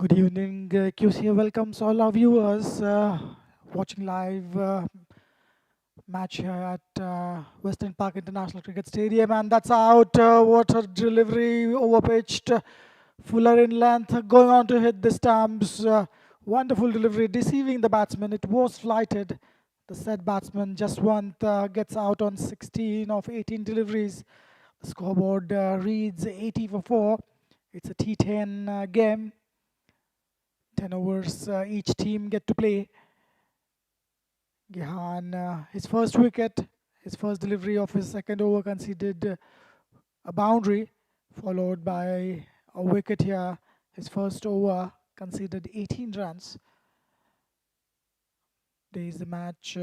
Good evening, QCA welcomes all our viewers watching live match here at Western Park International Cricket Stadium, and that's out. Water delivery overpitched, Fuller in length, going on to hit the stumps. Wonderful delivery, deceiving the batsman. It was flighted. The said batsman just once gets out on 16 of 18 deliveries. The scoreboard reads 80 for 4. It's a T10 game. 10 overs each team get to play. Gehan, his first wicket, his first delivery of his second over conceded a boundary, followed by a wicket here. His first over conceded 18 runs. There is the match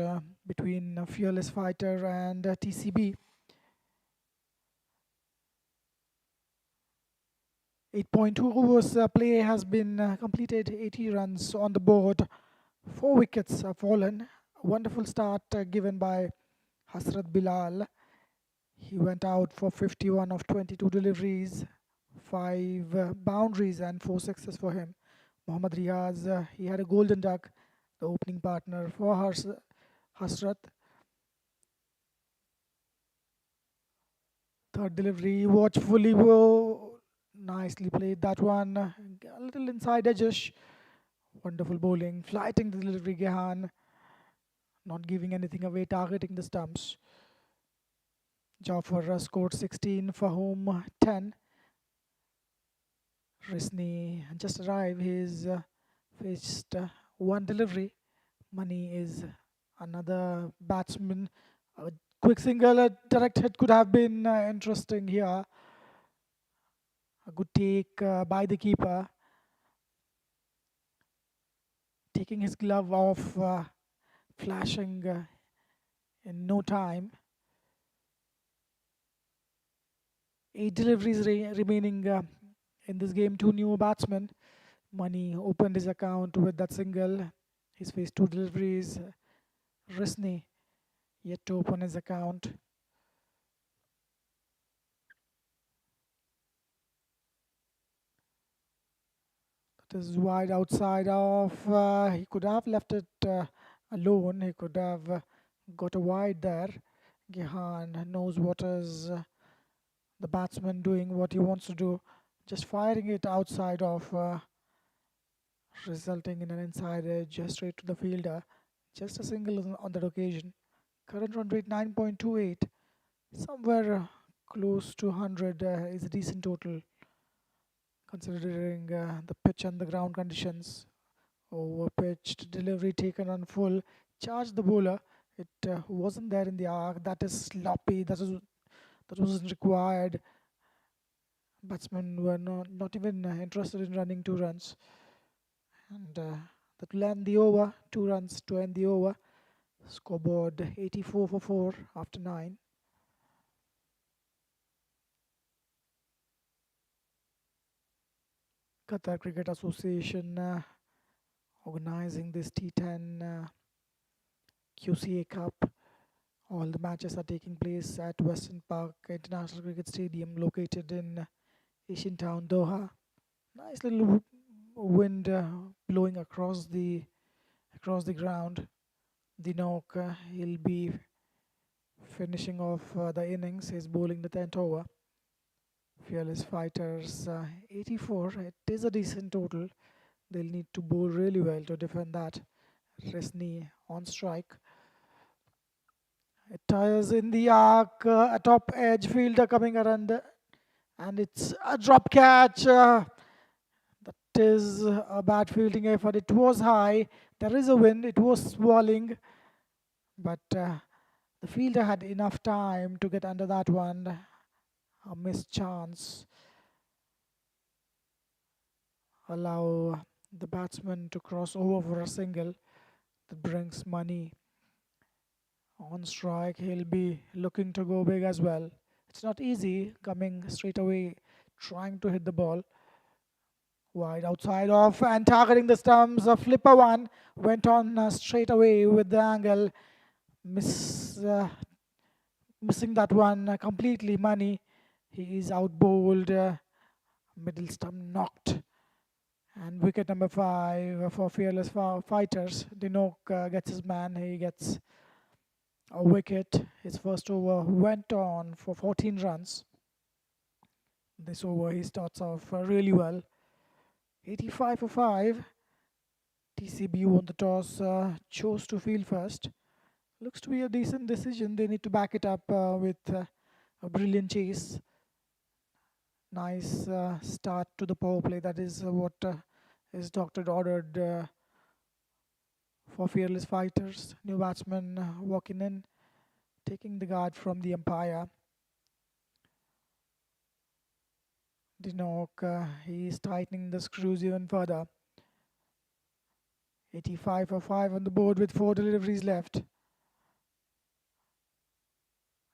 between Fearless Fighter and TCB. 8.2 overs play has been completed, 80 runs on the board. 4 wickets have fallen. A wonderful start given by Hasrat Bilal. He went out for 51 of 22 deliveries, 5 boundaries and 4 sixes for him. Mohammad Riaz, he had a golden duck, the opening partner for Hasrat. Third delivery, watchfully, nicely played that one. A little inside edgish. Wonderful bowling, flighting the delivery, Gehan. Not giving anything away, targeting the stumps. Jafar scored 16, for whom 10. Risni just arrived. He's faced one delivery. Money is another batsman. A quick single, a direct hit could have been interesting here. A good take by the keeper. Taking his glove off, flashing in no time. 8 deliveries remaining in this game. 2 new batsmen. Money opened his account with that single. He's faced 2 deliveries. Risni yet to open his account. That is wide outside of. He could have left it alone. He could have got a wide there. Gehan knows what is the batsman doing, what he wants to do. Just firing it outside of, resulting in an inside edge straight to the fielder. Just a single on that occasion. Current run rate 9.28. Somewhere close to 100 is a decent total, considering the pitch and the ground conditions. Over pitched, delivery taken on full, charged the bowler. It wasn't there in the arc. That is sloppy. That wasn't required. Batsmen were not even interested in running 2 runs. And that will end the over. 2 runs to end the over. Scoreboard 84 for 4 after 9. Qatar Cricket Association organizing this T10 Qca Cup. All the matches are taking place at Western Park International Cricket Stadium, located in Asian Town, Doha. Nice little wind blowing across the ground. Dinok, he'll be finishing off the innings. He's bowling the 10th over. Fearless Fighters 84. It is a decent total. They'll need to bowl really well to defend that. Risni on strike. It tires in the arc, a top edge fielder coming around, and it's a drop catch. That is a bad fielding effort. It was high. There is a wind. It was swirling, but the fielder had enough time to get under that one. A missed chance. Allow the batsman to cross over for a single. That brings Money on strike. He'll be looking to go big as well. It's not easy coming straight away, trying to hit the ball. Wide outside off and targeting the stumps. A flipper one went on straight away with the angle. Missing that one completely. Money. He is out bowled. Middle stump knocked. And wicket number 5 for fearless fighters. Dinok gets his man. He gets a wicket. His first over went on for 14 runs. This over he starts off really well. 85 for 5. TCB won the toss, chose to field first. Looks to be a decent decision. They need to back it up with a brilliant chase. Nice start to the power play. That is what is doctored ordered for fearless fighters. New batsman walking in, taking the guard from the umpire. Dinok, he's tightening the screws even further. 85 for 5 on the board with 4 deliveries left.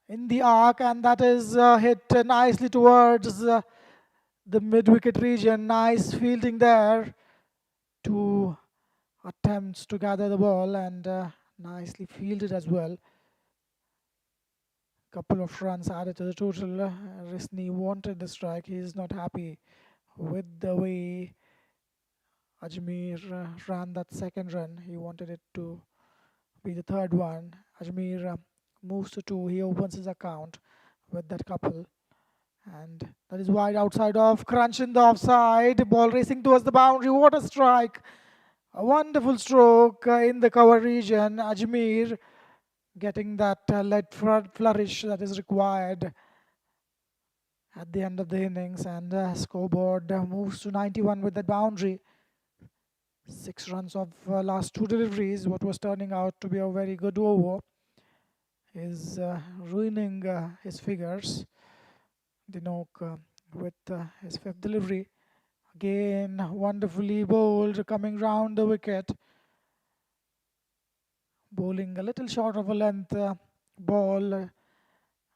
In the arc, and that is hit nicely towards the mid-wicket region. Nice fielding there. 2 attempts to gather the ball and nicely fielded as well. Couple of runs added to the total. Risni wanted the strike. He is not happy with the way Ajmer ran that second run. He wanted it to be the third one. Ajmer moves to 2. He opens his account with that couple. And that is wide outside off. Crunch in the offside. Ball racing towards the boundary. What a strike. A wonderful stroke in the cover region. Ajmer getting that lead flourish that is required at the end of the innings, and scoreboard moves to 91 with that boundary. 6 runs of last 2 deliveries. What was turning out to be a very good over is ruining his figures. Dinok with his 5th delivery. Again, wonderfully bowled, coming round the wicket. Bowling a little short of a length ball.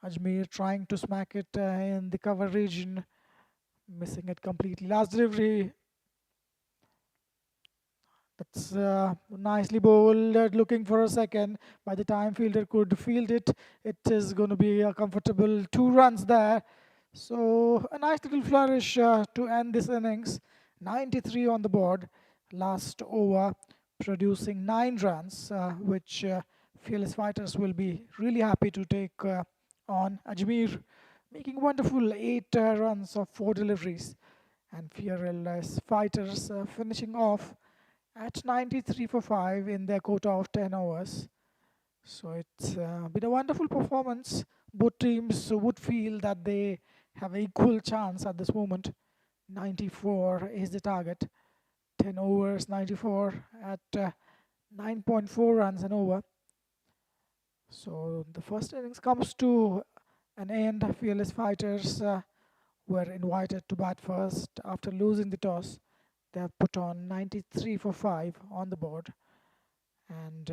Ajmer trying to smack it in the cover region, missing it completely. Last delivery. That's nicely bowled, looking for a second. By the time fielder could field it, it is going to be a comfortable 2 runs there. So a nice little flourish to end this innings. 93 on the board. Last over producing 9 runs, which fearless fighters will be really happy to take on. Ajmer making wonderful 8 runs of 4 deliveries. And fearless fighters finishing off at 93 for 5 in their quota of 10 overs. So it's been a wonderful performance. Both teams would feel that they have an equal chance at this moment. 94 is the target. 10 overs, 94 at 9.4 runs an over. So the first innings comes to an end. Fearless fighters were invited to bat first after losing the toss. They have put on 93 for 5 on the board. And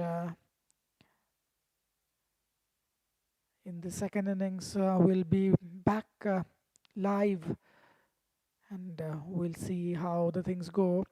in the second innings, we'll be back live, and we'll see how the things go.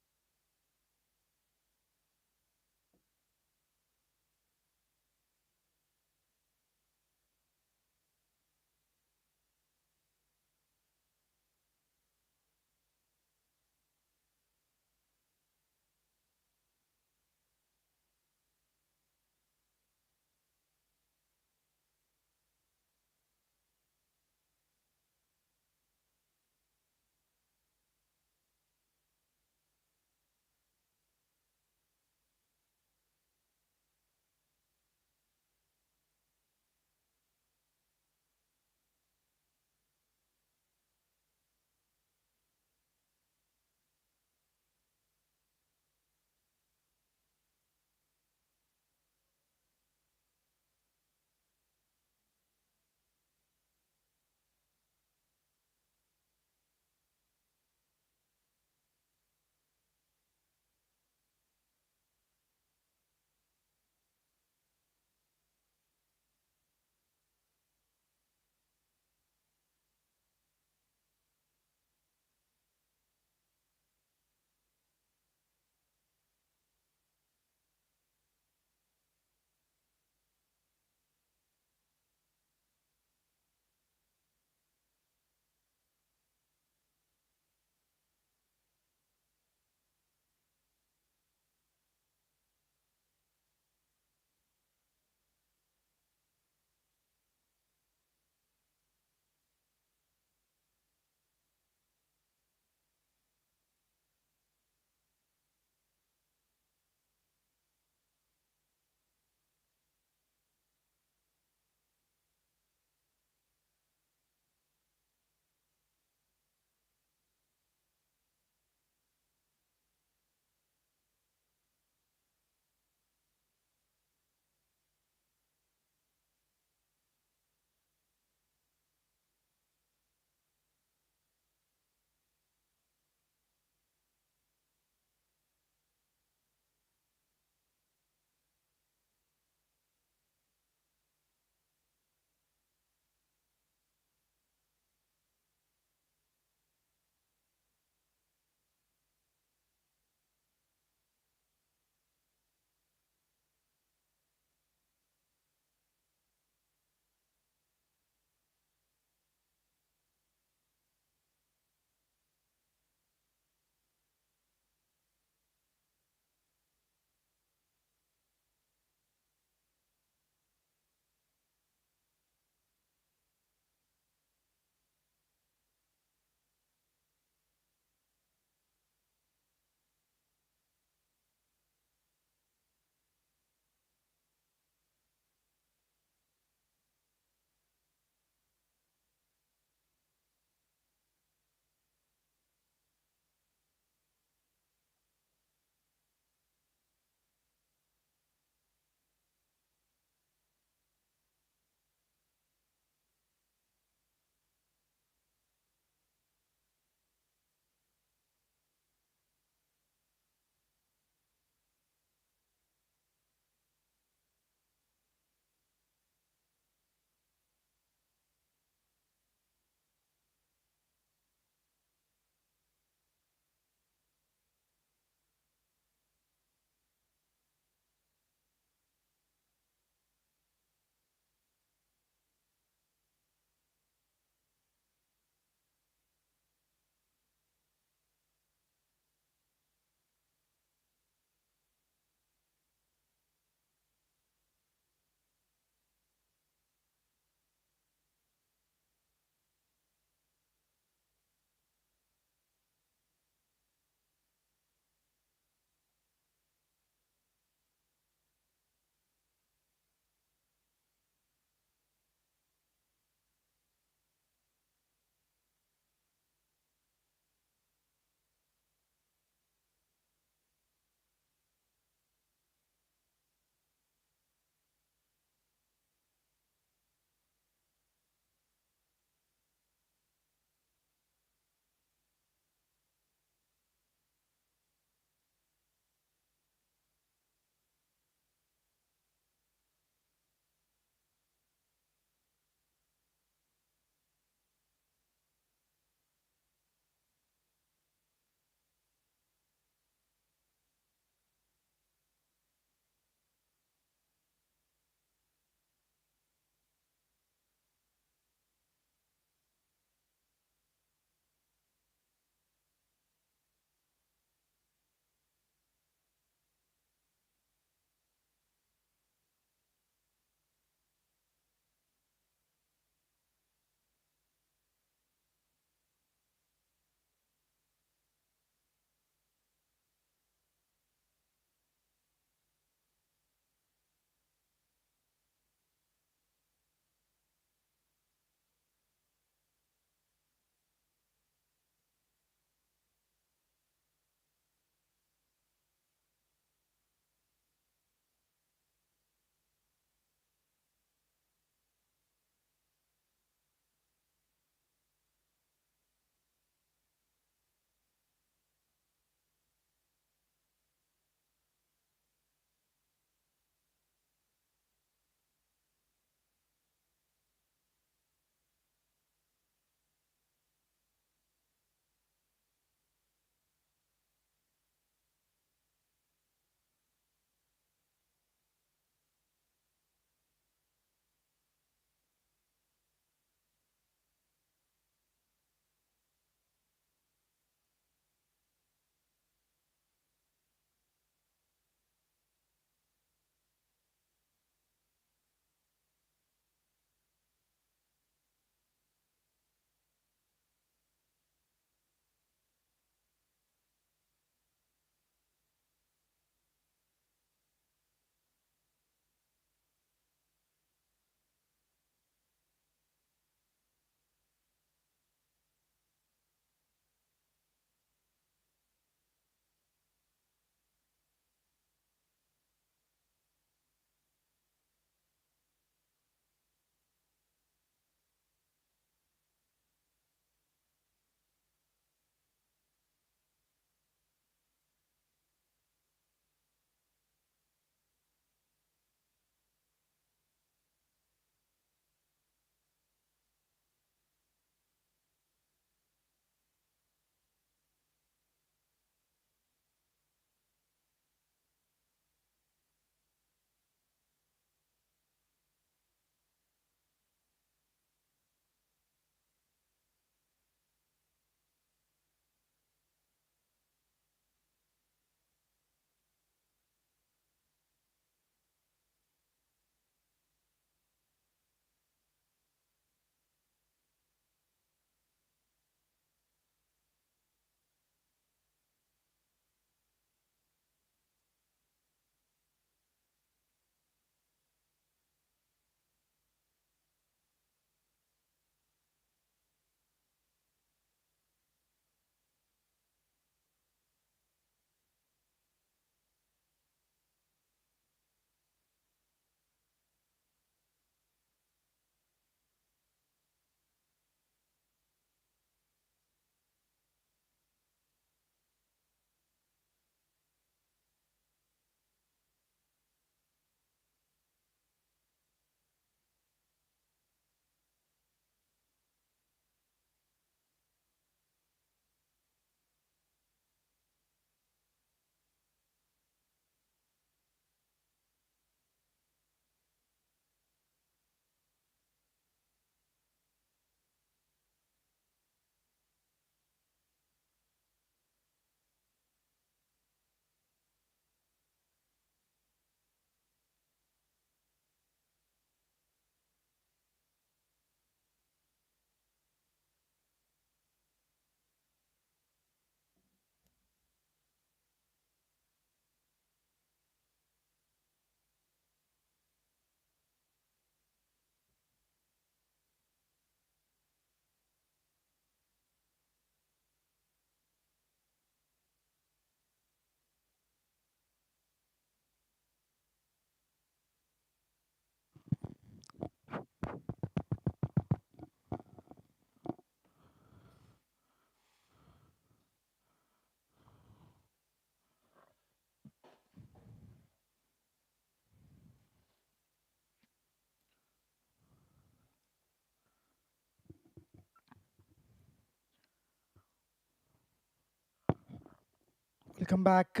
Welcome back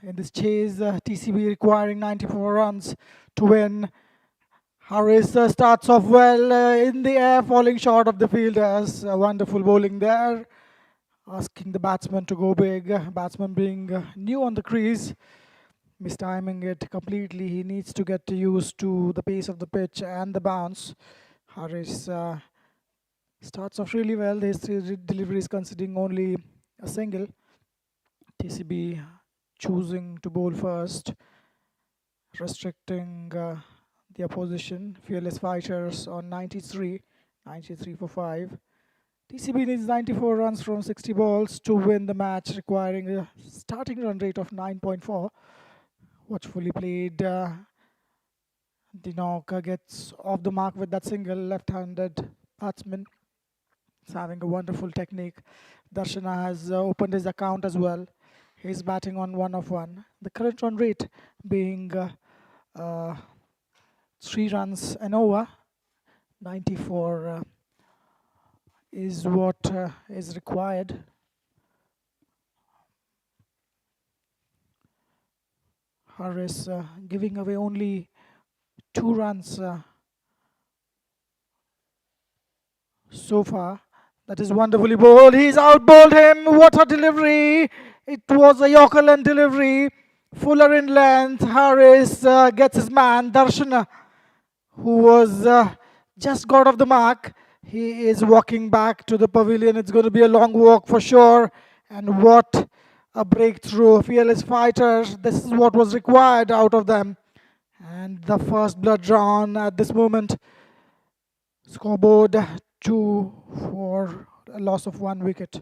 in this chase. TCB requiring 94 runs to win. Harris starts off well in the air, falling short of the fielders. Wonderful bowling there, asking the batsman to go big. Batsman being new on the crease, mistiming it completely. He needs to get used to the pace of the pitch and the bounce. Harris starts off really well. His three deliveries conceding only a single. TCB choosing to bowl first, restricting the opposition. Fearless Fighters on 93, 93 for 5. TCB needs 94 runs from 60 balls to win the match, requiring a starting run rate of 9.4. Watchfully played. Dinoka gets off the mark with that single. Left-handed batsman is having a wonderful technique. Darshana has opened his account as well. He's batting on 1 of 1. The current run rate being 3 runs an over. 94 is what is required. Harris giving away only 2 runs so far. That is wonderfully bowled. He's outbowled him. What a delivery! It was a Yorkerland delivery. Fuller in length. Harris gets his man, Darshana, who was just got off the mark. He is walking back to the pavilion. It's going to be a long walk for sure. And what a breakthrough. Fearless Fighters. This is what was required out of them. And the first blood drawn at this moment. Scoreboard 2 for a loss of 1 wicket.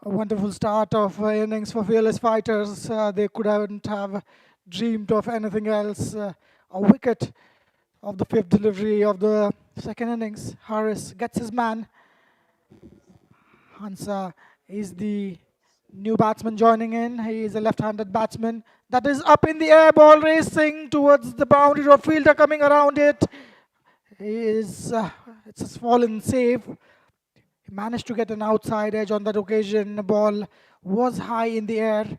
A wonderful start of innings for Fearless Fighters. They couldn't have dreamed of anything else. A wicket of the 5th delivery of the 2nd innings. Harris gets his man. Hansa is the new batsman joining in. He is a left-handed batsman. That is up in the air, ball racing towards the boundary road. Fielder coming around it. He is, it's fallen safe. He managed to get an outside edge on that occasion. The ball was high in the air.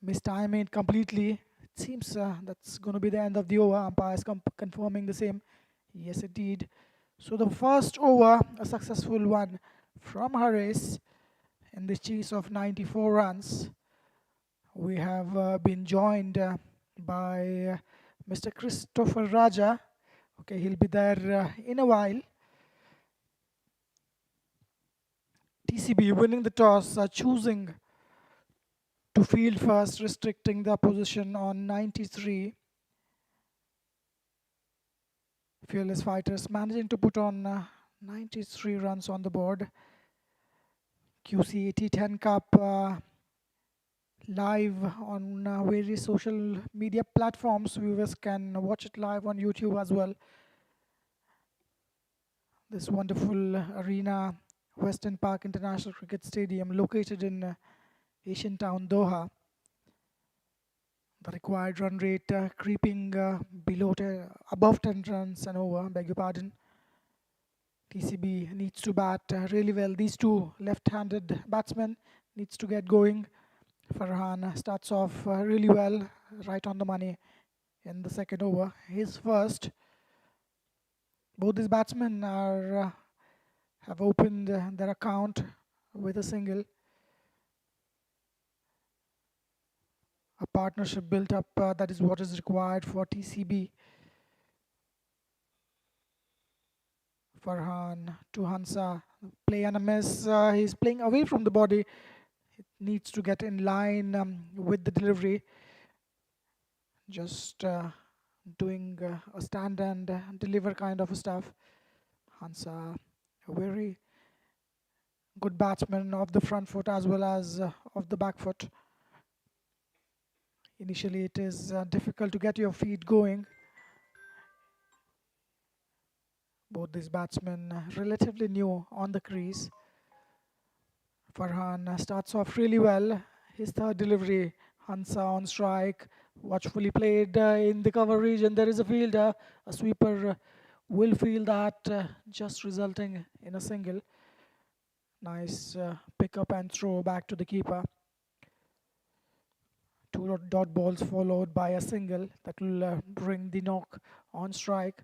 Mistiming it completely. It seems that's going to be the end of the over. Umpires confirming the same. Yes, indeed. So the first over, a successful one from Harris in the chase of 94 runs. We have been joined by Mr. Christopher Raja. Okay, he'll be there in a while. TCB winning the toss, choosing to field first, restricting the opposition on 93. Fearless Fighters managing to put on 93 runs on the board. Qca T10 Cup live on various social media platforms. Viewers can watch it live on YouTube as well. This wonderful arena, Western Park International Cricket Stadium, located in Asian town Doha. The required run rate creeping above 10 runs and over, beg your pardon. TCB needs to bat really well. These two left-handed batsmen needs to get going. Farhan starts off really well, right on the money in the 2nd over. His first. Both these batsmen are have opened their account with a single. A partnership built up, that is what is required for TCB. Farhan to Hansa, play and a miss. He's playing away from the body. It needs to get in line with the delivery, just doing a stand and deliver kind of stuff. Hansa, a very good batsman of the front foot as well as of the back foot. Initially, it is difficult to get your feet going. Both these batsmen relatively new on the crease. Farhan starts off really well. His third delivery, Hansa on strike, watchfully played in the cover region. There is a fielder, a sweeper will field that, just resulting in a single. Nice pick up and throw back to the keeper. Two dot balls followed by a single that will bring the knock on strike.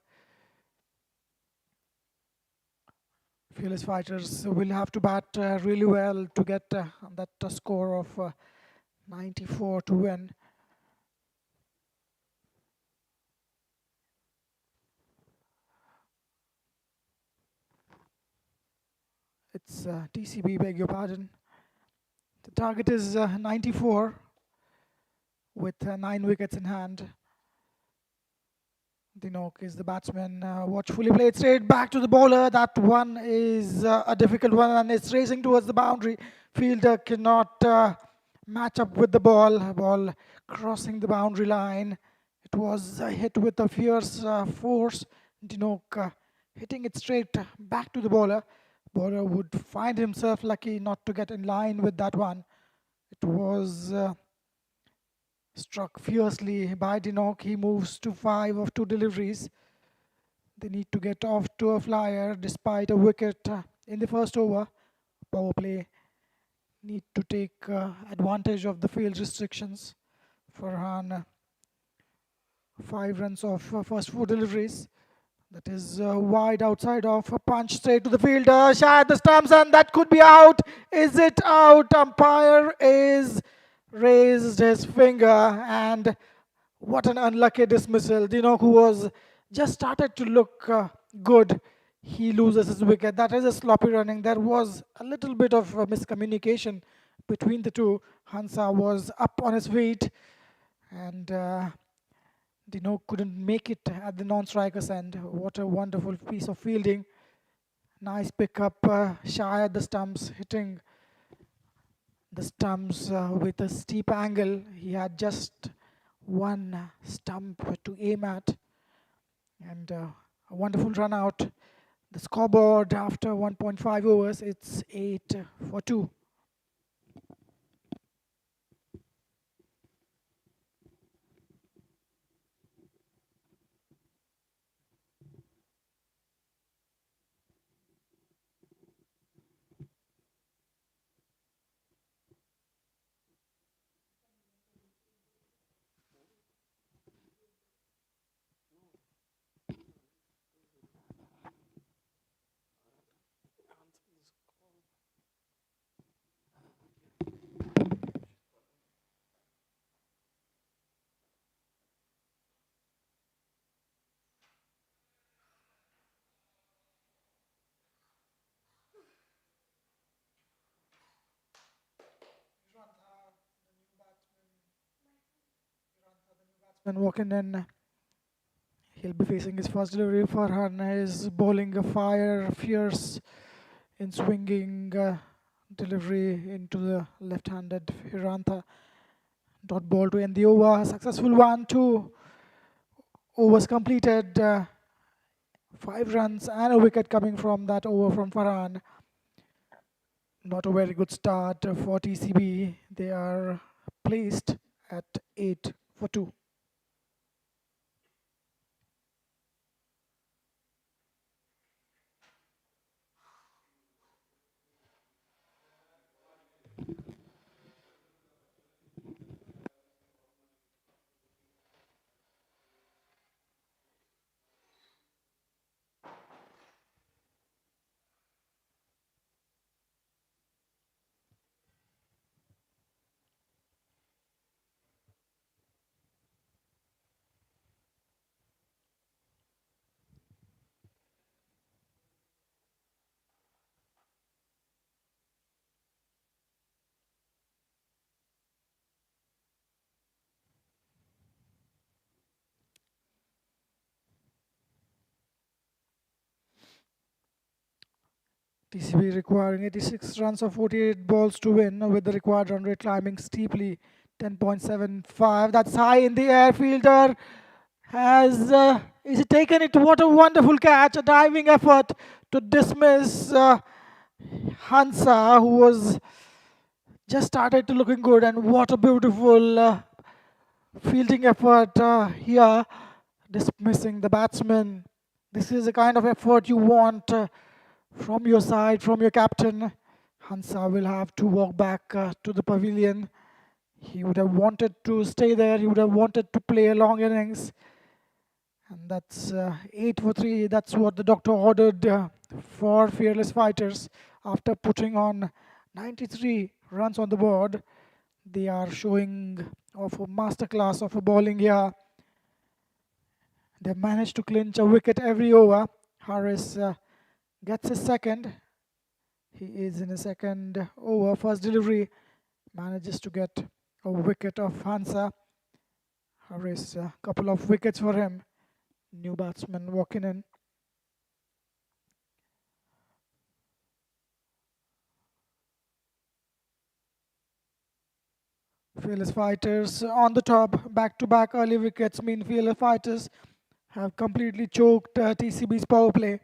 Fearless fighters will have to bat really well to get that score of 94 to win. It's TCB, beg your pardon. The target is 94 with 9 wickets in hand. Dinok is the batsman. Watchfully played straight back to the bowler. That one is a difficult one and it's racing towards the boundary. Fielder cannot match up with the ball. Ball crossing the boundary line. It was hit with a fierce force. Dinok hitting it straight back to the bowler. Bowler would find himself lucky not to get in line with that one. It was struck fiercely by Dinok. He moves to 5 of 2 deliveries. They need to get off to a flyer despite a wicket in the first over. Power play need to take advantage of the field restrictions. Farhan, 5 runs off first 4 deliveries. That is wide outside of a punch straight to the fielder. Shy at the stumps and that could be out. Is it out? Umpire is raised his finger and what an unlucky dismissal. Dinok, who was just started to look good, he loses his wicket. That is a sloppy running. There was a little bit of miscommunication between the two. Hansa was up on his feet and Dinok couldn't make it at the non-striker's end. What a wonderful piece of fielding. Nice pickup, shy at the stumps, hitting the stumps with a steep angle. He had just one stump to aim at. And a wonderful run out. The scoreboard after 1.5 overs, it's 8 for 2. When walking in, he'll be facing his first delivery. Farhan is bowling a fire, fierce in swinging delivery into the left-handed Hirantha. Dot ball to end the over. Successful 1-2. Overs completed. 5 runs and a wicket coming from that over from Farhan. Not a very good start for TCB. They are placed at 8 for 2. TCB requiring 86 runs of 48 balls to win, with the required run rate climbing steeply, 10.75. That's high in the air. Fielder has is it taken it? What a wonderful catch! A diving effort to dismiss Hansa, who was just started to looking good, and what a beautiful fielding effort here, dismissing the batsman. This is the kind of effort you want from your side, from your captain. Hansa will have to walk back to the pavilion. He would have wanted to stay there. He would have wanted to play a long innings. And that's 8 for 3. That's what the doctor ordered for Fearless Fighters after putting on 93 runs on the board. They are showing off a masterclass of a bowling here. They managed to clinch a wicket every over. Harris gets his second. He is in his second over. First delivery manages to get a wicket of Hansa. Harris, a couple of wickets for him. New batsman walking in. Fearless Fighters on the top. Back-to-back early wickets mean Fearless Fighters have completely choked TCB's power play.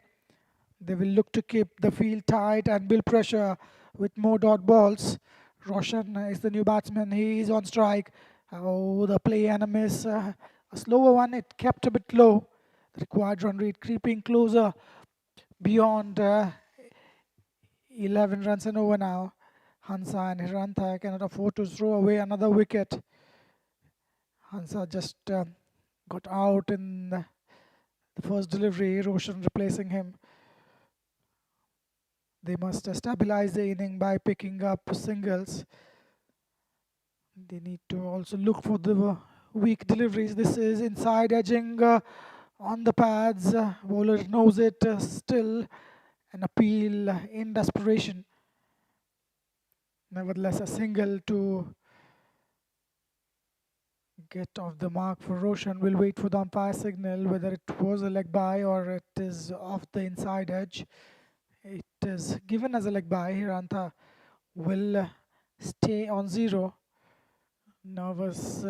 They will look to keep the field tight and build pressure with more dot balls. Roshan is the new batsman. He is on strike. Oh, the play and a miss. A slower one. It kept a bit low. The required run rate creeping closer beyond 11 runs and over now. Hansa and Hirantha cannot afford to throw away another wicket. Hansa just got out in the first delivery. Roshan replacing him. They must stabilize the inning by picking up singles. They need to also look for the weak deliveries. This is inside edging on the pads. Bowler knows it still. An appeal in desperation. Nevertheless, a single to get off the mark for Roshan. We'll wait for the umpire signal whether it was a leg by or it is off the inside edge. It is given as a leg by. Hirantha will stay on 0. Nervous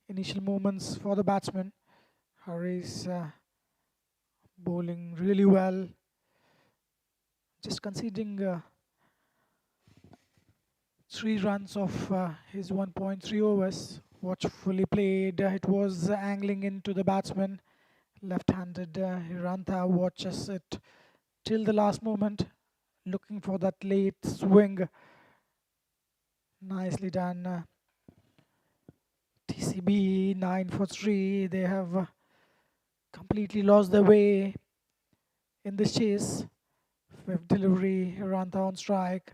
initial moments for the batsman. Harris bowling really well. Just conceding 3 runs of his 1.3 overs. Watchfully played. It was angling into the batsman. Left-handed Hirantha watches it till the last moment, looking for that late swing. Nicely done. TCB 9 for 3. They have completely lost their way in this chase. Fifth delivery, Hirantha on strike.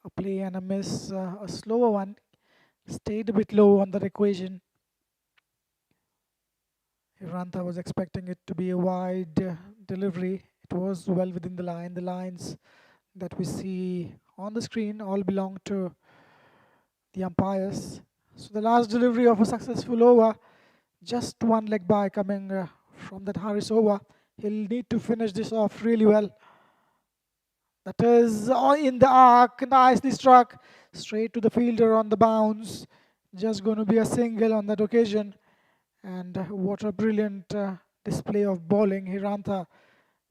A play and a miss. A slower one. Stayed a bit low on that equation. Hirantha was expecting it to be a wide delivery. It was well within the line. The lines that we see on the screen all belong to the umpires. So the last delivery of a successful over, just one leg by coming from that Harris over. He'll need to finish this off really well. That is in the arc, nicely struck, straight to the fielder on the bounce. Just going to be a single on that occasion. And what a brilliant display of bowling. Hirantha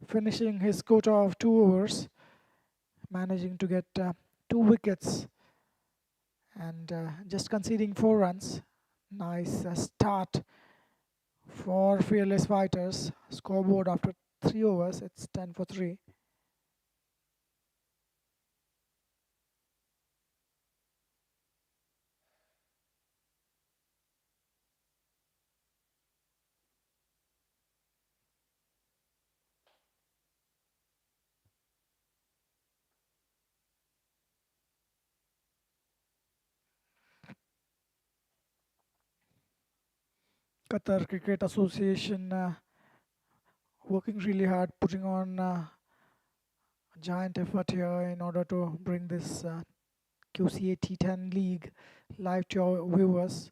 finishing his quota of 2 overs, managing to get 2 wickets and just conceding 4 runs. Nice start for Fearless Fighters. Scoreboard after 3 overs, it's 10 for 3. Qatar Cricket Association working really hard, putting on a giant effort here in order to bring this Qca T10 League live to our viewers.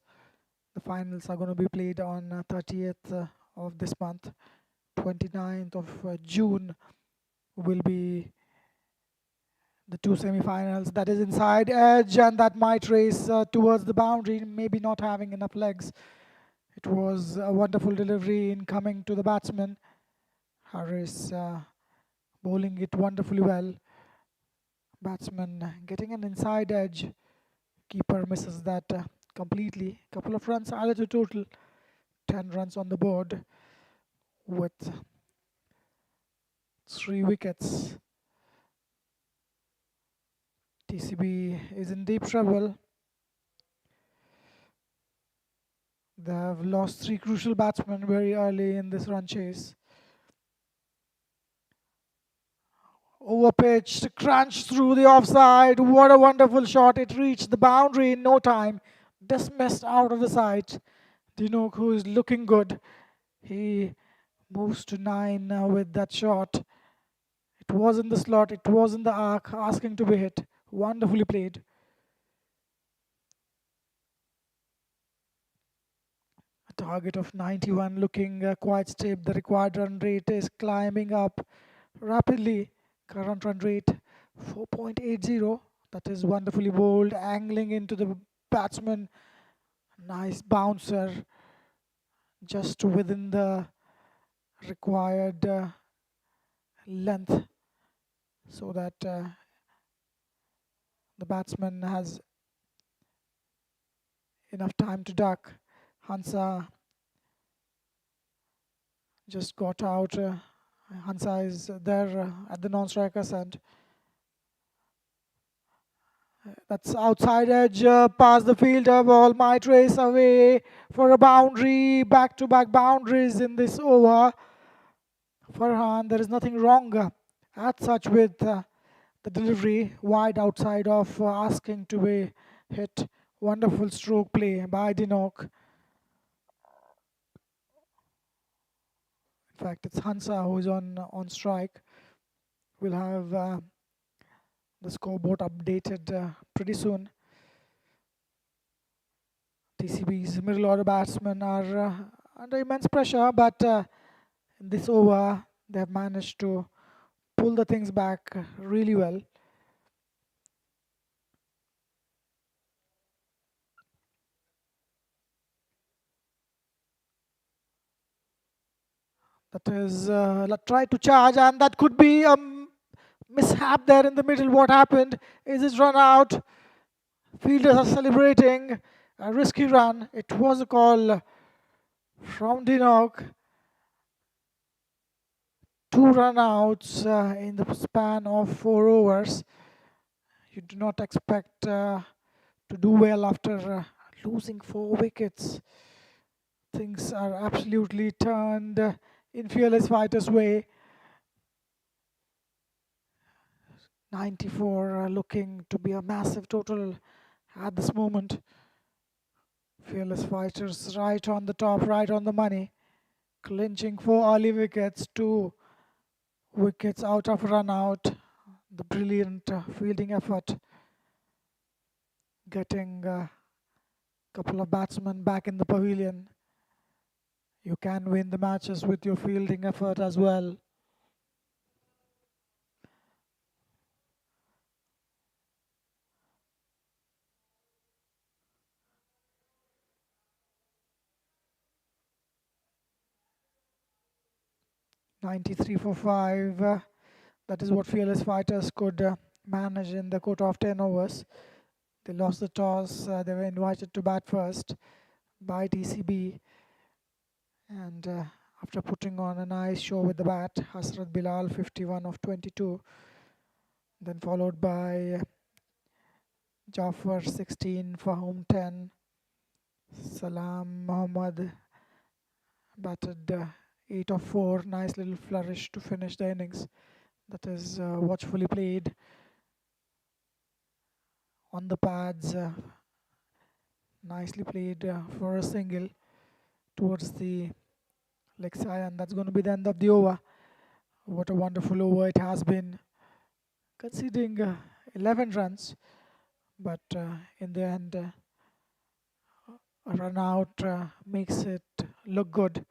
The finals are going to be played on 30th of this month. 29th of June will be the two semi-finals. That is inside edge, and that might race towards the boundary, maybe not having enough legs. It was a wonderful delivery in coming to the batsman. Harris bowling it wonderfully well. Batsman getting an inside edge. Keeper misses that completely. Couple of runs added to total. 10 runs on the board with 3 wickets. TCB is in deep trouble. They have lost 3 crucial batsmen very early in this run chase. Overpitched, crunched through the offside. What a wonderful shot. It reached the boundary in no time. Dismissed out of the sight. Dinook, who is looking good, he moves to 9 now with that shot. It was in the slot, it was in the arc, asking to be hit. Wonderfully played. A target of 91 looking quite steep. The required run rate is climbing up rapidly. Current run rate 4.80. That is wonderfully bowled, angling into the batsman. Nice bouncer, just within the required length, so that the batsman has enough time to duck. Hansa just got out. Hansa is there at the non-striker's end. That's outside edge, past the fielder. Ball might race away for a boundary. Back-to-back boundaries in this over. Farhan, there is nothing wrong as such with the delivery. Wide outside of asking to be hit. Wonderful stroke play by Dinook. In fact, it's Hansa who is on strike. We'll have the scoreboard updated pretty soon. TCB's middle order batsmen are under immense pressure, but in this over, they have managed to pull the things back really well. That is try to charge, and that could be a mishap there in the middle. What happened is it's run out. Fielders are celebrating a risky run. It was a call from Dinook. 2 run-outs in the span of 4 overs. You do not expect to do well after losing 4 wickets. Things are absolutely turned in Fearless Fighters' way. 94 looking to be a massive total at this moment. Fearless Fighters right on the top, right on the money. Clinching 4 early wickets, 2 wickets out of run out. The brilliant fielding effort. Getting a couple of batsmen back in the pavilion. You can win the matches with your fielding effort as well. '93 for 5. That is what Fearless Fighters could manage in the quota of 10 overs. They lost the toss. They were invited to bat first by TCB. And after putting on a nice show with the bat, Hasrat Bilal 51 of 22. Then followed by Jafar 16, Fahum 10. Salam Muhammad batted 8 of 4. Nice little flourish to finish the innings. That is watchfully played on the pads. Nicely played for a single towards the leg side, and that's going to be the end of the over. What a wonderful over it has been, conceding 11 runs, but in the end, a run out makes it look good.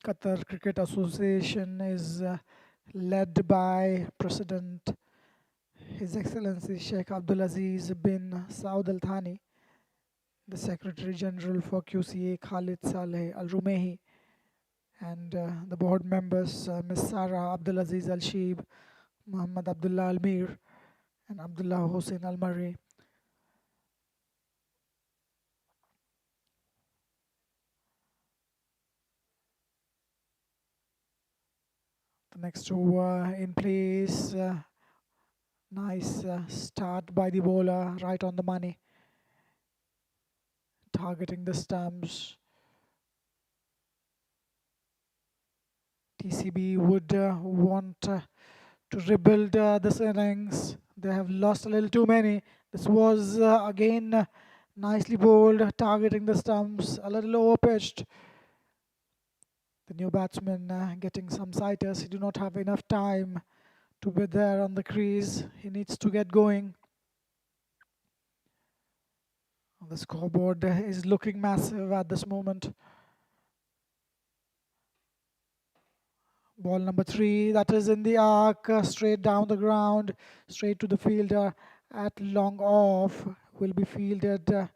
Qatar Cricket Association is led by President His Excellency Sheikh Abdulaziz bin Saud Al Thani, the Secretary General for QCA Khalid Saleh Al Rumehi, and the board members Ms. Sarah Abdulaziz Al Sheib, Muhammad Abdullah Al Mir, and Abdullah Hussein Al Mari. The next over in place. Nice start by the bowler, right on the money, targeting the stumps. TCB would want to rebuild this innings. They have lost a little too many. This was again nicely bowled, targeting the stumps, a little overpitched. The new batsman getting some sighters. He do not have enough time to be there on the crease. He needs to get going. The scoreboard is looking massive at this moment. Ball number 3, that is in the arc, straight down the ground, straight to the fielder at long off, will be fielded.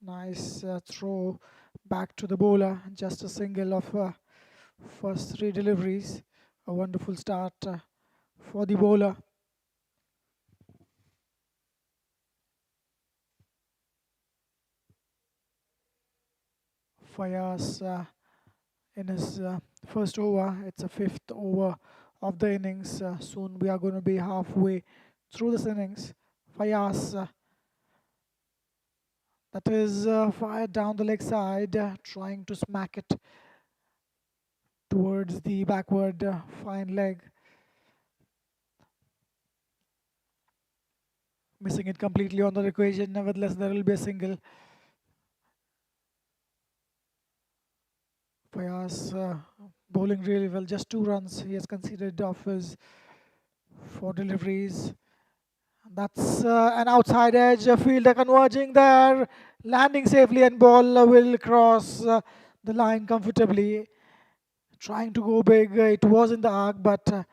Nice throw back to the bowler, just a single of first 3 deliveries. A wonderful start for the bowler. Fayaz in his first over. It's a 5th over of the innings. Soon we are going to be halfway through this innings. Fayaz, that is fired down the leg side, trying to smack it towards the backward fine leg. Missing it completely on the equation. Nevertheless, there will be a single. Fayaz bowling really well. Just 2 runs he has conceded off his 4 deliveries. That's an outside edge. Fielder converging there, landing safely, and ball will cross the line comfortably. Trying to go big. It was in the arc, but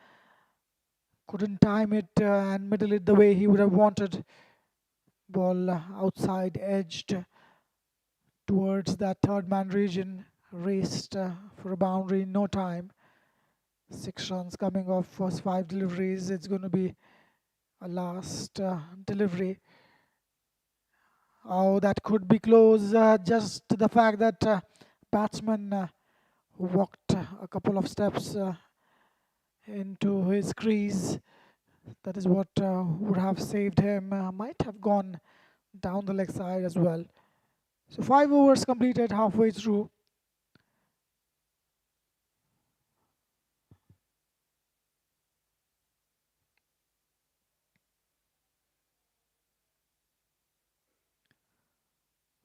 couldn't time it and middle it the way he would have wanted. Ball outside edged towards that third man region. Raced for a boundary in no time. 6 runs coming off first 5 deliveries. It's going to be a last delivery. Oh, that could be close. Just the fact that batsman walked a couple of steps into his crease. That is what would have saved him. Might have gone down the leg side as well. So 5 overs completed halfway through.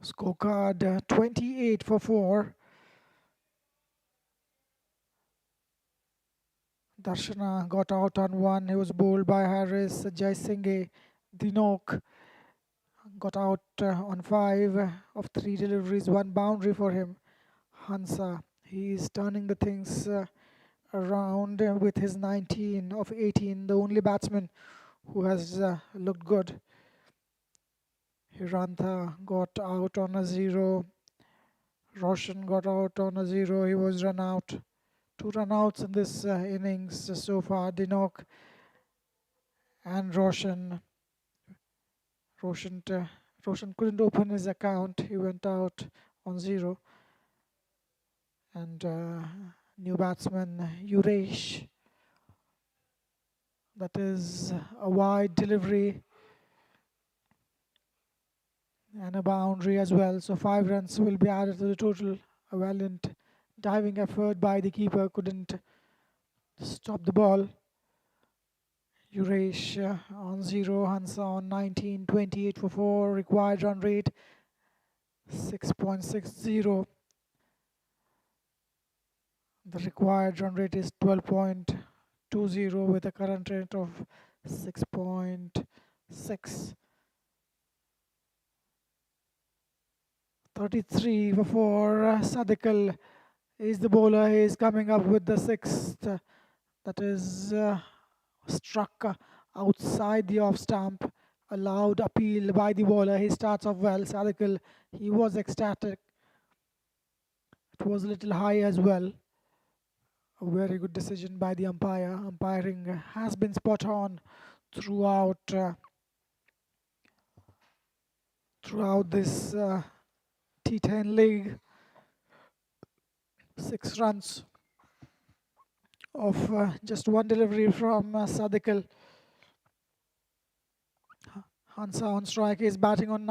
Scorecard 28 for 4. Darshana got out on 1. He was bowled by Harris. Jai Singh Dinok got out on 5 of 3 deliveries, 1 boundary for him. Hansa, he is turning the things around with his 19 of 18, the only batsman who has looked good. Hirantha got out on a 0. Roshan got out on a 0. He was run out. 2 run outs in this innings so far. Dinok and Roshan. Roshan couldn't open his account. He went out on 0. And new batsman Uresh. That is a wide delivery and a boundary as well. So 5 runs will be added to the total. A valiant diving effort by the keeper, couldn't stop the ball. Uresh on 0, Hansa on 19, 28 for 4. Required run rate 6.60. The required run rate is 12.20 with a current rate of 6.6. 33 for 4. Sadikal is the bowler. He is coming up with the sixth. That is struck outside the off stump. A loud appeal by the bowler. He starts off well. Sadikal, he was ecstatic. It was a little high as well. A very good decision by the umpire. Umpiring has been spot on throughout this T10 league. 6 runs of just one delivery from Sadikal. Hansa on strike is batting on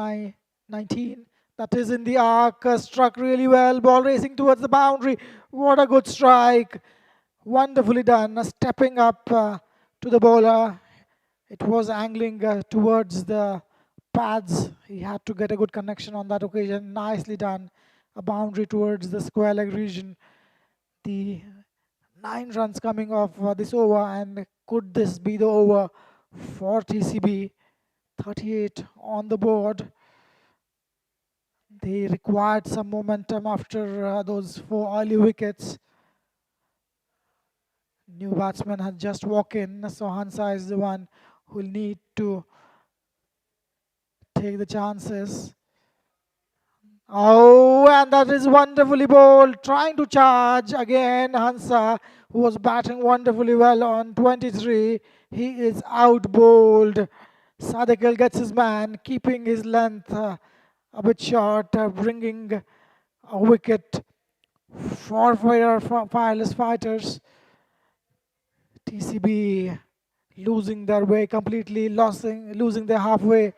19. That is in the arc, struck really well. Ball racing towards the boundary. What a good strike. Wonderfully done. Stepping up to the bowler. It was angling towards the pads. He had to get a good connection on that occasion. Nicely done. A boundary towards the square leg region. The 9 runs coming off this over, and could this be the over for TCB? 38 on the board. They required some momentum after those 4 early wickets. New batsman had just walked in, so Hansa is the one who will need to take the chances. Oh, and that is wonderfully bowled. Trying to charge again. Hansa, who was batting wonderfully well on 23. He is out bowled. Sadikal gets his man, keeping his length a bit short, bringing a wicket for fireless fighters. TCB losing their way completely, losing their halfway.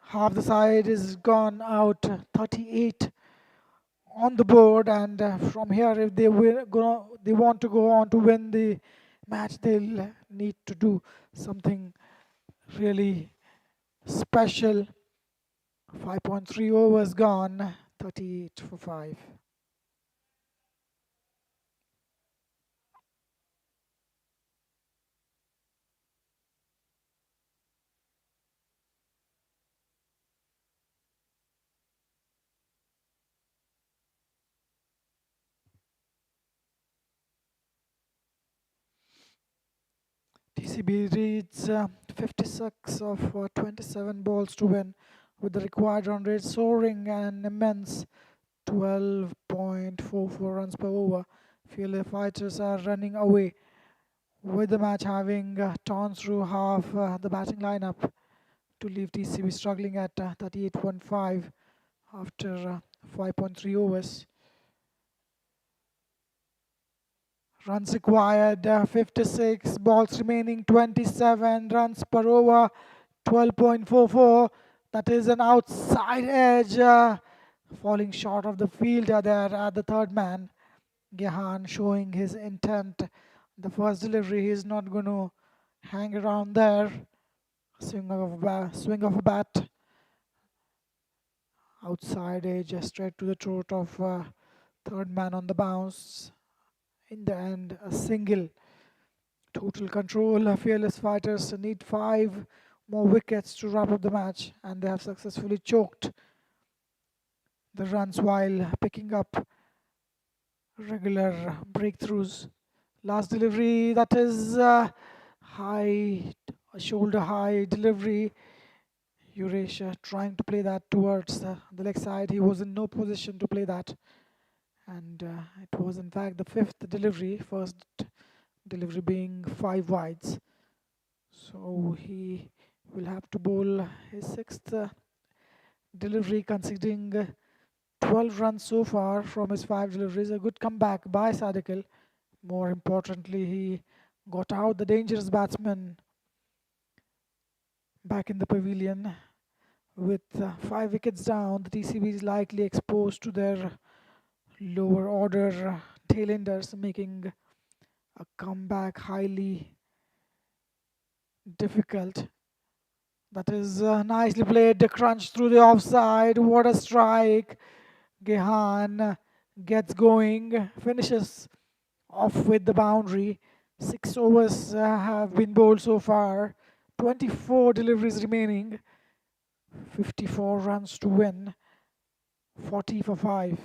Half the side is gone out. 38 on the board, and from here, if they want to go on to win the match, they'll need to do something really special. 5.3 overs gone. 38 for 5. TCB reads 56 of 27 balls to win, with the required run rate soaring an immense 12.44 runs per over. Fearless fighters are running away, with the match having torn through half the batting lineup to leave TCB struggling at 38.5 after 5.3 overs. Runs required 56, balls remaining 27, runs per over 12.44. That is an outside edge, falling short of the fielder there at the third man. Gehan showing his intent. The first delivery, he's not going to hang around there. Swing of a bat. Outside edge, straight to the throat of third man on the bounce. In the end, a single. Total control. Fearless fighters need 5 more wickets to wrap up the match, and they have successfully choked the runs while picking up regular breakthroughs. Last delivery, that is high, a shoulder high delivery. Eurasia trying to play that towards the leg side. He was in no position to play that, and it was in fact the 5th delivery, first delivery being 5 wides. So he will have to bowl his 6th delivery, conceding 12 runs so far from his 5 deliveries. A good comeback by Sadikal. More importantly, he got out the dangerous batsman back in the pavilion. With 5 wickets down, the TCB is likely exposed to their lower order tailenders, making a comeback highly difficult. That is nicely played. The crunch through the offside. What a strike. Gehan gets going, finishes off with the boundary. 6 overs have been bowled so far. 24 deliveries remaining. 54 runs to win. 40 for 5.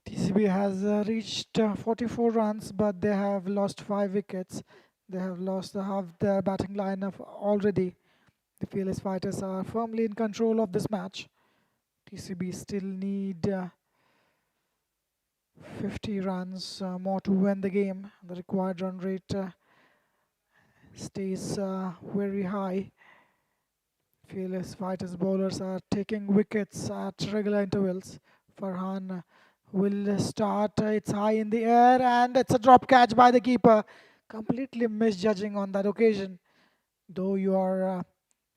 TCB has reached 44 runs, but they have lost 5 wickets. They have lost half their batting lineup already. The fearless fighters are firmly in control of this match. TCB still need 50 runs more to win the game. The required run rate stays very high. Fearless fighters bowlers are taking wickets at regular intervals. Farhan will start. It's high in the air and it's a drop catch by the keeper. Completely misjudging on that occasion. Though you are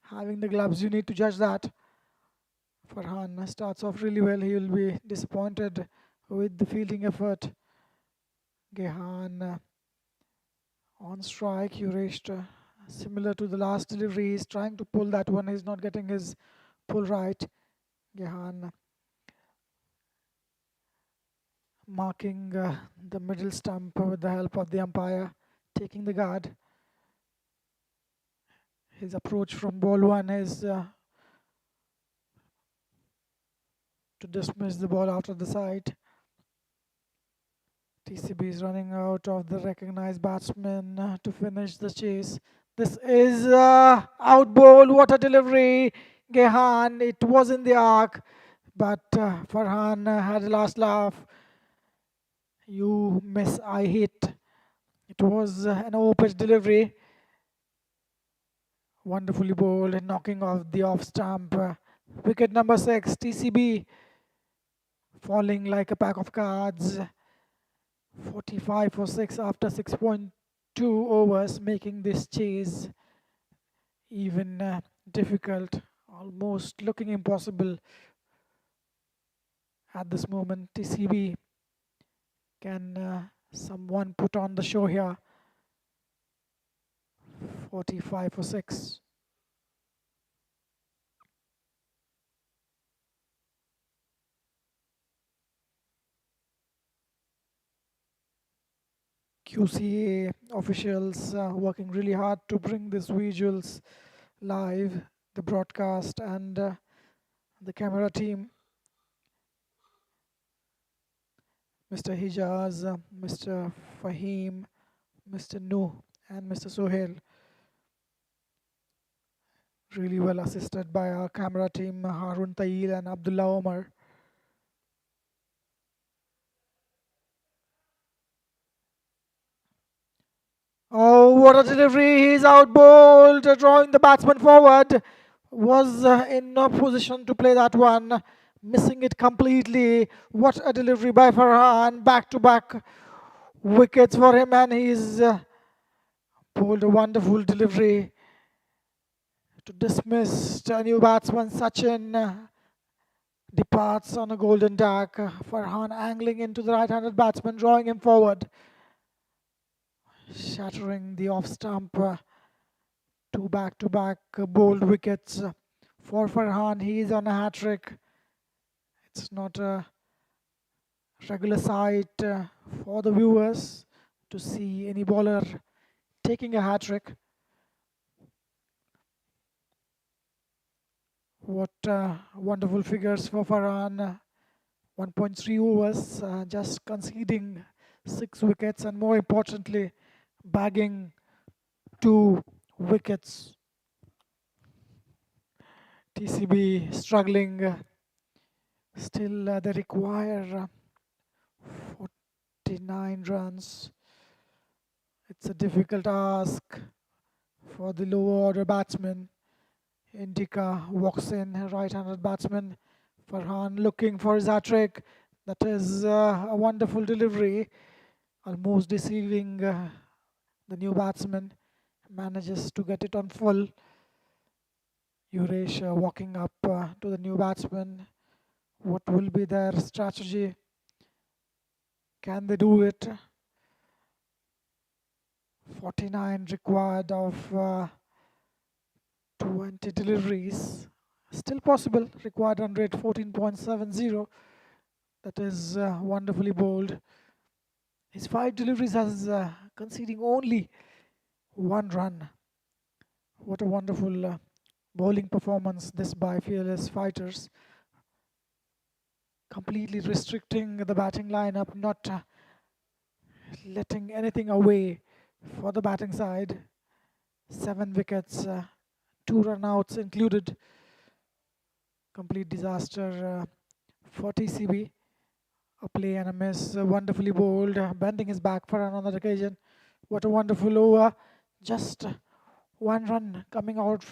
having the gloves, you need to judge that. Farhan starts off really well. He will be disappointed with the fielding effort. Gehan on strike. Yuresh, similar to the last delivery, he's trying to pull that one. He's not getting his pull right. Gehan marking the middle stump with the help of the umpire, taking the guard. His approach from ball one is to dismiss the ball out of the side. TCB is running out of the recognized batsman to finish the chase. This is out ball. What a delivery. Gehan, it was in the arc, but Farhan had a last laugh. You miss, I hit. It was an over-pitch delivery. Wonderfully bowled and knocking off the off stump. Wicket number 6, TCB falling like a pack of cards. 45 for 6 after 6.2 overs, making this chase even difficult, almost looking impossible at this moment. TCB, can someone put on the show here? 45 for 6. QCA officials working really hard to bring these visuals live, the broadcast and the camera team. Mr. Hijaz, Mr. Fahim, Mr. Nuh and Mr. Sohail. Really well assisted by our camera team, Harun Tail and Abdullah Omar. Oh, what a delivery! He's out bowled, drawing the batsman forward. Was in no position to play that one, missing it completely. What a delivery by Farhan! Back to back wickets for him, and he's bowled a wonderful delivery to dismiss a new batsman. Sachin departs on a golden duck. Farhan angling into the right-handed batsman, drawing him forward, shattering the off stump. Two back-to-back bowled wickets for Farhan. He is on a hat-trick. It's not a regular sight for the viewers to see any bowler taking a hat-trick. What wonderful figures for Farhan. 1.3 overs, just conceding 6 wickets and more importantly, bagging 2 wickets. TCB struggling. Still, they require 49 runs. It's a difficult ask for the lower order batsman. Indika walks in, right-handed batsman. Farhan looking for his hat-trick. That is a wonderful delivery, almost deceiving the new batsman. Manages to get it on full. Yuresh walking up to the new batsman. What will be their strategy? Can they do it? 49 required of 20 deliveries. Still possible. Required run rate 14.70. That is wonderfully bowled. His 5 deliveries has conceding only 1 run. What a wonderful bowling performance this by fearless fighters. completely restricting the batting lineup, not letting anything away for the batting side. 7 wickets, 2 run-outs included. Complete disaster for TCB. A play and a miss, wonderfully bowled, bending his back for another occasion. What a wonderful over. Just 1 run coming out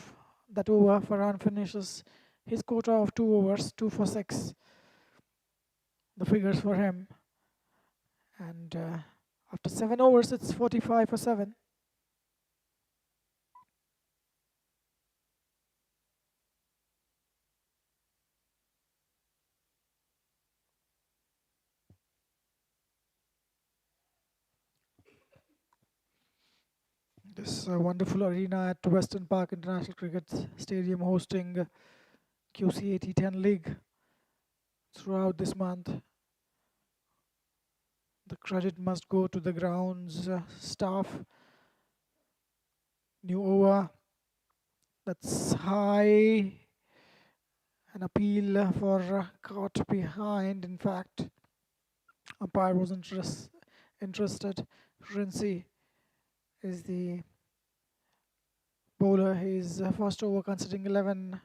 that over. Farhan finishes his quota of 2 overs, 2 for 6. The figures for him. And after 7 overs, it's 45 for 7. This wonderful arena at Western Park International Cricket Stadium hosting Qca T10 League throughout this month. The credit must go to the grounds staff. New over. That's high. An appeal for caught behind. In fact, umpire was interested. Rinsey is the bowler. His first over considering 11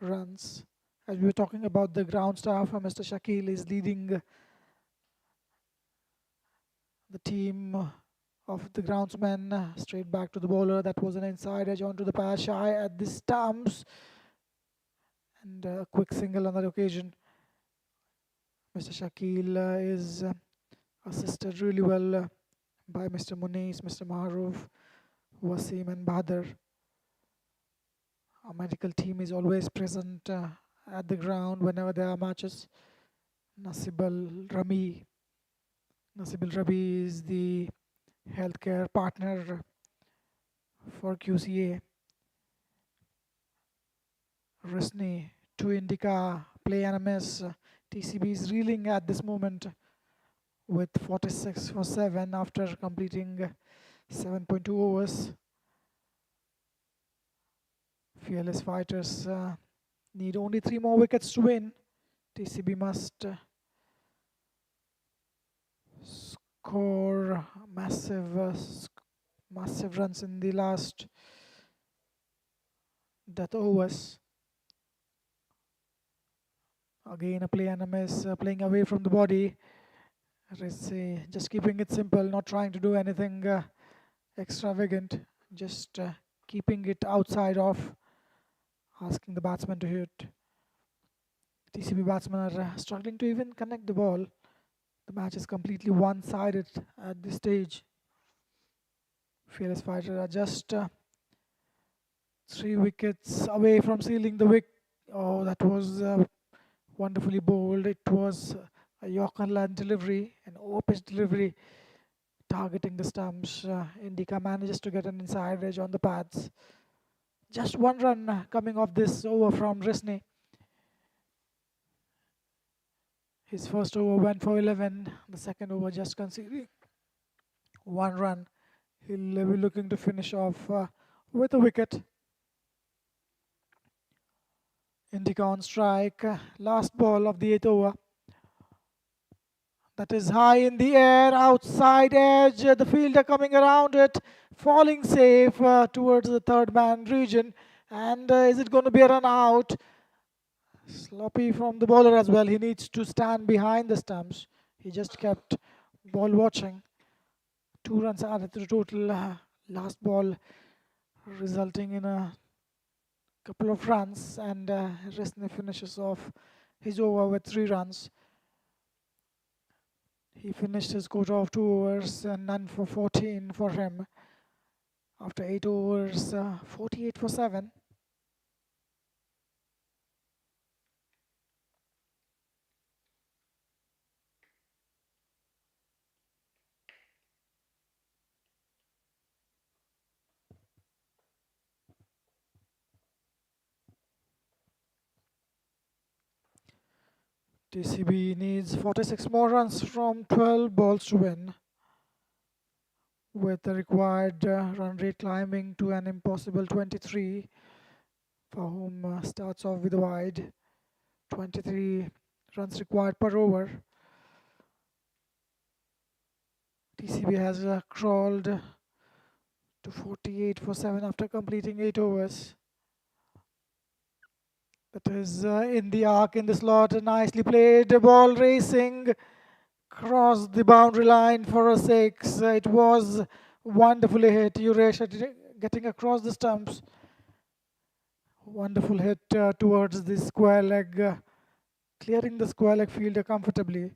runs. As we were talking about the ground staff, Mr. Shakil is leading the team of the groundsmen straight back to the bowler. That was an inside edge onto the pass, shy at the stumps, and a quick single on that occasion. Mr. Shakil is assisted really well by Mr. Muniz, Mr. Maharoof, Wasim and Badr. Our medical team is always present at the ground whenever there are matches. Nasibul Rabi is the healthcare partner for QCA. Risni to Indica, play and a miss. TCB is reeling at this moment with 46 for 7 after completing 7.2 overs. Fearless fighters need only 3 more wickets to win. TCB must score massive runs in the last death overs. Again a play and a miss, playing away from the body. Just keeping it simple, not trying to do anything extravagant, just keeping it outside of, asking the batsman to hit. TCB batsmen are struggling to even connect the ball. The match is completely one-sided at this stage. Fearless fighters are just 3 wickets away from sealing the wicket. Oh, that was wonderfully bowled. It was a Yorker land delivery, an over-pitch delivery targeting the stumps. Indica manages to get an inside edge on the pads. Just 1 run coming off this over from Risni. His first over went for 11. The second over just conceding 1 run. He'll be looking to finish off with a wicket. Indica on strike. Last ball of the 8th over. That is high in the air, outside edge. The fielder coming around it, falling safe towards the third man region. And is it going to be a run out? Sloppy from the bowler as well. He needs to stand behind the stumps. He just kept ball watching. 2 runs added to the total. Last ball resulting in a couple of runs, and Risni finishes off his over with 3 runs. He finished his quota of 2 overs and none for 14 for him. After 8 overs, 48 for 7. TCB needs 46 more runs from 12 balls to win, with the required run rate climbing to an impossible 23, for whom starts off with a wide. 23 runs required per over. TCB has crawled to 48 for 7 after completing 8 overs. That is in the arc, in the slot, nicely played. The ball racing across the boundary line for a 6. It was wonderfully hit. Uresh getting across the stumps. Wonderful hit towards the square leg, clearing the square leg fielder comfortably.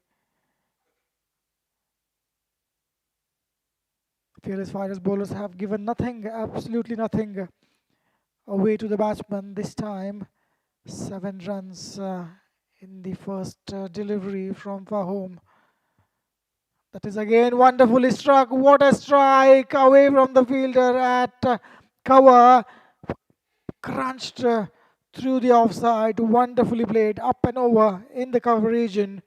Fearless Fighters bowlers have given nothing, absolutely nothing away to the batsman this time. 7 runs in the first delivery from Fahom. That is again wonderfully struck. What a strike away from the fielder at cover. Crunched through the offside. Wonderfully played up and over in the cover region.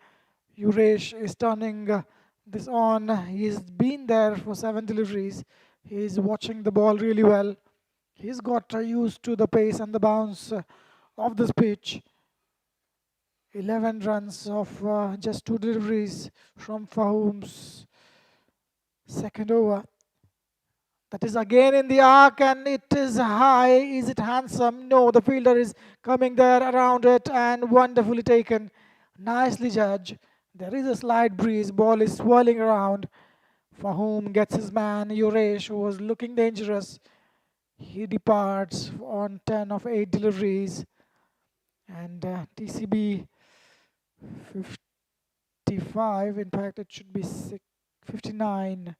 Uresh is turning this on. He's been there for 7 deliveries. He's watching the ball really well. He's got used to the pace and the bounce of this pitch. 11 runs of just 2 deliveries from Fahom's second over. That is again in the arc and it is high. Is it handsome? No, the fielder is coming there around it and wonderfully taken. Nicely judged. There is a slight breeze. Ball is swirling around. Fahom gets his man. Uresh, who was looking dangerous. He departs on 10 of 8 deliveries. And TCB 55. In fact, it should be 59.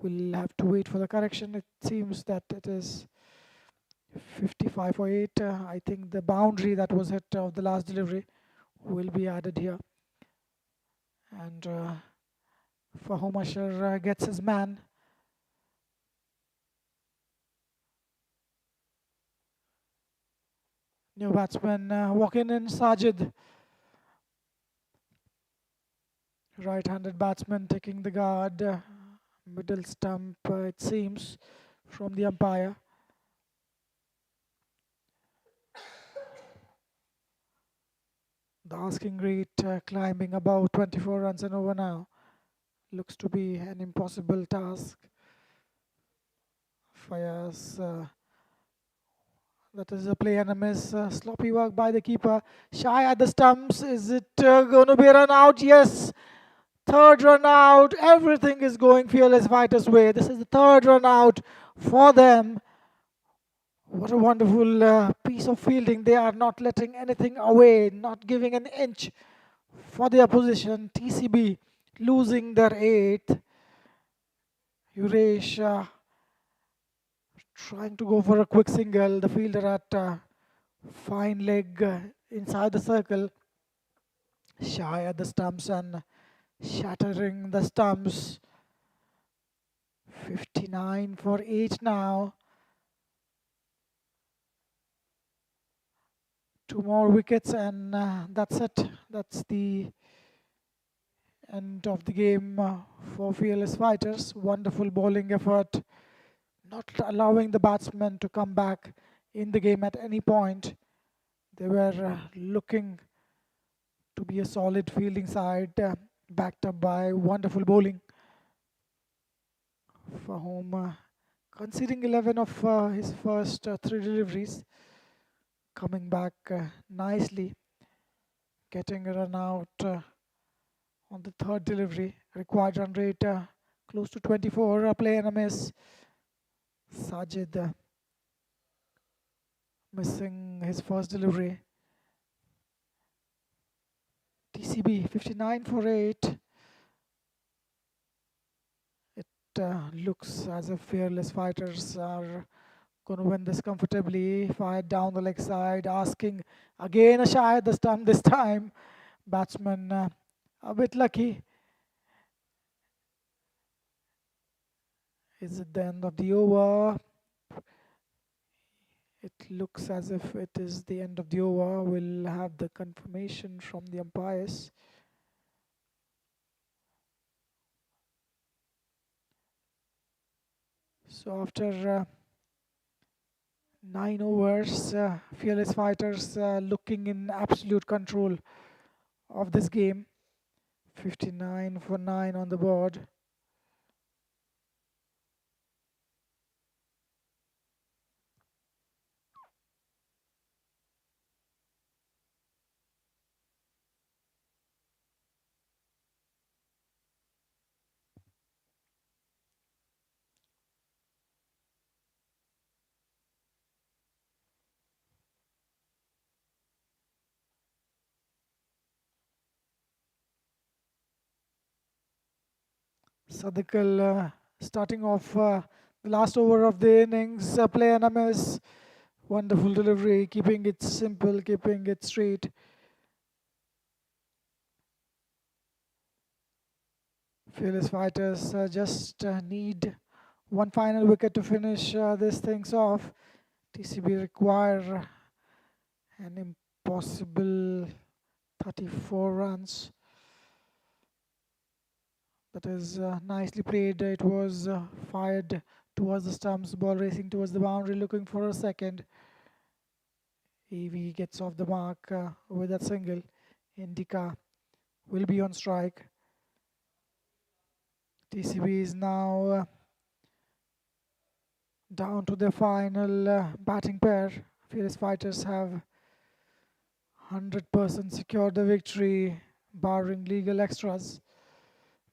We'll have to wait for the correction. It seems that it is 55 for 8. I think the boundary that was hit of the last delivery will be added here. And Fahom Asher gets his man. New batsman walking in, Sajid. Right-handed batsman taking the guard. Middle stump, it seems, from the umpire. The asking rate climbing above 24 runs and over now. Looks to be an impossible task. Fires. That is a play and a miss. Sloppy work by the keeper. Shy at the stumps. Is it going to be a run out? Yes. Third run out. Everything is going Fearless Fighters' way. This is the third run out for them. What a wonderful piece of fielding. They are not letting anything away, not giving an inch for the opposition. TCB losing their 8th. Uresh trying to go for a quick single. The fielder at fine leg inside the circle. Shy at the stumps and shattering the stumps. 59 for 8 now. 2 more wickets and that's it. That's the end of the game for Fearless Fighters. Wonderful bowling effort. Not allowing the batsmen to come back in the game at any point. They were looking to be a solid fielding side, backed up by wonderful bowling. Fahom conceding 11 of his first 3 deliveries. Coming back nicely. Getting a run out on the 3rd delivery. Required run rate close to 24. A play and a miss. Sajid missing his first delivery. TCB 59 for 8. It looks as if Fearless Fighters are going to win this comfortably. Fired down the leg side, asking again a shy at the stump this time. Batsman a bit lucky. Is it the end of the over? It looks as if it is the end of the over. We'll have the confirmation from the umpires. So after Nine overs, fearless fighters looking in absolute control of this game. 59 for 9 on the board. Sadikal starting off the last over of the innings, play and a miss. Wonderful delivery, keeping it simple, keeping it straight. Fearless fighters just need one final wicket to finish these things off. TCB require an impossible 34 runs. That is nicely played. It was fired towards the stumps, ball racing towards the boundary, looking for a second. AV gets off the mark with that single. Indica will be on strike. TCB is now down to the final batting pair. Fearless fighters have 100% secured the victory, barring legal extras.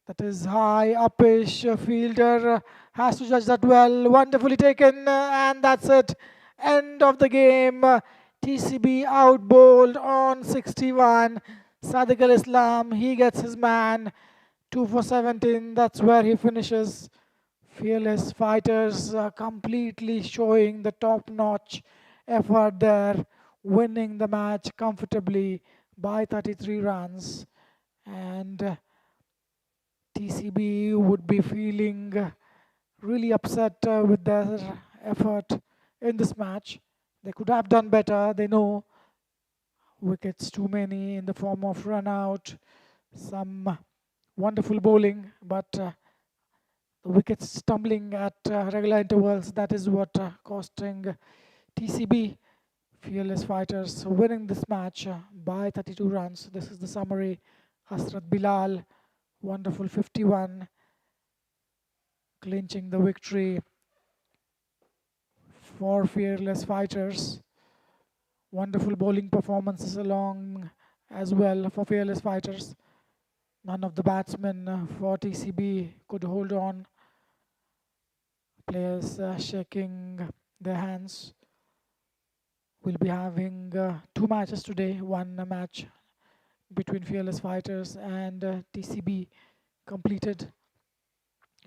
That is high, uppish. Fielder has to judge that well. Wonderfully taken, and that's it. End of the game. TCB outbowled on 61. Sadiq Al Islam, he gets his man. 2 for 17. That's where he finishes. Fearless fighters completely showing the top notch effort there, winning the match comfortably by 33 runs. And TCB would be feeling really upset with their effort in this match. They could have done better. They know wickets too many in the form of run out, some wonderful bowling, but the wickets stumbling at regular intervals. That is what costing TCB. Fearless fighters winning this match by 32 runs. This is the summary. Hasrat Bilal, wonderful 51, clinching the victory for fearless fighters. Wonderful bowling performances along as well for fearless fighters. None of the batsmen for TCB could hold on. Players shaking their hands. We'll be having two matches today. One match between fearless fighters and TCB completed.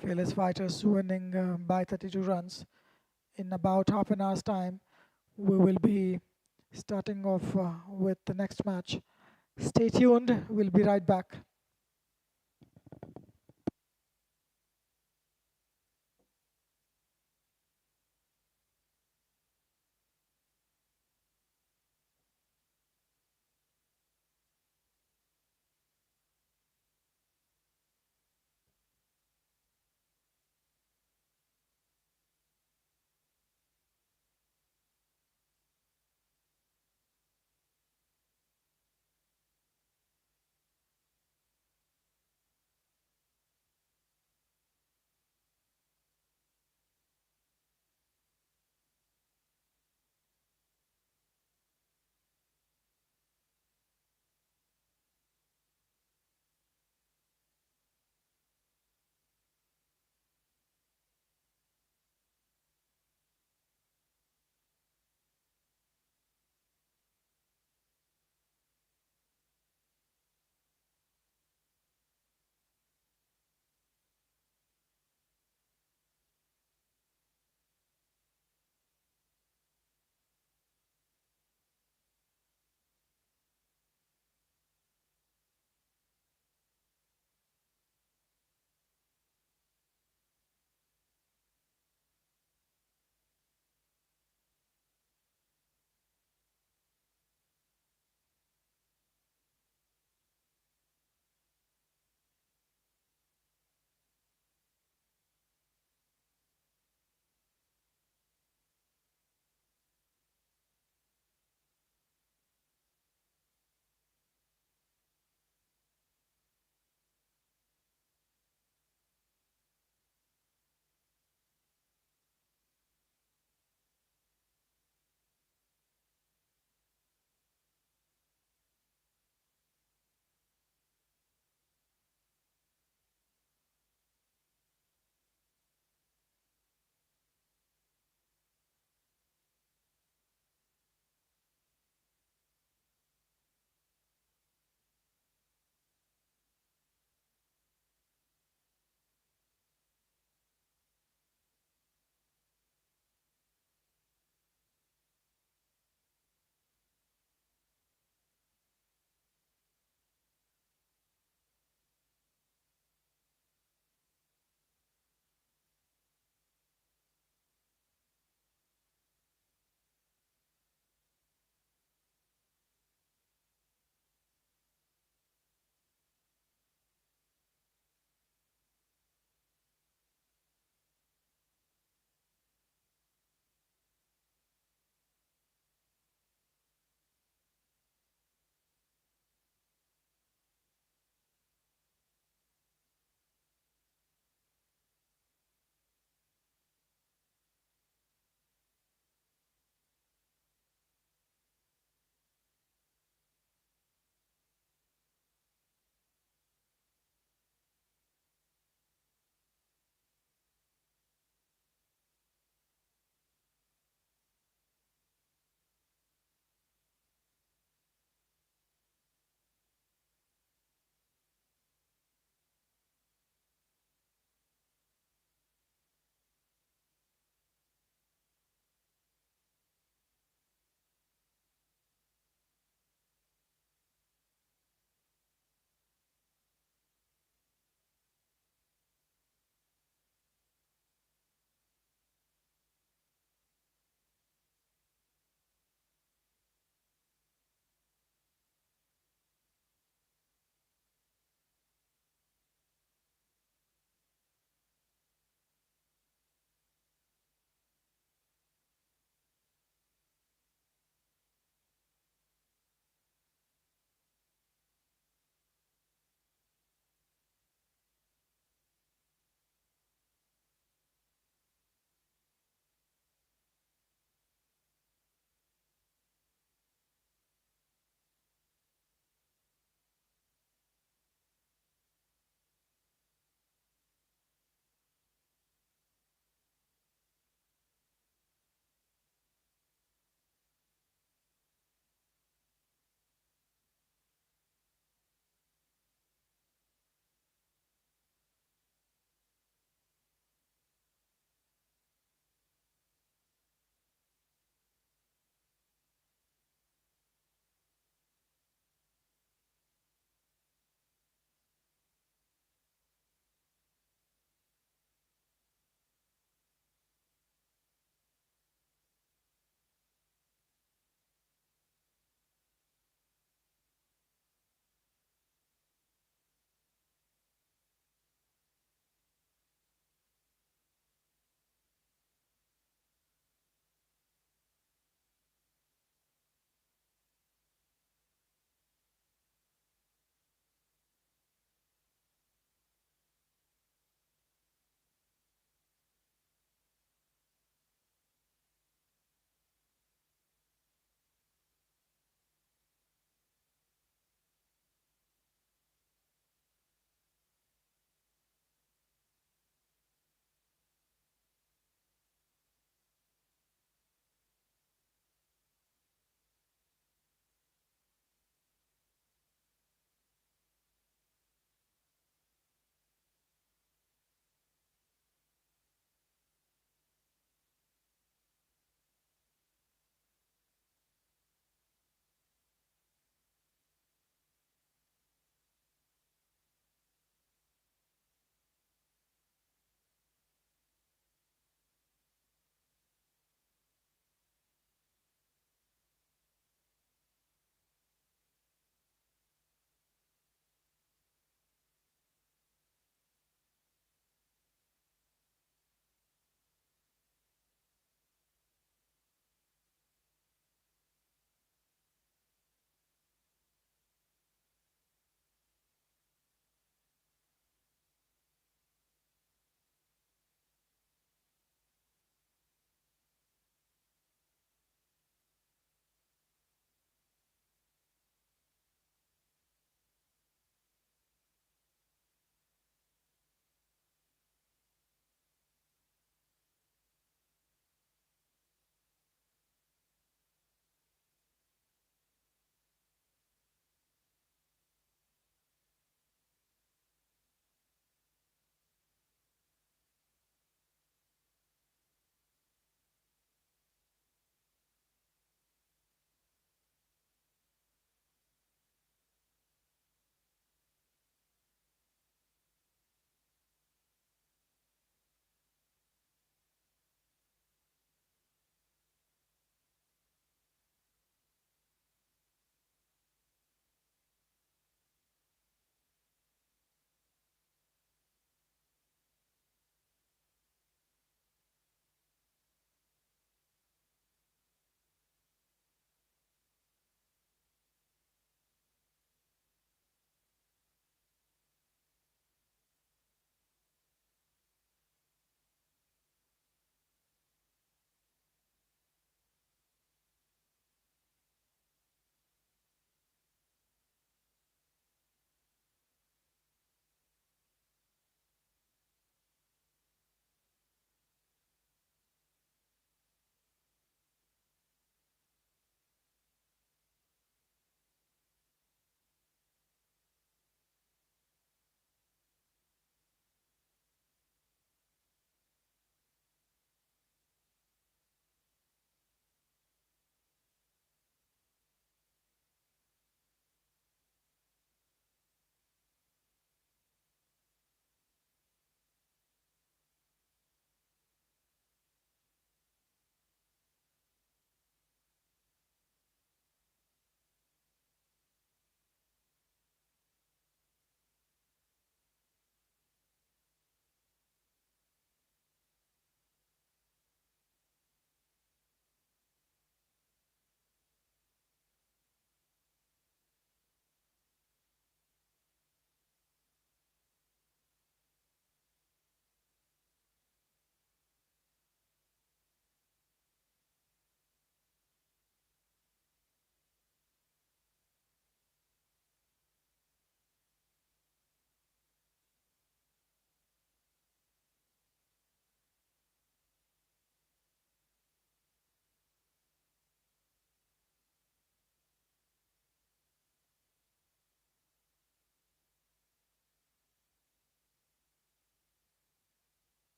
Fearless fighters winning by 32 runs. In about half an hour's time, we will be starting off with the next match. Stay tuned, we'll be right back.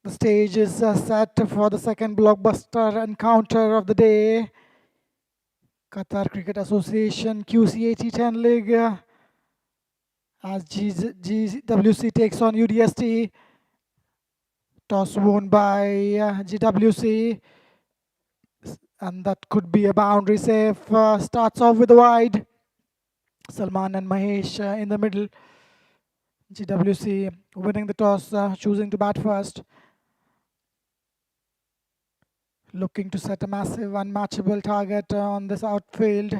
The stage is set for the second blockbuster encounter of the day. Qatar Cricket Association Qca T10 League as GWC takes on UDST. Toss won by GWC, and that could be a boundary safe. Starts off with a wide. Salman and Mahesh in the middle. GWC winning the toss, choosing to bat first. Looking to set a massive unmatchable target on this outfield.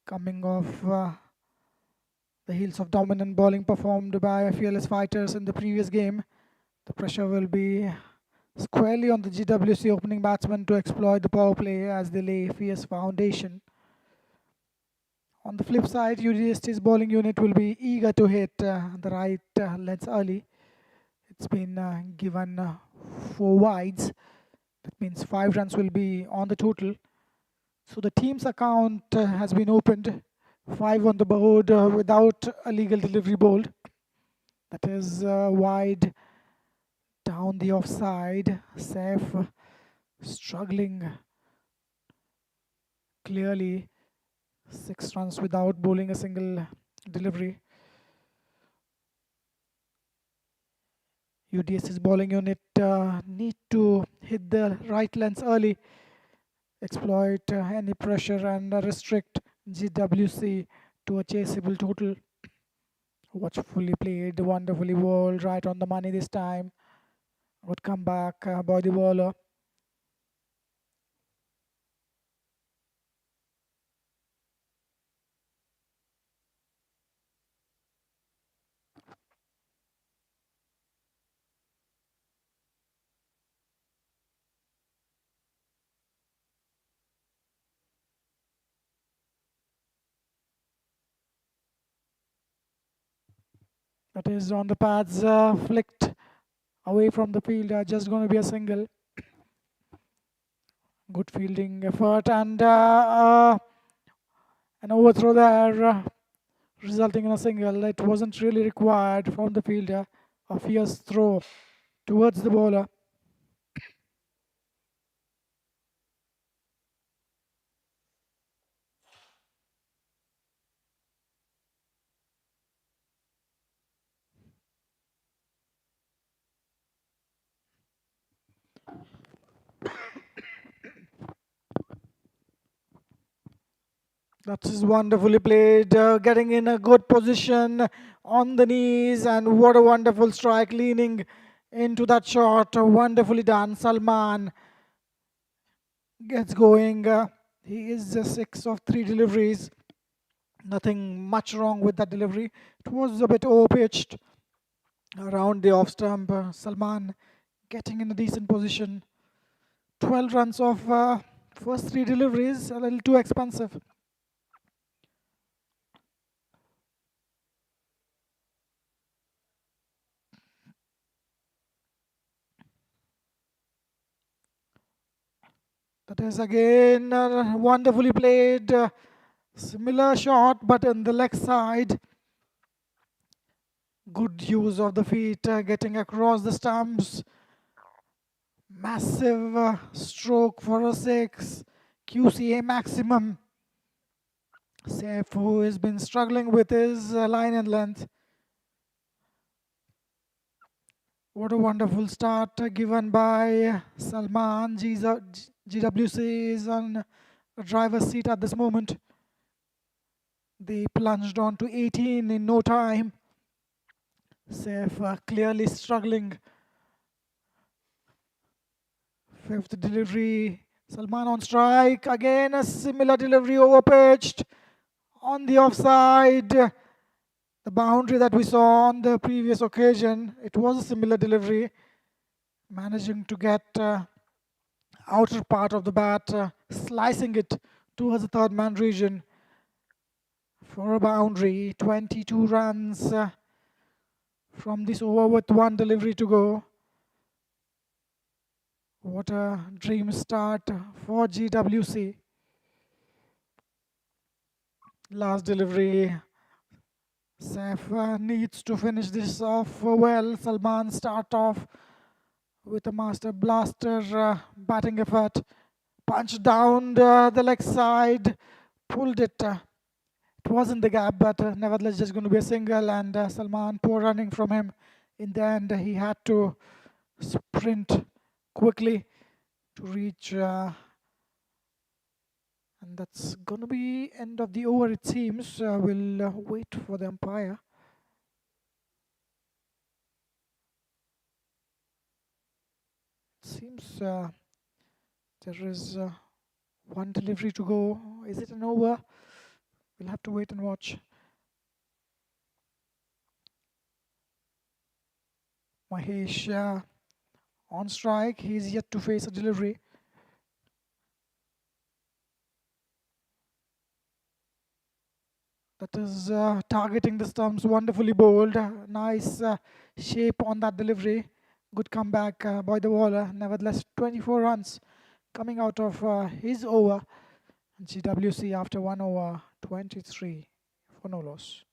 Coming off the heels of dominant bowling performed by fearless fighters in the previous game. The pressure will be squarely on the GWC opening batsmen to exploit the power play as they lay a fierce foundation. On the flip side, UDST's bowling unit will be eager to hit the right lengths early. It's been given 4 wides. That means 5 runs will be on the total. So the team's account has been opened. 5 on the board without a legal delivery bowled. That is wide down the offside. Saif struggling clearly. 6 runs without bowling a single delivery. UDS's bowling unit need to hit the right lengths early, exploit any pressure and restrict GWC to a chaseable total. Watchfully played, wonderfully bowled, right on the money this time. Good comeback by the bowler. That is on the pads, flicked away from the field, just going to be a single. Good fielding effort and an overthrow there, resulting in a single. It wasn't really required from the fielder. A fierce throw towards the bowler. That is wonderfully played, getting in a good position on the knees, and what a wonderful strike, leaning into that shot. Wonderfully done. Salman gets going. He is 6 of 3 deliveries. Nothing much wrong with that delivery. It was a bit over-pitched around the off stump. Salman getting in a decent position. 12 runs off first 3 deliveries, a little too expensive. That is again wonderfully played. Similar shot, but on the leg side. Good use of the feet, getting across the stumps. Massive stroke for a 6. QCA maximum. Saif, who has been struggling with his line and length. What a wonderful start given by Salman. GWC is on a driver's seat at this moment. They plunged on to 18 in no time. Saif clearly struggling. 5th delivery. Salman on strike. Again a similar delivery, overpitched on the offside. The boundary that we saw on the previous occasion, it was a similar delivery. Managing to get outer part of the bat, slicing it towards the third man region for a boundary. 22 runs from this over with 1 delivery to go. What a dream start for GWC. Last delivery. Saif needs to finish this off well. Salman start off with a master blaster batting effort. Punched down the leg side, pulled it. It was in the gap, but nevertheless, just going to be a single. And Salman, poor running from him. In the end, he had to sprint quickly to reach. And that's going to be end of the over, it seems. We'll wait for the umpire. It seems there is one delivery to go. Is it an over? We'll have to wait and watch. Mahesh on strike. He's yet to face a delivery. That is targeting the stumps, wonderfully bowled. Nice shape on that delivery. Good comeback by the bowler. Nevertheless, 24 runs coming out of his over. GWC after 1 over, 23 for no loss.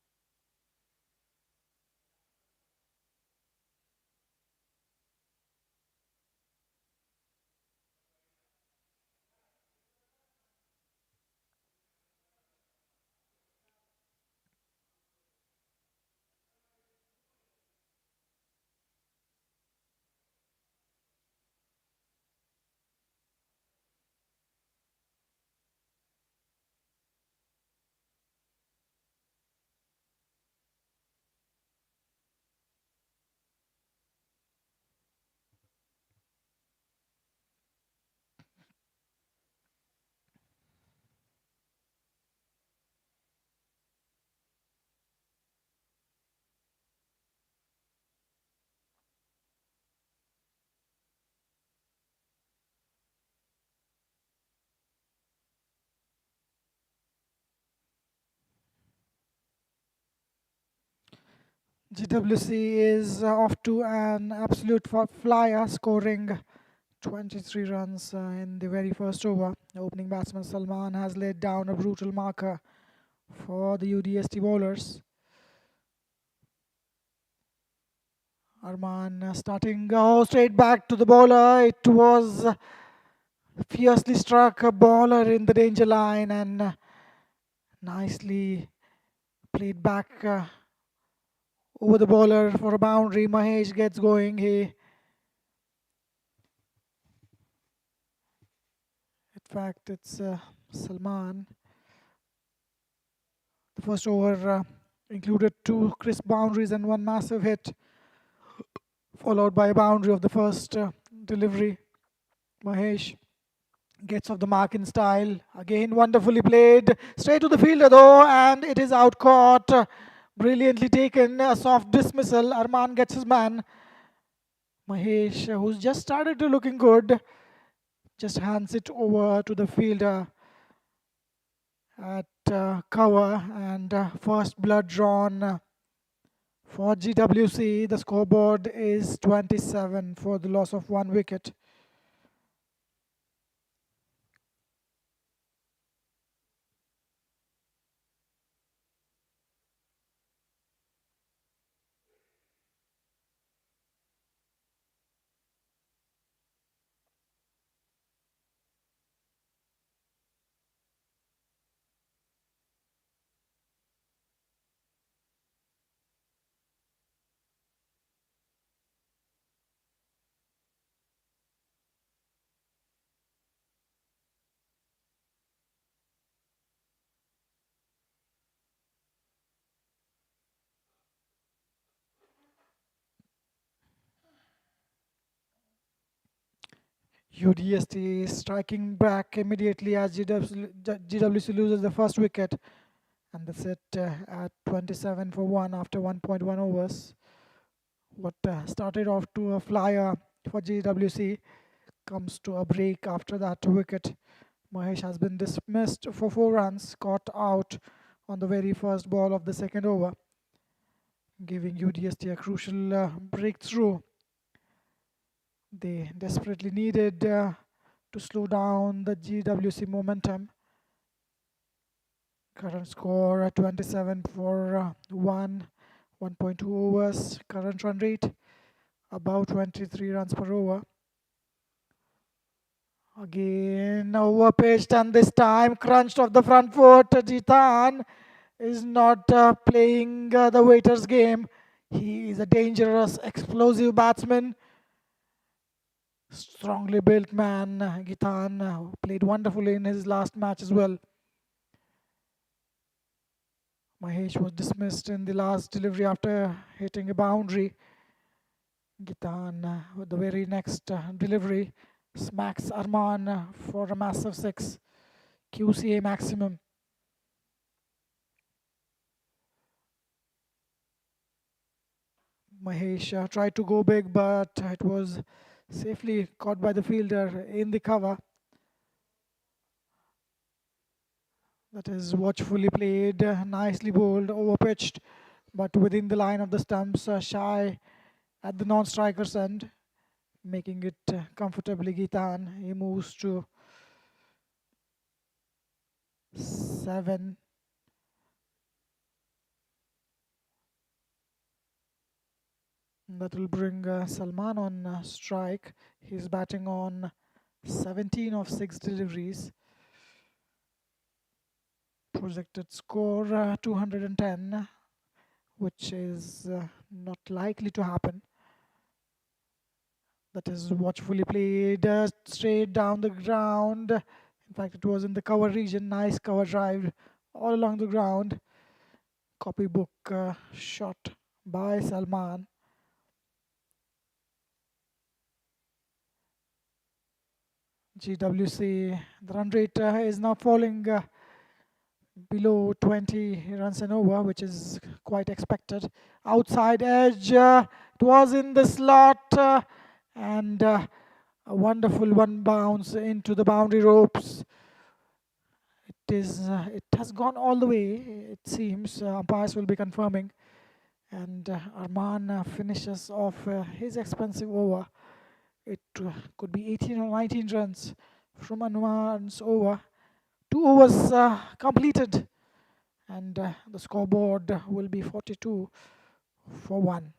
GWC is off to an absolute flyer, scoring 23 runs in the very first over. The opening batsman Salman has laid down a brutal marker for the UDST bowlers. Arman starting straight back to the bowler. It was fiercely struck a bowler in the danger line and nicely played back over the bowler for a boundary. Mahesh gets going. In fact, it's Salman. The first over included 2 crisp boundaries and 1 massive hit, followed by a boundary of the first delivery. Mahesh gets off the mark in style. Again, wonderfully played. Straight to the fielder though, and it is out caught. Brilliantly taken. A soft dismissal. Arman gets his man. Mahesh, who's just started to looking good, just hands it over to the fielder at cover, and first blood drawn for GWC. The scoreboard is 27 for the loss of 1 wicket. UDST is striking back immediately as GWC loses the first wicket, and that's it at 27 for 1 after 1.1 overs. What started off to a flyer for GWC comes to a break after that wicket. Mahesh has been dismissed for 4 runs, caught out on the very first ball of the second over, giving UDST a crucial breakthrough. They desperately needed to slow down the GWC momentum. Current score 27 for 1.2 overs. Current run rate about 23 runs per over. Again overpitched, and this time crunched off the front foot. Jitan is not playing the waiter's game. He is a dangerous, explosive batsman. Strongly built man. Gitan played wonderfully in his last match as well. Mahesh was dismissed in the last delivery after hitting a boundary. Gitan with the very next delivery smacks Arman for a massive six. QCA maximum. Mahesh tried to go big, but it was safely caught by the fielder in the cover. That is watchfully played, nicely bowled, overpitched, but within the line of the stumps, shy at the non-striker's end, making it comfortably Gitan. He moves to 7. That will bring Salman on strike. He's batting on 17 of 6 deliveries. Projected score 210, which is not likely to happen. That is watchfully played straight down the ground. In fact, it was in the cover region. Nice cover drive all along the ground. Copybook shot by Salman. GWC, the run rate is now falling below 20 runs and over, which is quite expected. Outside edge, it was in the slot, and a wonderful one bounce into the boundary ropes. It has gone all the way. It seems umpires will be confirming, and Arman finishes off his expensive over. It could be 18 or 19 runs from Arman's over. 2 overs completed, and the scoreboard will be 42 for 1.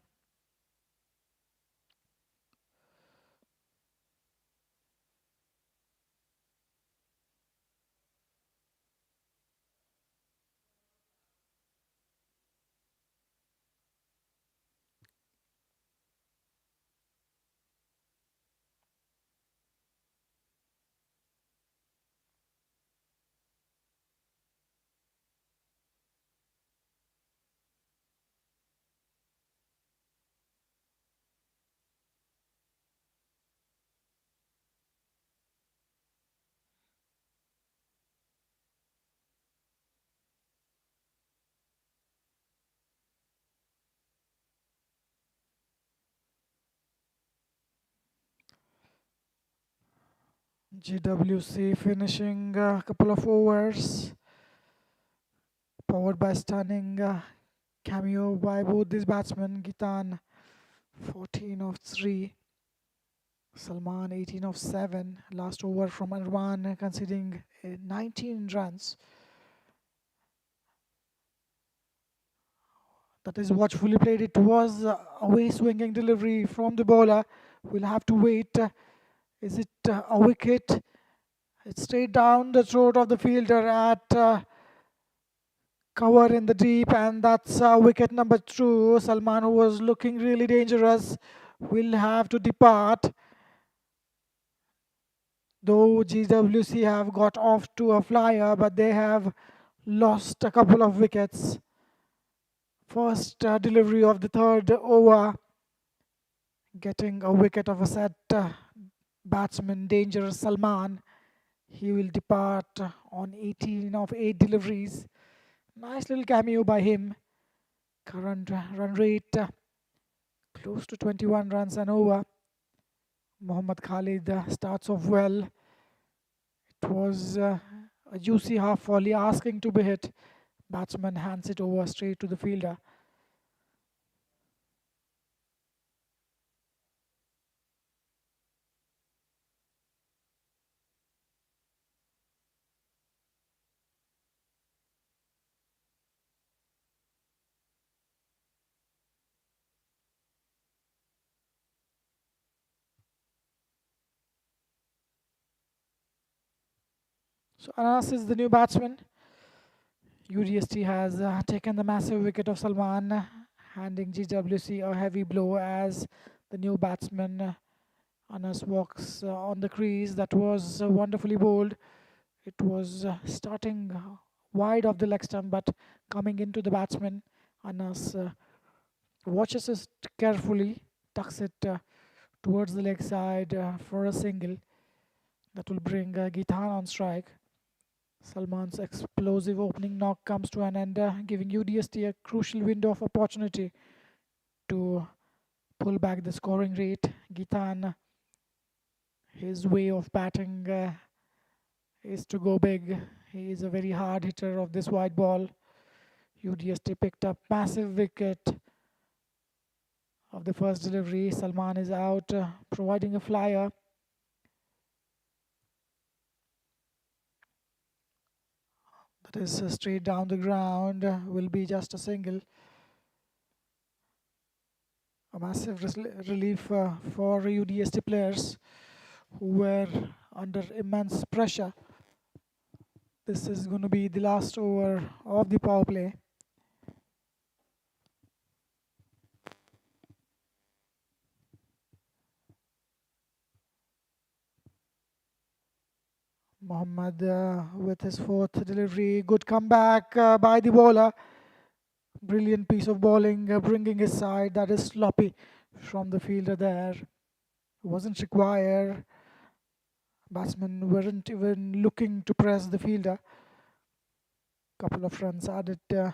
GWC finishing a couple of overs, powered by stunning cameo by both these batsmen. Gitan 14 of 3, Salman 18 of 7. Last over from Arman conceding 19 runs. That is watchfully played. It was a way swinging delivery from the bowler. We'll have to wait. Is it a wicket? It's straight down the throat of the fielder at cover in the deep, and that's wicket number 2. Salman, who was looking really dangerous, will have to depart. Though GWC have got off to a flyer, but they have lost a couple of wickets. First delivery of the third over, getting a wicket of a set batsman, dangerous Salman. He will depart on 18 of 8 deliveries. Nice little cameo by him. Current run rate close to 21 runs and over. Mohammad Khalid starts off well. It was a juicy half volley asking to be hit. Batsman hands it over straight to the fielder. So Anas is the new batsman. UDST has taken the massive wicket of Salman, handing GWC a heavy blow as the new batsman Anas walks on the crease. That was wonderfully bowled. It was starting wide of the leg stump, but coming into the batsman. Anas watches it carefully, tucks it towards the leg side for a single. That will bring Gitan on strike. Salman's explosive opening knock comes to an end, giving UDST a crucial window of opportunity to pull back the scoring rate. Gitan, his way of batting is to go big. He is a very hard hitter of this wide ball. UDST picked up massive wicket of the first delivery. Salman is out, providing a flyer. That is straight down the ground, will be just a single. A massive relief for UDST players who were under immense pressure. This is going to be the last over of the power play. Mohammad with his fourth delivery. Good comeback by the bowler. Brilliant piece of bowling, bringing his side. That is sloppy from the fielder there. Wasn't required. Batsmen weren't even looking to press the fielder. Couple of runs added to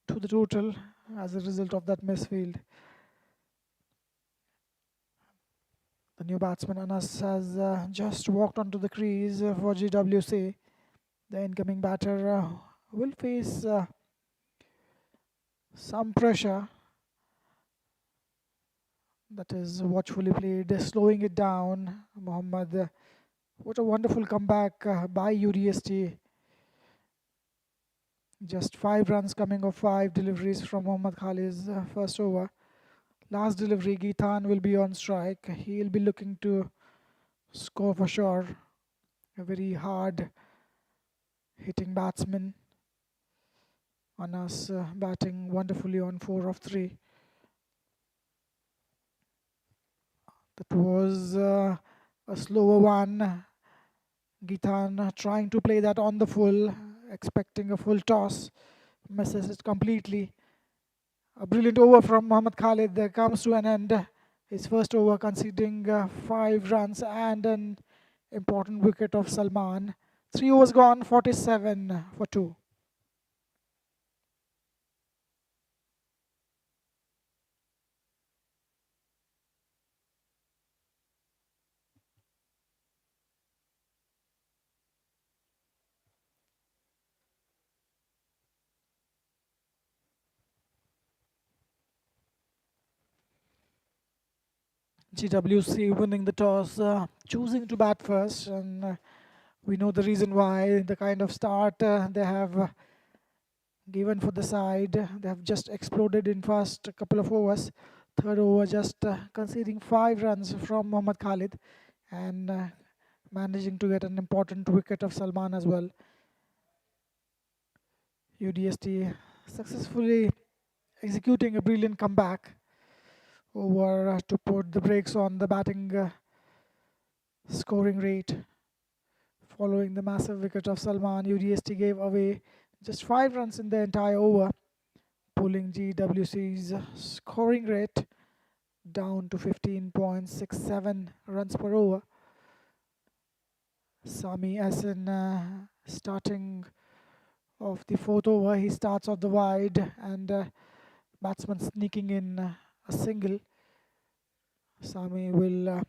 the total as a result of that misfield. The new batsman Anas has just walked onto the crease for GWC. The incoming batter will face some pressure. That is watchfully played, slowing it down. Mohammad, what a wonderful comeback by UDST. Just 5 runs coming of 5 deliveries from Mohammad Khalid's first over. Last delivery, Gitan will be on strike. He'll be looking to score for sure. A very hard hitting batsman. Anas batting wonderfully on 4 of 3. That was a slower one. Gitan trying to play that on the full, expecting a full toss. Misses it completely. A brilliant over from Mohammad Khalid. There comes to an end. His first over conceding 5 runs and an important wicket of Salman. 3 overs gone, 47 for 2. GWC winning the toss, choosing to bat first, and we know the reason why. The kind of start they have given for the side. They have just exploded in first couple of overs. Third over just conceding 5 runs from Mohammad Khalid and managing to get an important wicket of Salman as well. UDST successfully executing a brilliant comeback over to put the brakes on the batting scoring rate. Following the massive wicket of Salman, UDST gave away just 5 runs in the entire over, pulling GWC's scoring rate down to 15.67 runs per over. Sami Hassan starting off the 4th over. He starts off the wide and batsman sneaking in a single. Sami will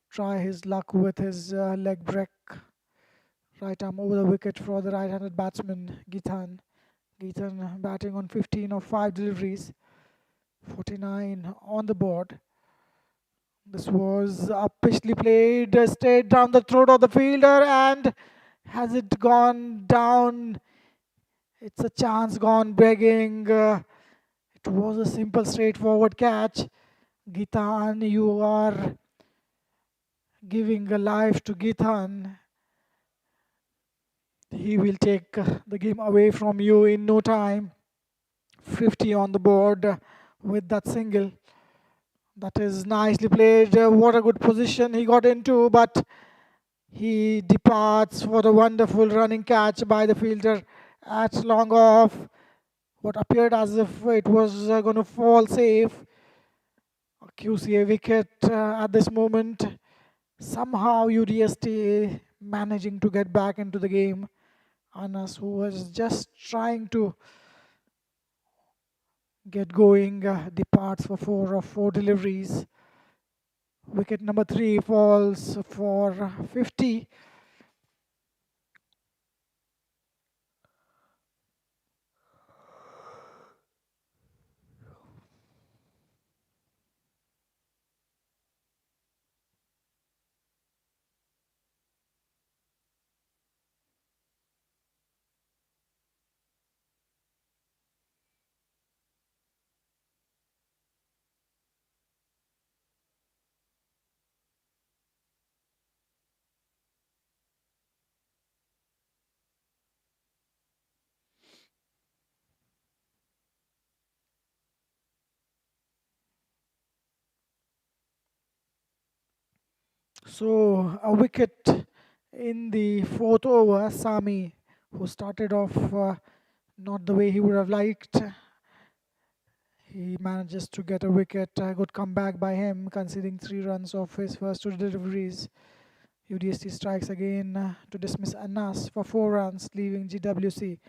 try his luck with his leg break. Right arm over the wicket for the right-handed batsman Gitan. Gitan batting on 15 of 5 deliveries. 49 on the board. This was upishly played straight down the throat of the fielder, and has it gone down? It's a chance gone begging. It was a simple straightforward catch. Gitan, you are giving a life to Gitan. He will take the game away from you in no time. 50 on the board with that single. That is nicely played. What a good position he got into, but he departs for the wonderful running catch by the fielder at long off. What appeared as if it was going to fall safe. A QCA wicket at this moment. Somehow UDST managing to get back into the game. Anas, who was just trying to get going, departs for 4 of 4 deliveries. Wicket number 3 falls for 50. So a wicket in the 4th over. Sami, who started off not the way he would have liked. He manages to get a wicket. A good comeback by him, conceding 3 runs off his first 2 deliveries. UDST strikes again to dismiss Anas for 4 runs, leaving GWC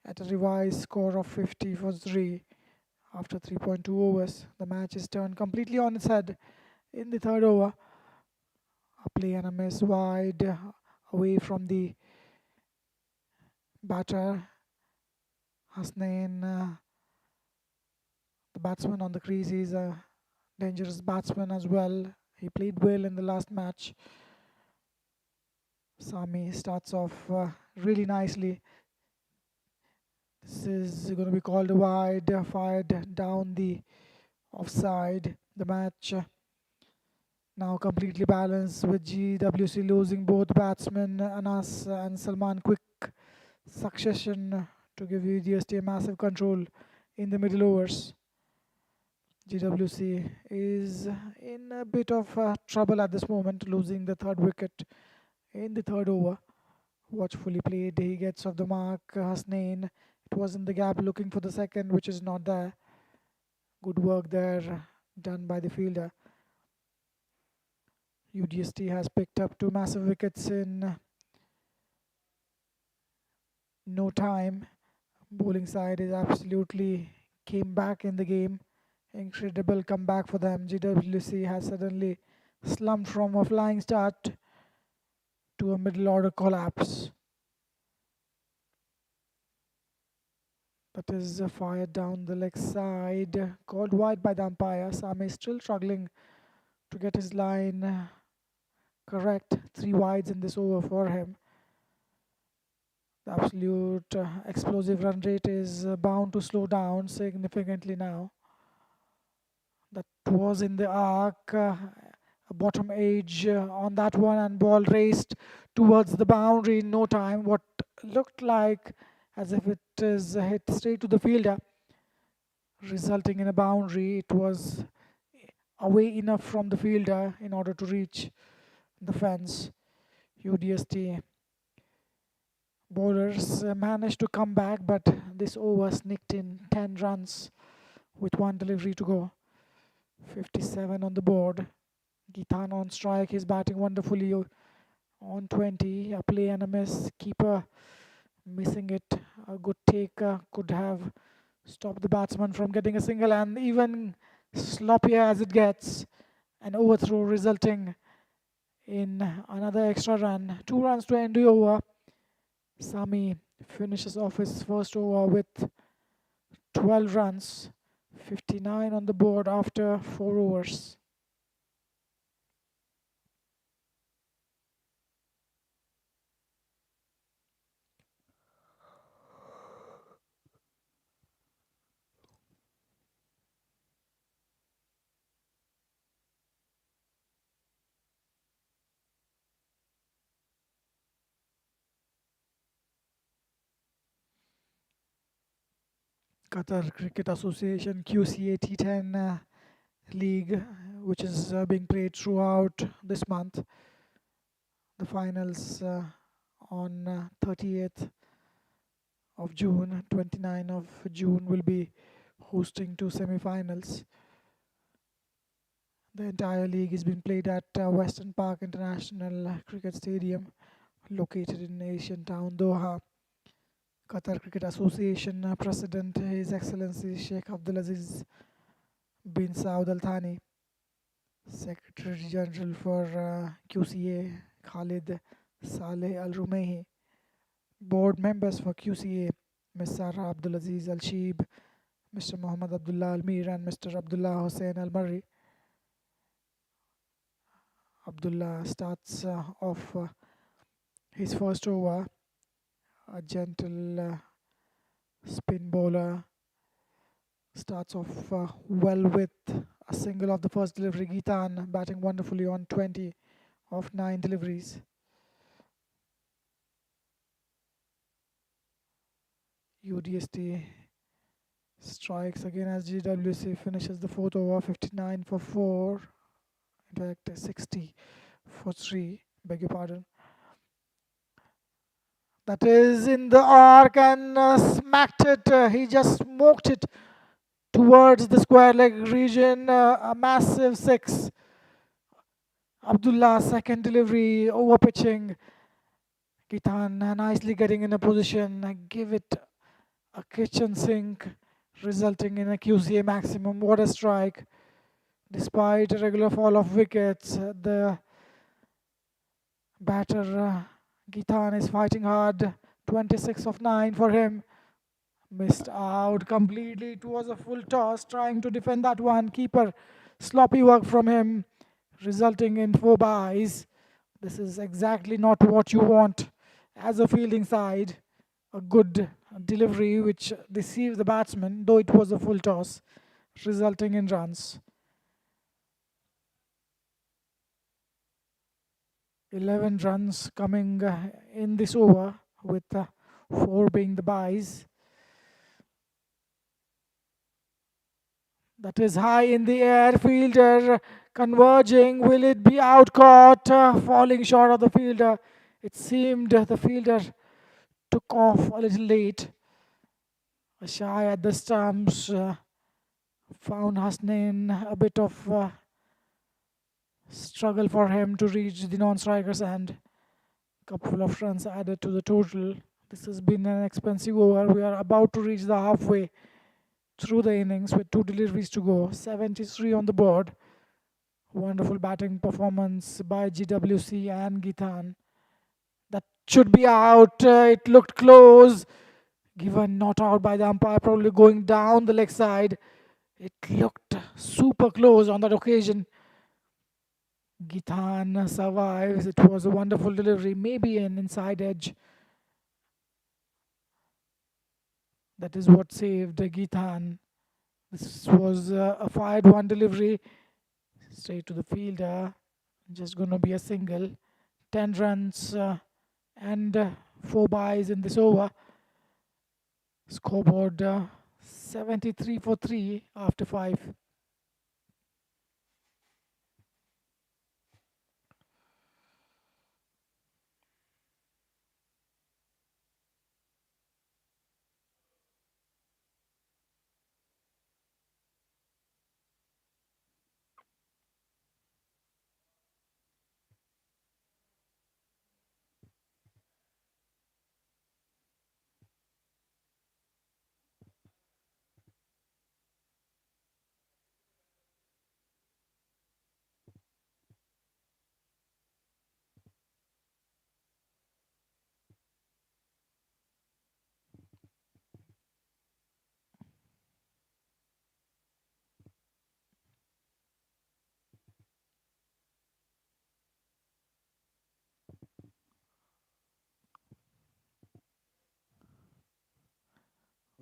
at a revised score of 50 for 3 after 3.2 overs. The match is turned completely on its head in the 3rd over. A play and a miss wide away from the batter. Hasnain, the batsman on the crease, is a dangerous batsman as well. He played well in the last match. Sami starts off really nicely. This is going to be called a wide, fired down the offside. The match now completely balanced with GWC losing both batsmen Anas and Salman. Quick succession to give UDST a massive control in the middle overs. GWC is in a bit of trouble at this moment, losing the 3rd wicket in the 3rd over. Watchfully played, he gets off the mark. Hasnain, it was in the gap looking for the 2nd, which is not there. Good work there done by the fielder. UDST has picked up 2 massive wickets in no time. Bowling side is absolutely came back in the game. Incredible comeback for them. GWC has suddenly slumped from a flying start to a middle order collapse. That is fired down the leg side, called wide by the umpire. Sami is still struggling to get his line correct. 3 wides in this over for him. The absolute explosive run rate is bound to slow down significantly now. That was in the arc, bottom edge on that one, and ball raced towards the boundary in no time. What looked like as if it is hit straight to the fielder, resulting in a boundary. It was away enough from the fielder in order to reach the fence. UDST bowlers managed to come back, but this over sneaked in 10 runs with 1 delivery to go. 57 on the board. Gitan on strike. He's batting wonderfully on 20. A play and a miss. Keeper missing it. A good take could have stopped the batsman from getting a single, and even sloppier as it gets. An overthrow resulting in another extra run. 2 runs to end the over. Sami finishes off his first over with 12 runs. 59 on the board after 4 overs. Qatar Cricket Association Qca T10 League, which is being played throughout this month. The finals on 30th of June, 29th of June will be hosting two semi-finals. The entire league is being played at Western Park International Cricket Stadium, located in Asian town Doha. Qatar Cricket Association President His Excellency Sheikh Abdulaziz bin Saud Al Thani, Secretary General for QCA Khalid Saleh Al Rumehi, board members for QCA Ms. Sarah Abdulaziz Al Sheeb, Mr. Muhammad Abdullah Al Mir, and Mr. Abdullah Hussain Al Murray. Abdullah starts off his first over, a gentle spin bowler, starts off well with a single of the first delivery. Gitan batting wonderfully on 20 of 9 deliveries. UDST strikes again as GWC finishes the fourth over, 59 for 4, in fact 60 for 3, beg your pardon. That is in the arc and smacked it, he just smoked it towards the square leg region, a massive 6. Abdullah second delivery, over pitching. Gitan nicely getting in a position, give it a kitchen sink, resulting in a QCA maximum. What a strike. Despite a regular fall of wickets, the batter Gitan is fighting hard. 26 of 9 for him. Missed out completely. It was a full toss, trying to defend that one. Keeper, sloppy work from him, resulting in 4 byes. This is exactly not what you want as a fielding side. A good delivery which deceives the batsman, though it was a full toss, resulting in runs. 11 runs coming in this over, with 4 being the byes. That is high in the air, fielder converging. Will it be out caught? Falling short of the fielder. It seemed the fielder took off a little late. Shy at the stumps, found Hasnain a bit of struggle for him to reach the non-striker's end. Couple of runs added to the total. This has been an expensive over. We are about to reach the halfway through the innings with 2 deliveries to go. 73 on the board. Wonderful batting performance by GWC and Gitan. That should be out. It looked close. Given not out by the umpire, probably going down the leg side. It looked super close on that occasion. Gitan survives. It was a wonderful delivery, maybe an inside edge. That is what saved Gitan. This was a fired one delivery straight to the fielder. Just going to be a single. 10 runs and 4 byes in this over. Scoreboard 73 for 3 after 5.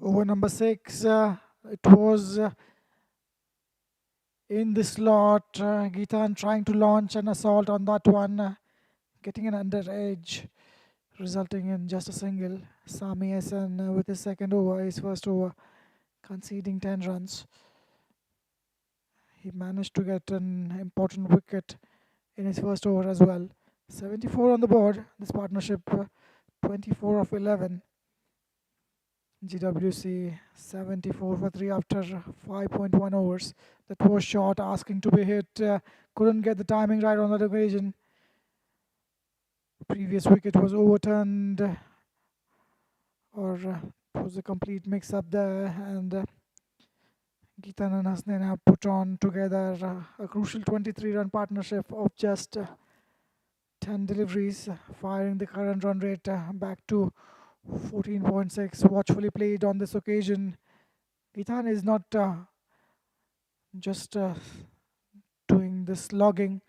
Over number 6, it was in the slot. Gitan trying to launch an assault on that one, getting an under edge, resulting in just a single. Sami Hassan with his second over, his first over conceding 10 runs. He managed to get an important wicket in his first over as well. 74 on the board. This partnership 24 of 11. GWC 74 for 3 after 5.1 overs. That was short, asking to be hit. Couldn't get the timing right on that occasion. Previous wicket was overturned, or it was a complete mix-up there, and Geetan and Hasnain have put on together a crucial 23-run partnership of just 10 deliveries, firing the current run rate back to 14.6. Watchfully played on this occasion. Geetan is not just doing this logging.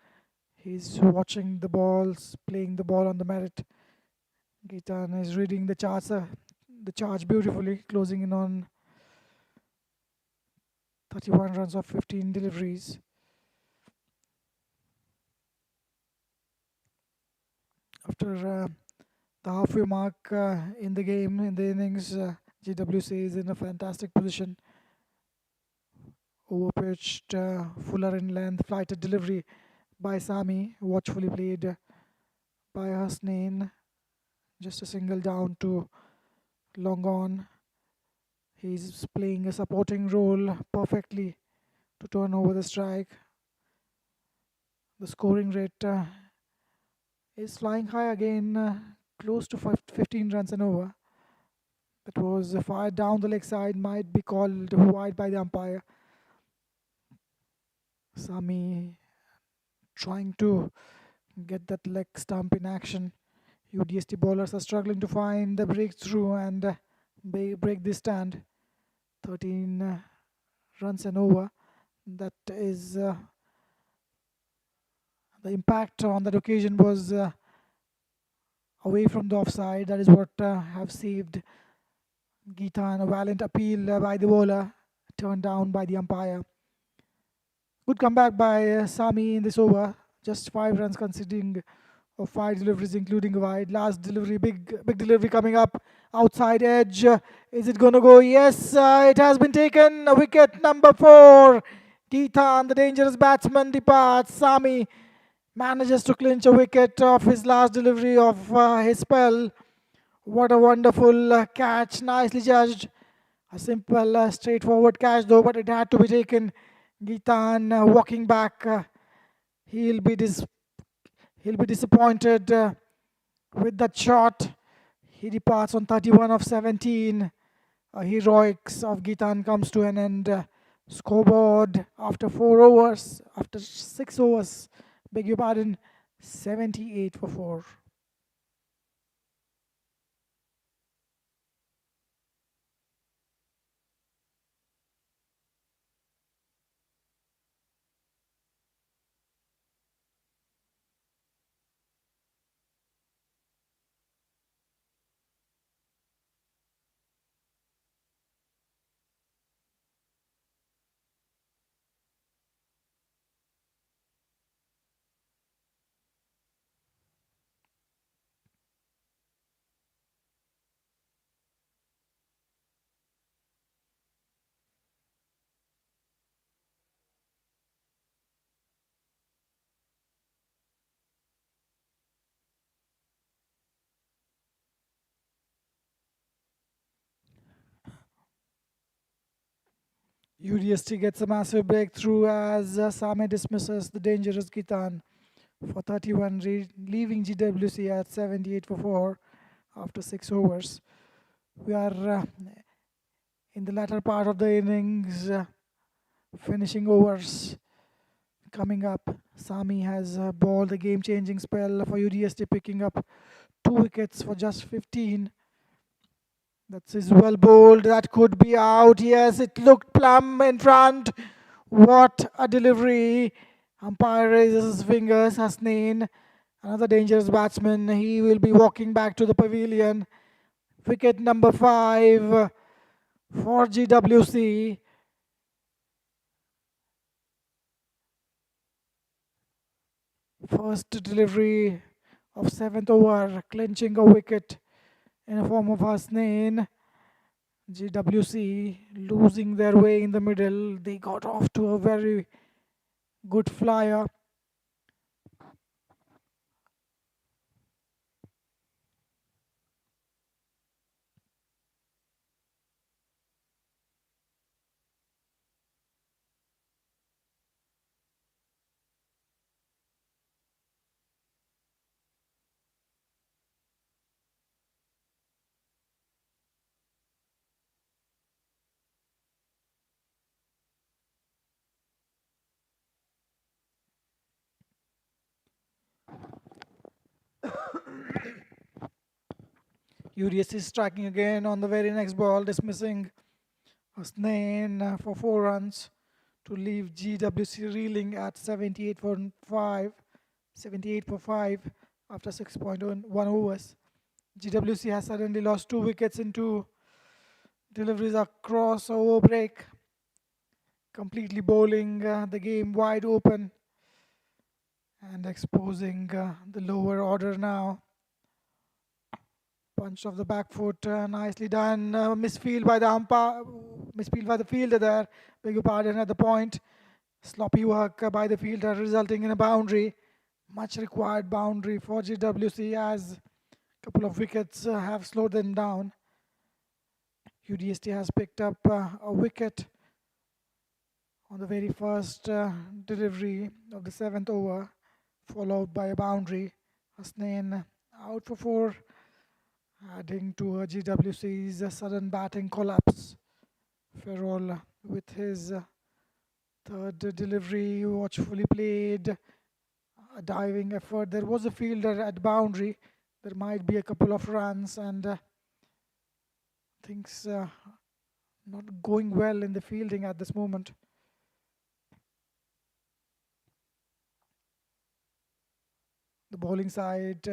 He's watching the balls, playing the ball on the merit. Geetan is reading the charge beautifully, closing in on 31 runs of 15 deliveries. After the halfway mark in the game, in the innings, GWC is in a fantastic position. Overpitched, fuller in length, flighted delivery by Sami, watchfully played by Hasnain. Just a single down to long on. He's playing a supporting role perfectly to turn over the strike. The scoring rate is flying high again, close to 15 runs and over. That was fired down the leg side, might be called wide by the umpire. Sami trying to get that leg stump in action. UDST bowlers are struggling to find the breakthrough and break this stand. 13 runs and over. That is the impact on that occasion was away from the offside. That is what have saved Geetan. A valiant appeal by the bowler, turned down by the umpire. Good comeback by Sami in this over. Just 5 runs considering of 5 deliveries, including a wide. Last delivery, big delivery coming up. Outside edge. Is it going to go? Yes, it has been taken. Wicket number 4. Geetan, the dangerous batsman, departs. Sami manages to clinch a wicket off his last delivery of his spell. What a wonderful catch. Nicely judged. A simple, straightforward catch though, but it had to be taken. Geetan walking back. He'll be disappointed with that shot. He departs on 31 of 17. Heroics of Geetan comes to an end. Scoreboard after 6 overs, beg your pardon, 78 for 4. UDST gets a massive breakthrough as Sami dismisses the dangerous Geetan for 31, leaving GWC at 78 for 4 after 6 overs. We are in the latter part of the innings, finishing overs coming up. Sami has bowled a game-changing spell for UDST, picking up 2 wickets for just 15. That is well bowled. That could be out. Yes, it looked plumb in front. What a delivery. Umpire raises his fingers. Hasnain, another dangerous batsman. He will be walking back to the pavilion. Wicket number 5 for GWC. First delivery of 7th over, clinching a wicket in the form of Hasnain. GWC losing their way in the middle. They got off to a very good flyer. UDST is striking again on the very next ball, dismissing Hasnain for 4 runs to leave GWC reeling at 78 for 5, 78 for 5 after 6.1 overs. GWC has suddenly lost 2 wickets into deliveries across over break, completely bowling the game wide open and exposing the lower order now. Punch of the back foot, nicely done. Misfield by the umpire, misfield by the fielder there. Beg your pardon at the point. Sloppy work by the fielder, resulting in a boundary. Much required boundary for GWC as a couple of wickets have slowed them down. UDST has picked up a wicket on the very first delivery of the 7th over, followed by a boundary. Hasnain out for 4, adding to GWC's sudden batting collapse. Ferrol with his third delivery, watchfully played, a diving effort. There was a fielder at boundary. There might be a couple of runs, and things not going well in the fielding at this moment. The bowling side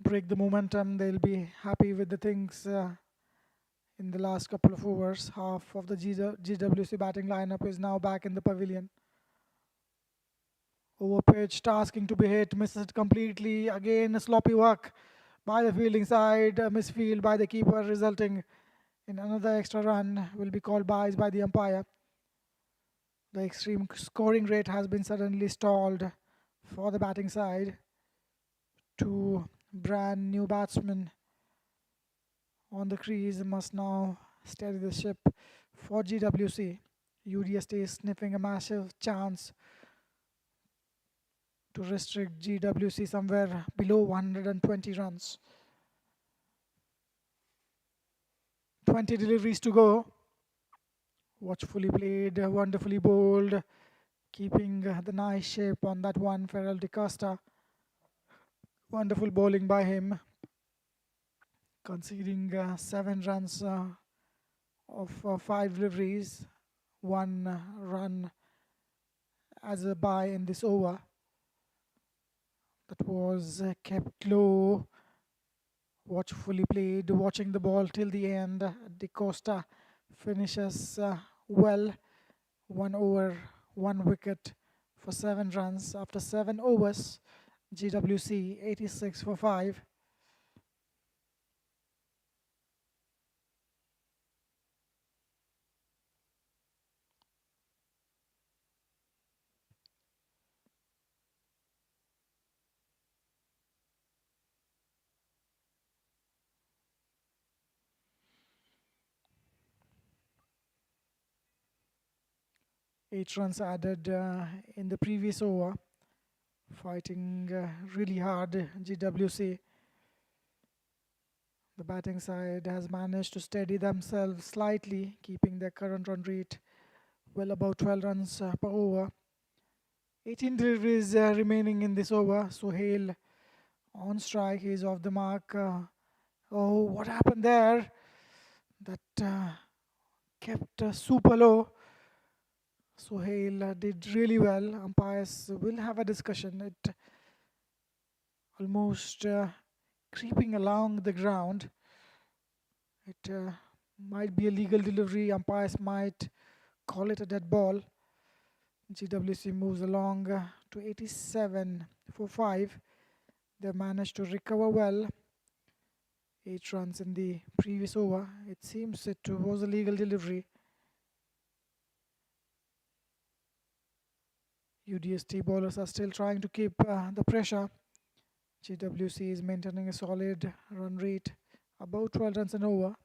break the momentum. They'll be happy with the things in the last couple of overs. Half of the GWC batting lineup is now back in the pavilion. Over pitch, tasking to be hit, misses it completely. Again, a sloppy work by the fielding side, a misfield by the keeper, resulting in another extra run. Will be called by the umpire. The extreme scoring rate has been suddenly stalled for the batting side. 2 brand new batsmen on the crease must now steady the ship for GWC. UDST is sniffing a massive chance to restrict GWC somewhere below 120 runs. 20 deliveries to go. Watchfully played, wonderfully bowled, keeping the nice shape on that one. Ferrell de Costa, wonderful bowling by him, conceding 7 runs of 5 deliveries, 1 run as a bye in this over. That was kept low, watchfully played, watching the ball till the end. De Costa finishes well, 1 over, 1 wicket for 7 runs after 7 overs. GWC 86 for 5. Eight runs added in the previous over, fighting really hard. GWC, the batting side, has managed to steady themselves slightly, keeping their current run rate well above 12 runs per over. 18 deliveries remaining in this over. Sohail on strike, he's off the mark. Oh, what happened there? That kept super low. Sohail did really well. Umpires will have a discussion. It almost creeping along the ground. It might be a legal delivery. Umpires might call it a dead ball. GWC moves along to 87 for 5. They managed to recover well. 8 runs in the previous over. It seems it was a legal delivery. UDST bowlers are still trying to keep the pressure. GWC is maintaining a solid run rate, about 12 runs an over.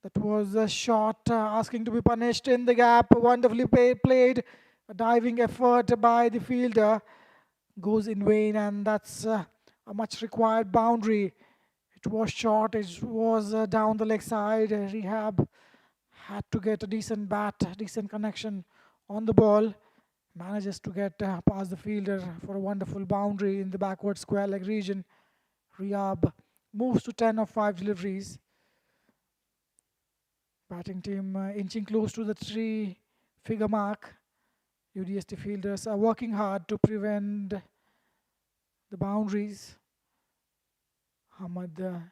That was a shot asking to be punished in the gap. Wonderfully played. A diving effort by the fielder goes in vain, and that's a much required boundary. It was short, it was down the leg side. Rehab had to get a decent bat, decent connection on the ball. Manages to get past the fielder for a wonderful boundary in the backward square leg region. Rehab moves to 10 of 5 deliveries. Batting team inching close to the 3-figure mark. UDST fielders are working hard to prevent the boundaries. Ahmad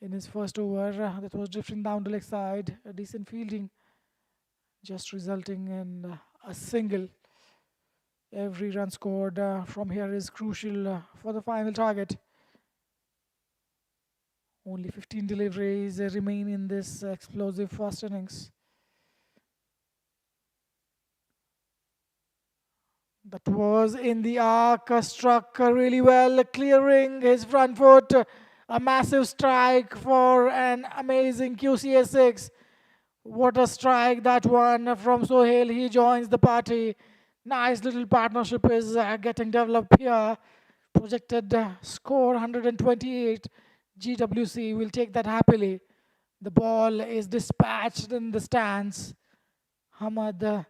in his first over that was drifting down the leg side. A decent fielding just resulting in a single. Every run scored from here is crucial for the final target. Only 15 deliveries remain in this explosive first innings. That was in the arc, struck really well, clearing his front foot. A massive strike for an amazing QCA 6. What a strike that one from Sohail. He joins the party. Nice little partnership is getting developed here. Projected score 128. GWC will take that happily. The ball is dispatched in the stands. Hamad,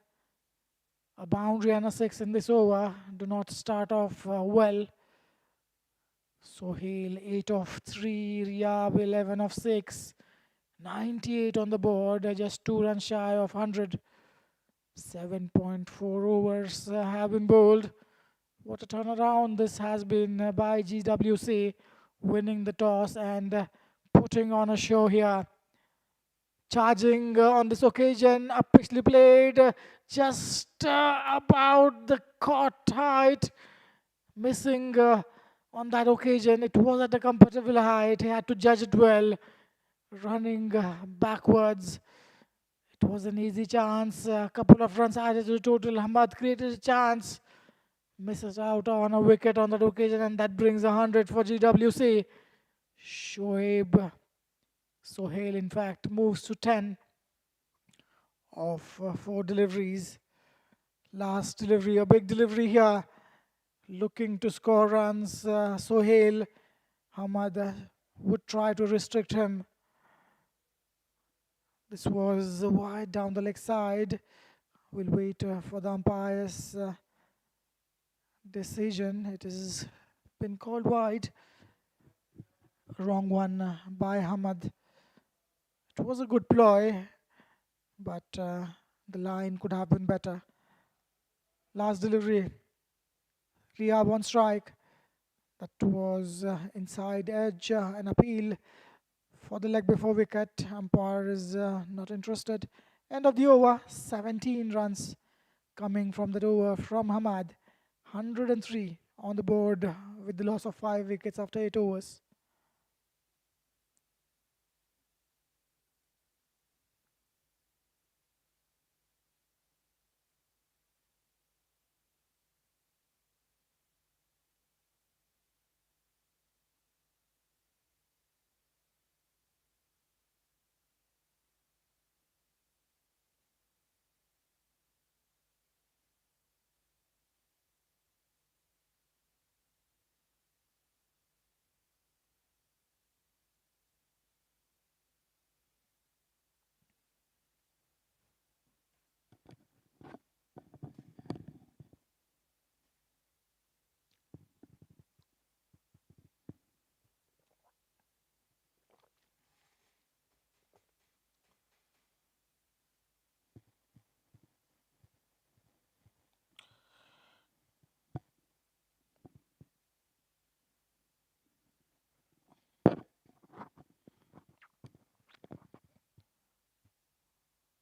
a boundary and a 6 in this over. Do not start off well. Sohail 8 of 3. Riyab 11 of 6. 98 on the board, just 2 runs shy of 100. 7.4 overs have been bowled. What a turnaround this has been by GWC, winning the toss and putting on a show here. Charging on this occasion, upishly played, just about the court height. Missing on that occasion, it was at a comfortable height. He had to judge it well. Running backwards. It was an easy chance. A couple of runs added to the total. Hamad created a chance. Misses out on a wicket on that occasion, and that brings 100 for GWC. Shoaib, Sohail, in fact, moves to 10 of 4 deliveries. Last delivery, a big delivery here. Looking to score runs. Sohail, Hamad would try to restrict him. This was wide down the leg side. We'll wait for the umpire's decision. It has been called wide. Wrong one by Hamad. It was a good ploy, but the line could have been better. Last delivery. Riyab on strike. That was inside edge, an appeal for the leg before wicket. Umpire is not interested. End of the over. 17 runs coming from that over from Hamad. 103 on the board with the loss of 5 wickets after 8 overs.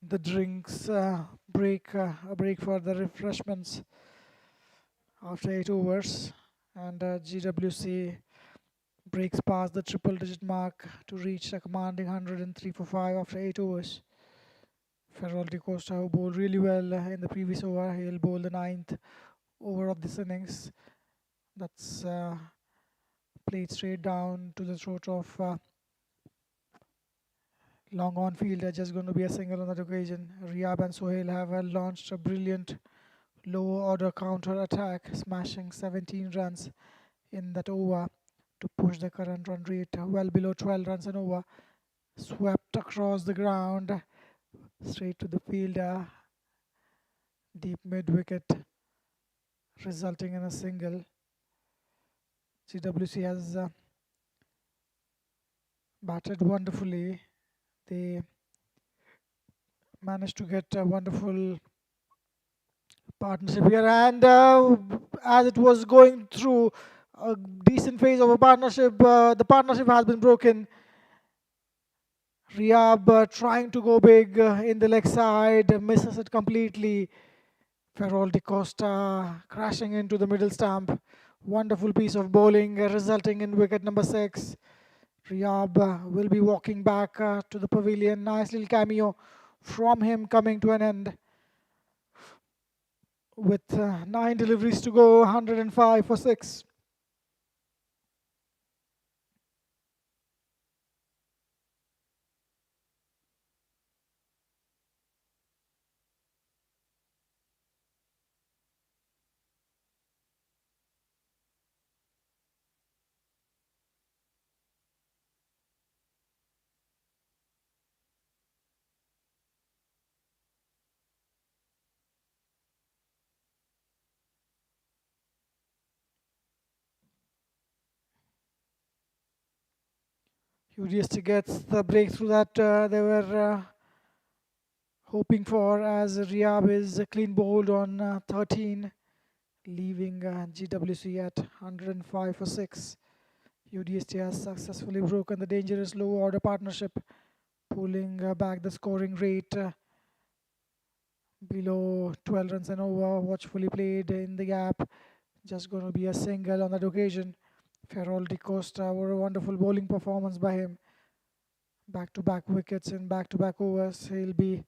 The drinks break, a break for the refreshments after 8 overs, and GWC breaks past the triple-digit mark to reach a commanding 103 for 5 after 8 overs. Ferrol Di Costa, who bowled really well in the previous over, he'll bowl the ninth over of this innings. That's played straight down to the throat of long on field. Just going to be a single on that occasion. Riyab and Sohail have launched a brilliant lower order counter attack, smashing 17 runs in that over to push the current run rate well below 12 runs an over. Swept across the ground, straight to the fielder, deep mid wicket, resulting in a single. GWC has batted wonderfully. They managed to get a wonderful partnership here, and as it was going through a decent phase of a partnership, the partnership has been broken. Riyab trying to go big in the leg side, misses it completely. Ferrol Di Costa crashing into the middle stump. Wonderful piece of bowling resulting in wicket number 6. Riyab will be walking back to the pavilion. Nice little cameo from him coming to an end. With 9 deliveries to go, 105 for 6. UDST gets the breakthrough that they were hoping for, as Riyab is clean bowled on 13, leaving GWC at 105 for 6. UDST has successfully broken the dangerous low order partnership, pulling back the scoring rate below 12 runs and over. Watchfully played in the gap. Just going to be a single on that occasion. Ferrol Di Costa, what a wonderful bowling performance by him. Back-to-back wickets in back-to-back overs. He'll be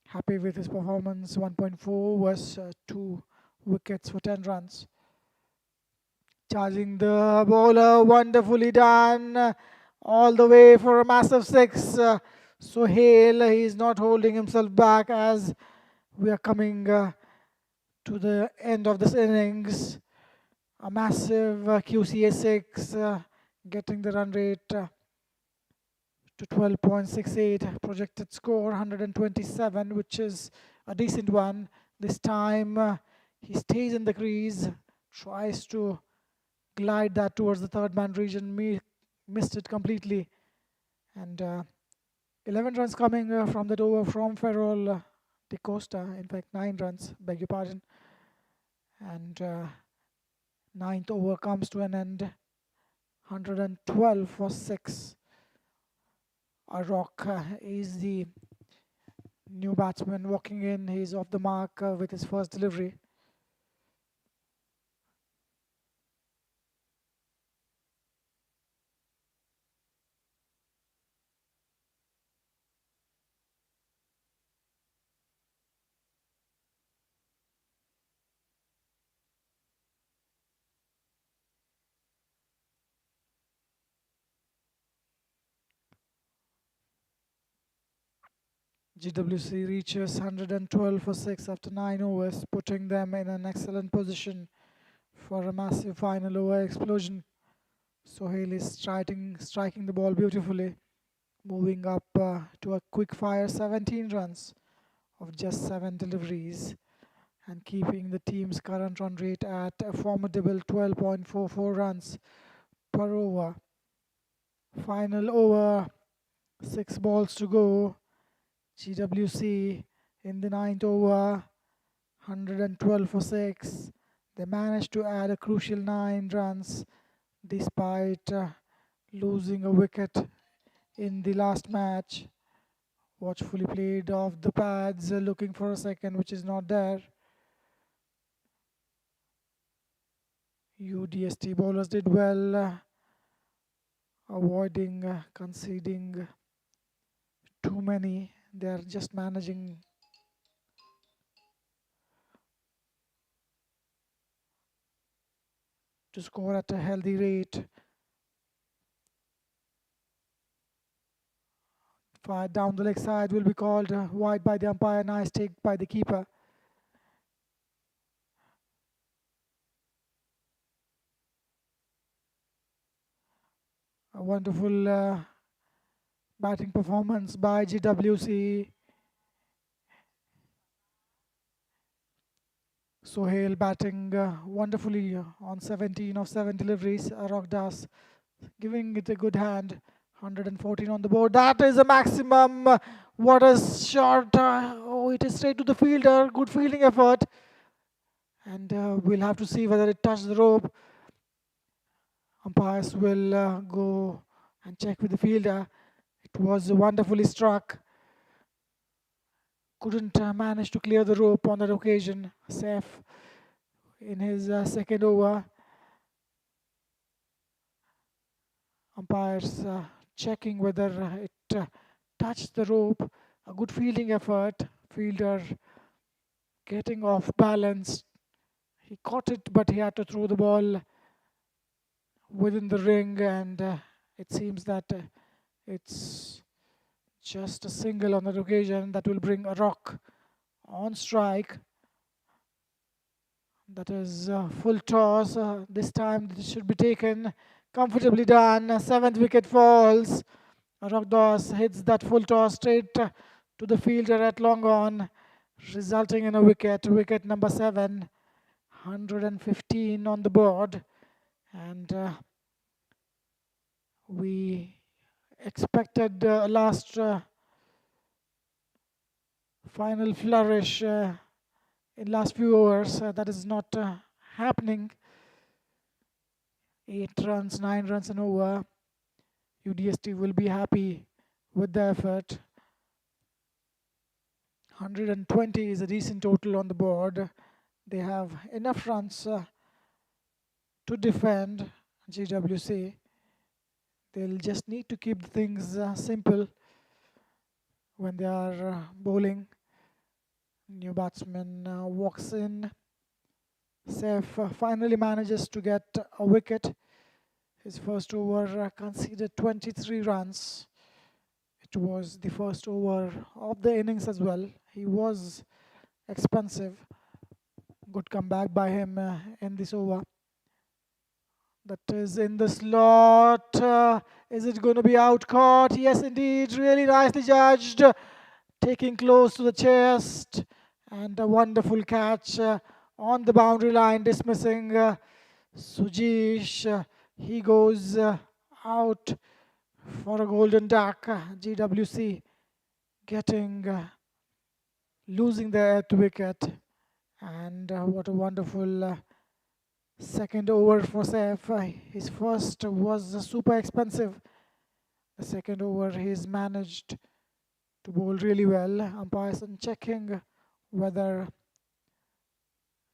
happy with his performance. 1.4 overs, 2 wickets for 10 runs. Charging the bowler, wonderfully done. All the way for a massive 6. Sohail, he's not holding himself back as we are coming to the end of this innings. A massive Qca 6, getting the run rate to 12.68. Projected score 127, which is a decent one. This time he stays in the crease, tries to glide that towards the third man region, missed it completely. And 11 runs coming from that over from Ferrol Di Costa. In fact, 9 runs, beg your pardon. And ninth over comes to an end. 112 for 6. Rock is the new batsman walking in. He's off the mark with his first delivery. GWC reaches 112 for 6 after 9 overs, putting them in an excellent position for a massive final over explosion. Sohail is striking the ball beautifully, moving up to a quick fire 17 runs of just 7 deliveries, and keeping the team's current run rate at a formidable 12.44 runs per over. Final over, 6 balls to go. GWC in the ninth over, 112 for 6. They managed to add a crucial 9 runs despite losing a wicket in the last match. Watchfully played off the pads, looking for a second, which is not there. UDST bowlers did well avoiding conceding too many. They are just managing to score at a healthy rate. Fire down the leg side will be called wide by the umpire. Nice take by the keeper. A wonderful batting performance by GWC. Sohail batting wonderfully on 17 of 7 deliveries. Rogdas giving it a good hand. 114 on the board. That is a maximum. What a shot. Oh, it is straight to the fielder. Good fielding effort. And we'll have to see whether it touched the rope. Umpires will go and check with the fielder. It was wonderfully struck. Couldn't manage to clear the rope on that occasion. Saif in his second over. Umpires checking whether it touched the rope. A good fielding effort. Fielder getting off balance. He caught it, but he had to throw the ball within the ring, and it seems that it's just a single on that occasion that will bring a rock on strike. That is full toss. This time this should be taken. Comfortably done. Seventh wicket falls. Rogdas hits that full toss straight to the fielder at long on, resulting in a wicket. Wicket number 7. 115 on the board. And we expected last final flourish in last few overs. That is not happening. 8 runs, 9 runs and over. UDST will be happy with the effort. 120 is a decent total on the board. They have enough runs to defend GWC. They'll just need to keep things simple when they are bowling. New batsman walks in. Saif finally manages to get a wicket. His first over conceded 23 runs. It was the first over of the innings as well. He was expensive. Good comeback by him in this over. That is in the slot. Is it going to be out caught? Yes, indeed. Really nicely judged. Taking close to the chest. And a wonderful catch on the boundary line, dismissing Sujish. He goes out for a golden duck. GWC losing their 8th wicket. And what a wonderful second over for Saif. His first was super expensive. The second over he's managed to bowl really well. Umpires checking whether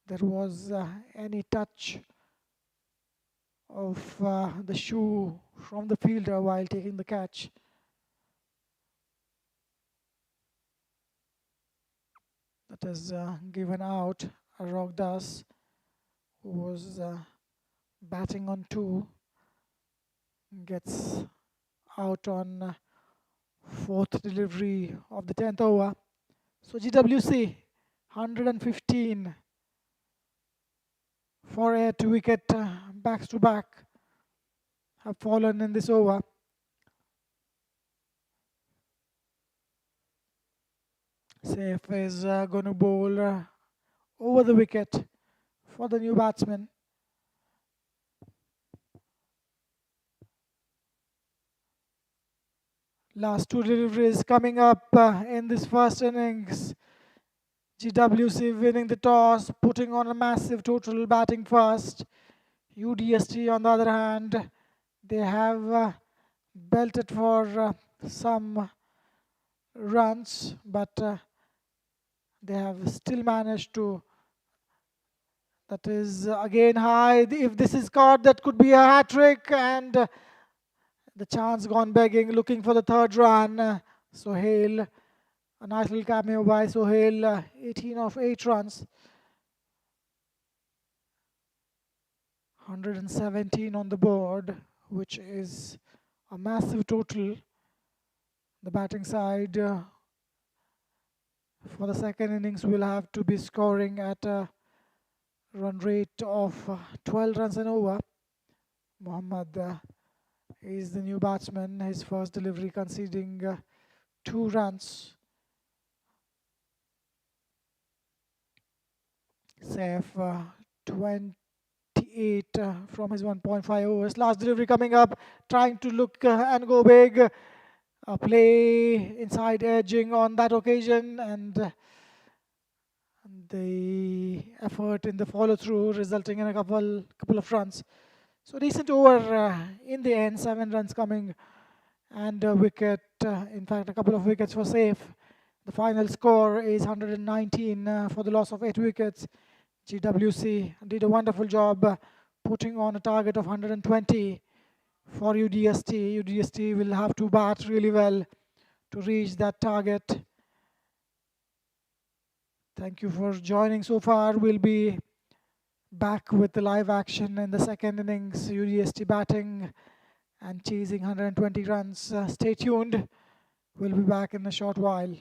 there was any touch of the shoe from the fielder while taking the catch. That is given out. Rogdas, who was batting on 2, gets out on 4th delivery of the 10th over. So GWC 115 for 8 wicket backs to back have fallen in this over. Saif is going to bowl over the wicket for the new batsman. Last 2 deliveries coming up in this first innings. GWC winning the toss, putting on a massive total, batting first. UDST on the other hand, they have belted for some runs, but they have still managed to. That is again high. If this is caught, that could be a hat trick, and The chance gone begging, looking for the third run. Sohail, a nice little cameo by Sohail, 18 of 8 runs, 117 on the board, which is a massive total. The batting side for the second innings will have to be scoring at a run rate of 12 runs and over. Mohammad is the new batsman, his first delivery conceding 2 runs. Saif 28 from his 1.5 overs. Last delivery coming up, trying to look and go big. Play inside edging on that occasion, and the effort in the follow through resulting in a couple of runs. So decent over in the end, 7 runs coming and a wicket, in fact a couple of wickets for Safe. The final score is 119 for the loss of 8 wickets. GWC did a wonderful job putting on a target of 120 for UDST. UDST will have to bat really well to reach that target. Thank you for joining so far. We'll be back with the live action in the second innings. UDST batting and chasing 120 runs. Stay tuned. We'll be back in a short while.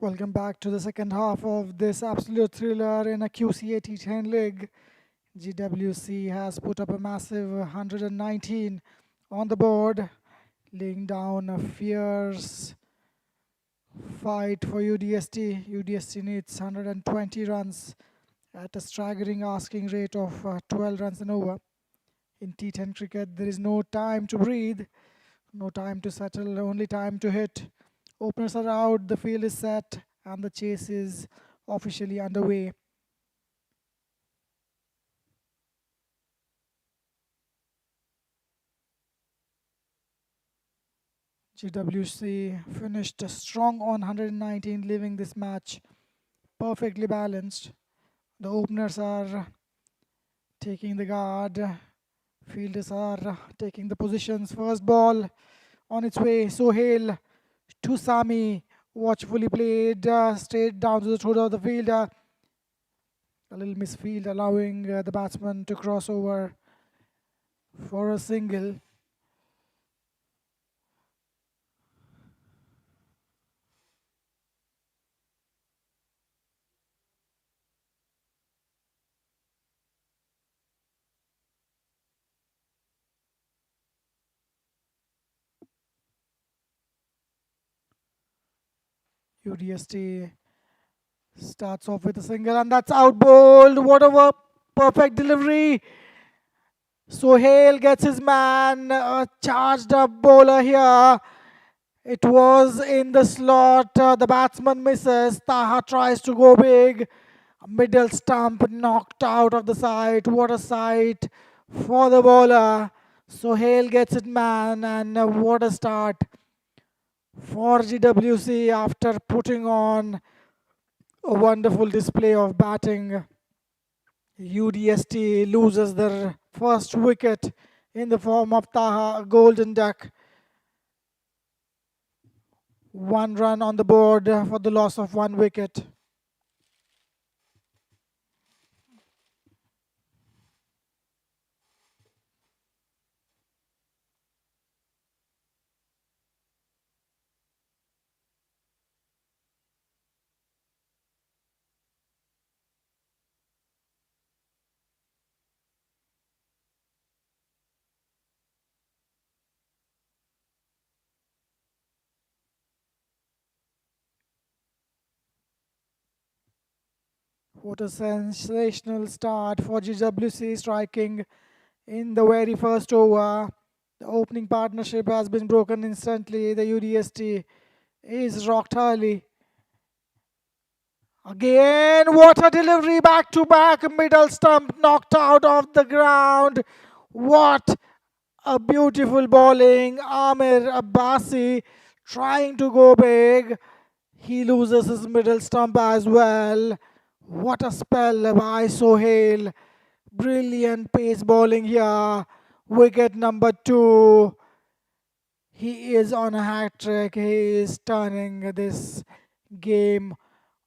Welcome back to the second half of this absolute thriller in a Qca T10 league. GWC has put up a massive 119 on the board, laying down a fierce fight for UDST. UDST needs 120 runs at a staggering asking rate of 12 runs and over. In T10 cricket, there is no time to breathe, no time to settle, only time to hit. Openers are out, the field is set, and the chase is officially underway. GWC finished strong on 119, leaving this match perfectly balanced. The openers are taking the guard, fielders are taking the positions. First ball on its way, Sohail to Sami, watchfully played straight down to the throat of the fielder. A little misfield, allowing the batsman to cross over for a single. UDST starts off with a single, and that's out bowled. What a perfect delivery. Sohail gets his man, a charged up bowler here. It was in the slot. The batsman misses. Taha tries to go big. Middle stump knocked out of the side. What a sight for the bowler. Sohail gets it man, and what a start for GWC after putting on a wonderful display of batting. UDST loses their first wicket in the form of Taha, a golden duck. 1 run on the board for the loss of 1 wicket. What a sensational start for GWC, striking in the very first over. The opening partnership has been broken instantly. The UDST is rocked early. Again, what a delivery, back to back, middle stump knocked out of the ground. What a beautiful bowling. Amir Abbasi trying to go big. He loses his middle stump as well. What a spell by Sohail. Brilliant pace bowling here. Wicket number 2. He is on a hat trick. He is turning this game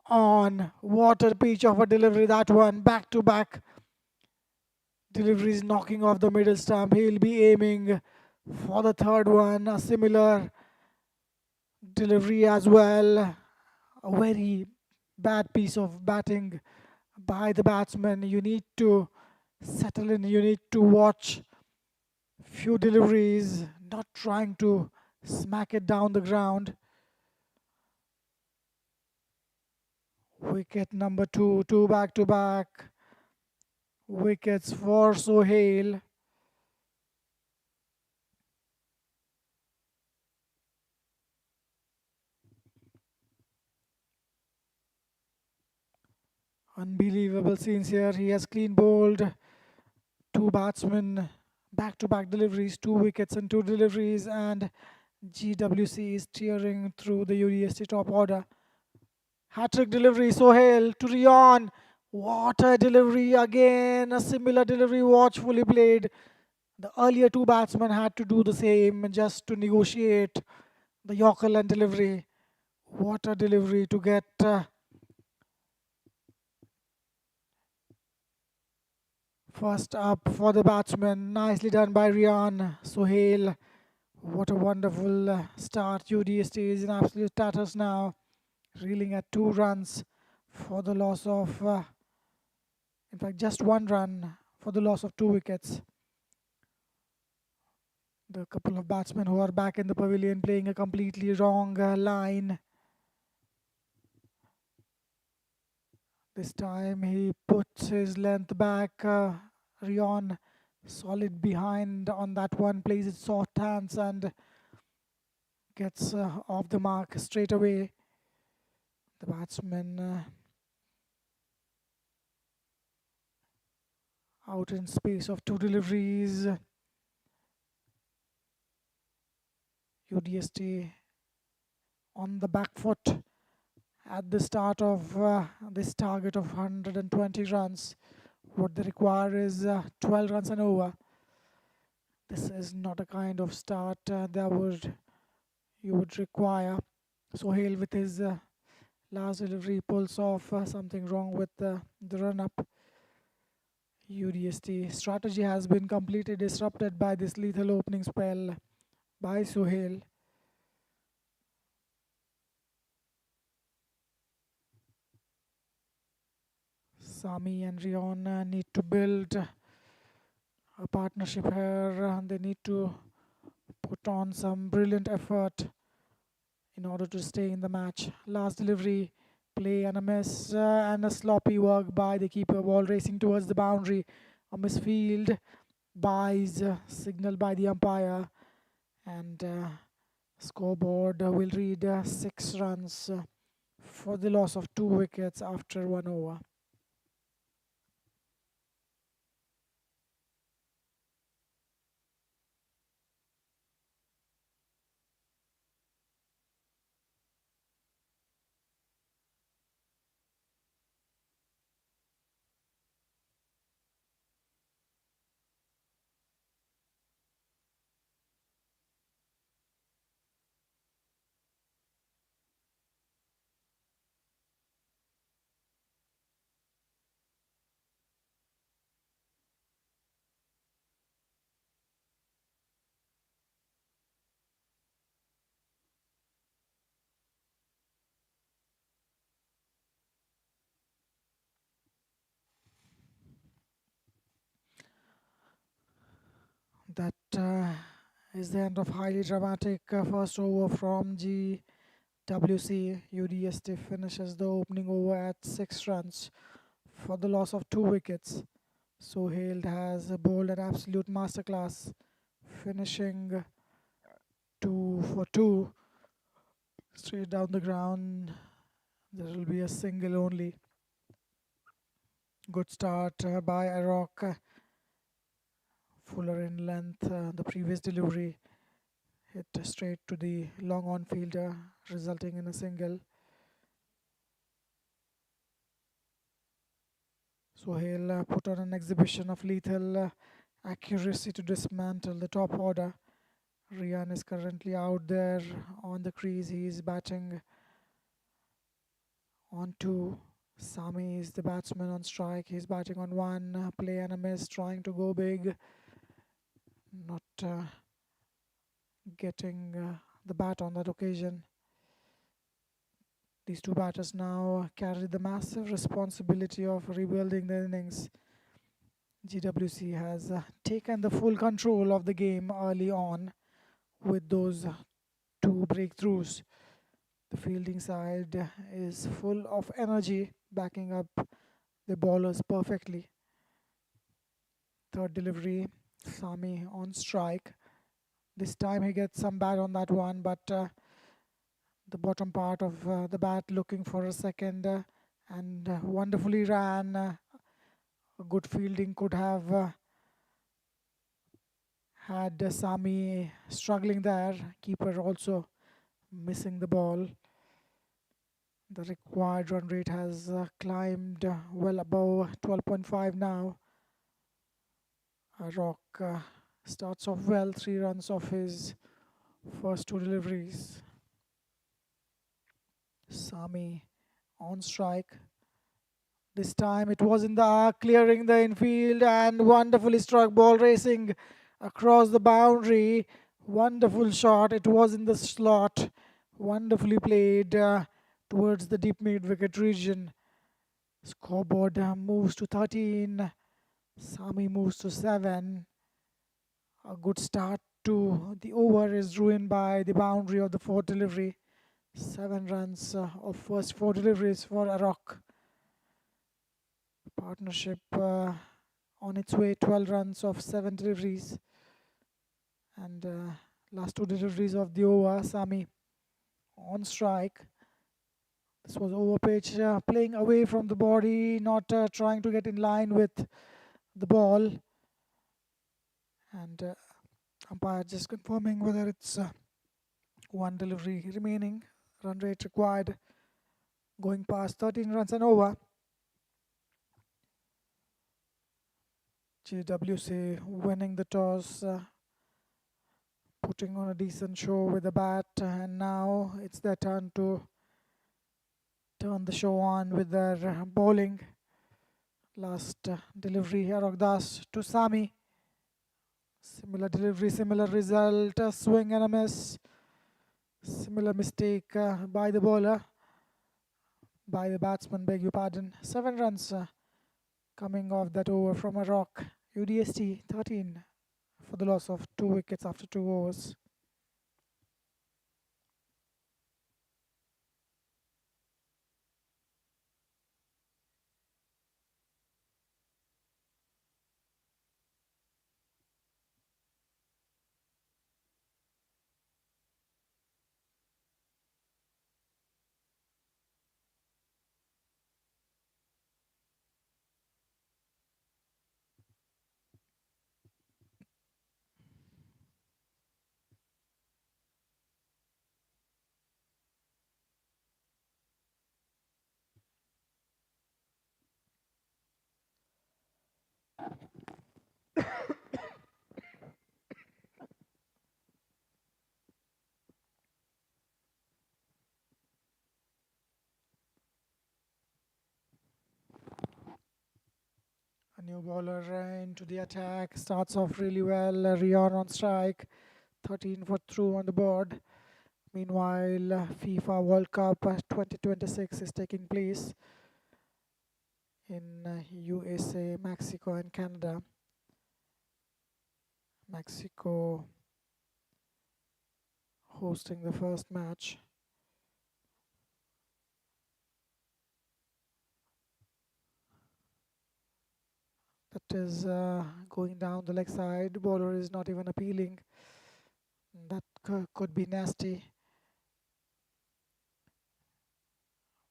on. What a pitch of a delivery that one. Back to back deliveries knocking off the middle stump. He'll be aiming for the third one. A similar delivery as well. A very bad piece of batting by the batsman. You need to settle in. You need to watch few deliveries, not trying to smack it down the ground. Wicket number 2, 2 back to back wickets for Sohail. Unbelievable scenes here. He has clean bowled 2 batsmen, back to back deliveries, 2 wickets and 2 deliveries, and GWC is tearing through the UDST top order. Hat-trick delivery, Sohail to Rion. What a delivery again, a similar delivery, watchfully played. The earlier 2 batsmen had to do the same just to negotiate the Yorker and delivery. What a delivery to get first up for the batsman. Nicely done by Rian. Sohail, what a wonderful start. UDST is in absolute tatters now. reeling at 2 runs for the loss of, in fact, just 1 run for the loss of 2 wickets. The couple of batsmen who are back in the pavilion playing a completely wrong line. This time he puts his length back. Rion solid behind on that one, plays it soft hands and gets off the mark straight away. The batsman out in space of 2 deliveries. UDST on the back foot at the start of this target of 120 runs. What they require is 12 runs and over. This is not a kind of start you would require. Sohail with his last delivery pulls off something wrong with the run-up. UDST strategy has been completely disrupted by this lethal opening spell by Sohail. Sami and Rion need to build a partnership here. They need to put on some brilliant effort in order to stay in the match. Last delivery, play and a miss, and a sloppy work by the keeper. Ball racing towards the boundary. A misfield buys signal by the umpire, and scoreboard will read 6 runs for the loss of 2 wickets after 1 over. That is the end of highly dramatic first over from GWC. UDST finishes the opening over at 6 runs for the loss of 2 wickets. Sohail has bowled an absolute masterclass, finishing 2 for 2 straight down the ground. There will be a single only. Good start by Iraq. Fuller in length. The previous delivery hit straight to the long on fielder, resulting in a single. Sohail put on an exhibition of lethal accuracy to dismantle the top order. Rian is currently out there on the crease. He is batting on 2. Sami is the batsman on strike. He's batting on 1. Play and a miss, trying to go big. Not getting the bat on that occasion. These 2 batters now carry the massive responsibility of rebuilding the innings. GWC has taken the full control of the game early on with those 2 breakthroughs. The fielding side is full of energy, backing up the bowlers perfectly. Third delivery, Sami on strike. This time he gets some bat on that one, but the bottom part of the bat looking for a second and wonderfully ran. A good fielding could have had Sami struggling there. Keeper also missing the ball. The required run rate has climbed well above 12.5 now. Rock starts off well, 3 runs off his first 2 deliveries. Sami on strike. This time it was in the arc, clearing the infield and wonderfully struck, ball racing across the boundary. Wonderful shot. It was in the slot. Wonderfully played. towards the deep mid-wicket region. Scoreboard moves to 13. Sami moves to 7. A good start to the over is ruined by the boundary of the fourth delivery. 7 runs of first 4 deliveries for Arok. Partnership on its way, 12 runs of 7 deliveries. And last 2 deliveries of the over, Sami on strike. This was over pitch, playing away from the body, not trying to get in line with the ball. And umpire just confirming whether it's one delivery remaining. Run rate required going past 13 runs and over. GWC winning the toss, putting on a decent show with the bat, and now it's their turn to turn the show on with their bowling. Last delivery here, Ogdas to Sami. Similar delivery, similar result, a swing and a miss. Similar mistake by the bowler, by the batsman, beg your pardon. 7 runs coming off that over from a rock. UDST 13 for the loss of 2 wickets after 2 overs. A new bowler into the attack, starts off really well. Rion on strike, 13 for through on the board. Meanwhile, FIFA World Cup 2026 is taking place in USA, Mexico, and Canada. Mexico hosting the first match. That is going down the leg side. Bowler is not even appealing. That could be nasty.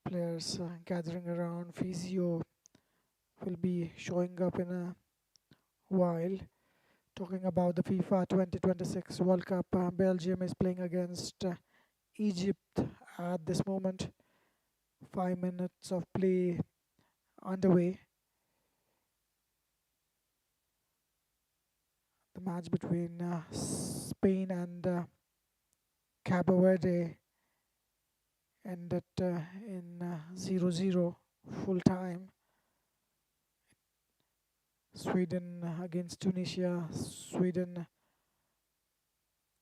Players gathering around. Physio will be showing up in a while. Talking about the FIFA 2026 World Cup, Belgium is playing against Egypt at this moment. 5 minutes of play underway. The match between Spain and Cabo Verde ended in 0-0 full time. Sweden against Tunisia. Sweden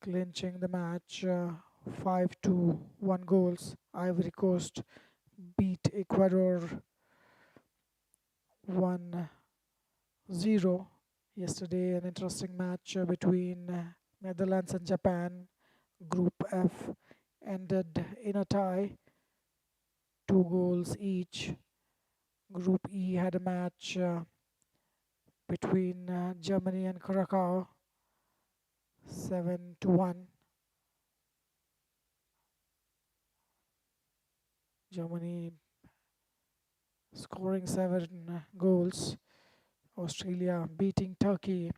clinching the match 5-1 goals. Ivory Coast beat Ecuador 1-0. Yesterday, an interesting match between Netherlands and Japan. Group F ended in a tie, 2 goals each. Group E had a match between Germany and Curacao, 7-1. Germany scoring 7 goals. Australia beating Turkey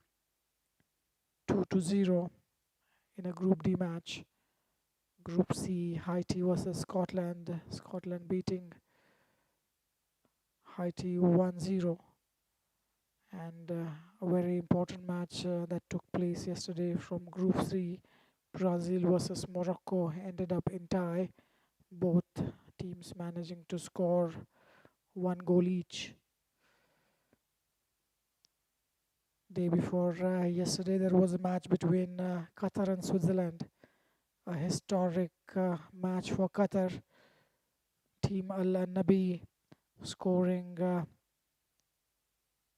2-0 in a Group D match. Group C, Haiti versus Scotland. Scotland beating Haiti 1-0. And a very important match that took place yesterday from Group 3. Brazil versus Morocco ended up in tie. Both teams managing to score 1 goal each. Day before yesterday, there was a match between Qatar and Switzerland. A historic match for Qatar. Team Al Nabi scoring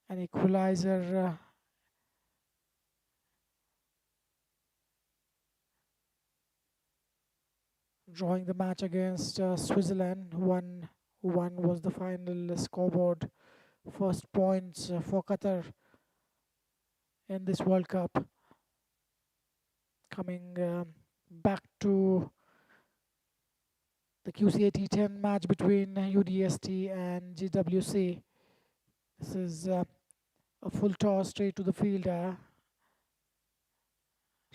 an equalizer, drawing the match against Switzerland. 1-1 was the final scoreboard. First points for Qatar in this World Cup. Coming back to the Qca T10 match between UDST and GWC. This is a full toss straight to the fielder,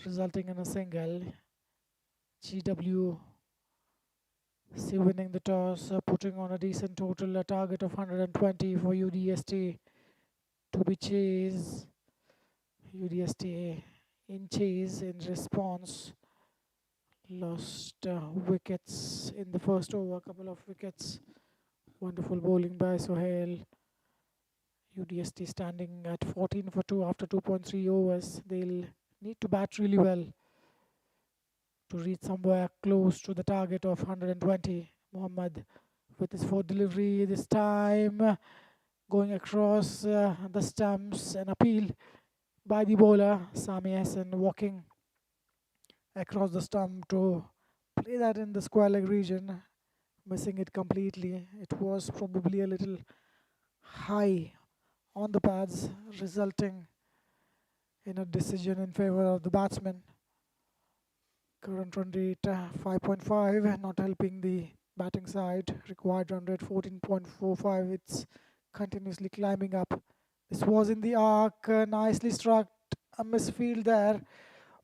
resulting in a single. GWC winning the toss, putting on a decent total, a target of 120 for UDST to be chased. UDST in chase in response. Lost wickets in the first over, a couple of wickets. Wonderful bowling by Sohail. UDST standing at 14 for 2 after 2.3 overs. They'll need to bat really well to reach somewhere close to the target of 120. Mohammad with his fourth delivery this time, going across the stumps. An appeal by the bowler, Sami Hassan, walking across the stump to play that in the square leg region, missing it completely. It was probably a little high on the pads, resulting in a decision in favor of the batsman. Current run rate 5.5, not helping the batting side. Required run rate 14.45. It's continuously climbing up. This was in the arc, nicely struck. A misfield there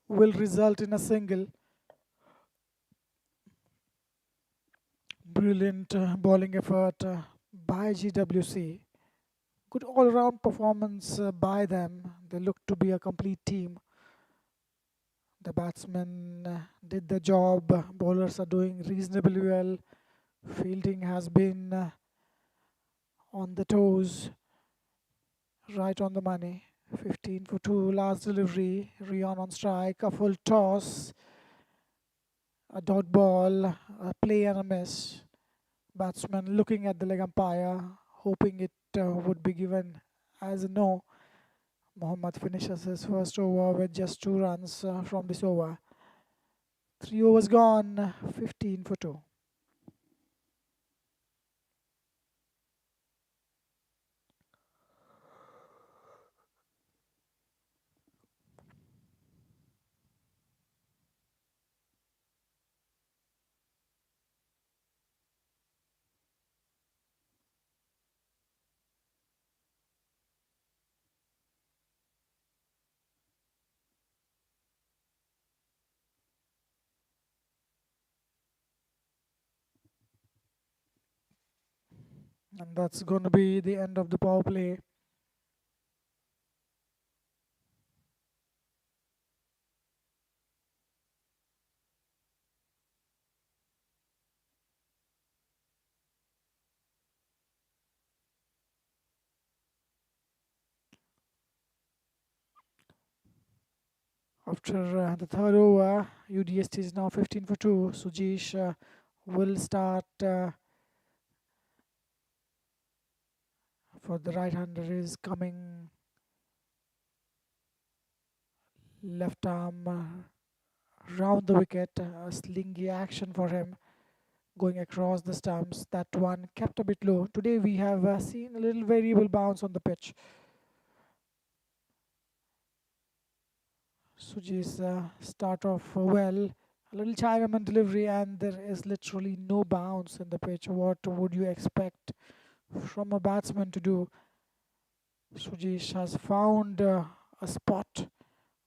will result in a single. Brilliant bowling effort by GWC. Good all-round performance by them. They look to be a complete team. The batsmen did the job. Bowlers are doing reasonably well. Fielding has been on the toes, right on the money. 15 for 2, last delivery. Rian on strike, a full toss, a dot ball, a play and a miss. Batsman looking at the leg umpire, hoping it would be given as a no. Mohammad finishes his first over with just 2 runs from this over. 3 overs gone, 15 for 2. And that's going to be the end of the power play. After the third over, UDST is now 15 for 2. Sujesh will start for the right-hander. Is coming left arm round the wicket. A slingy action for him, going across the stumps. That one kept a bit low. Today we have seen a little variable bounce on the pitch. Sujesh start off well. A little Chinaman delivery, and there is literally no bounce in the pitch. What would you expect from a batsman to do? Sujesh has found a spot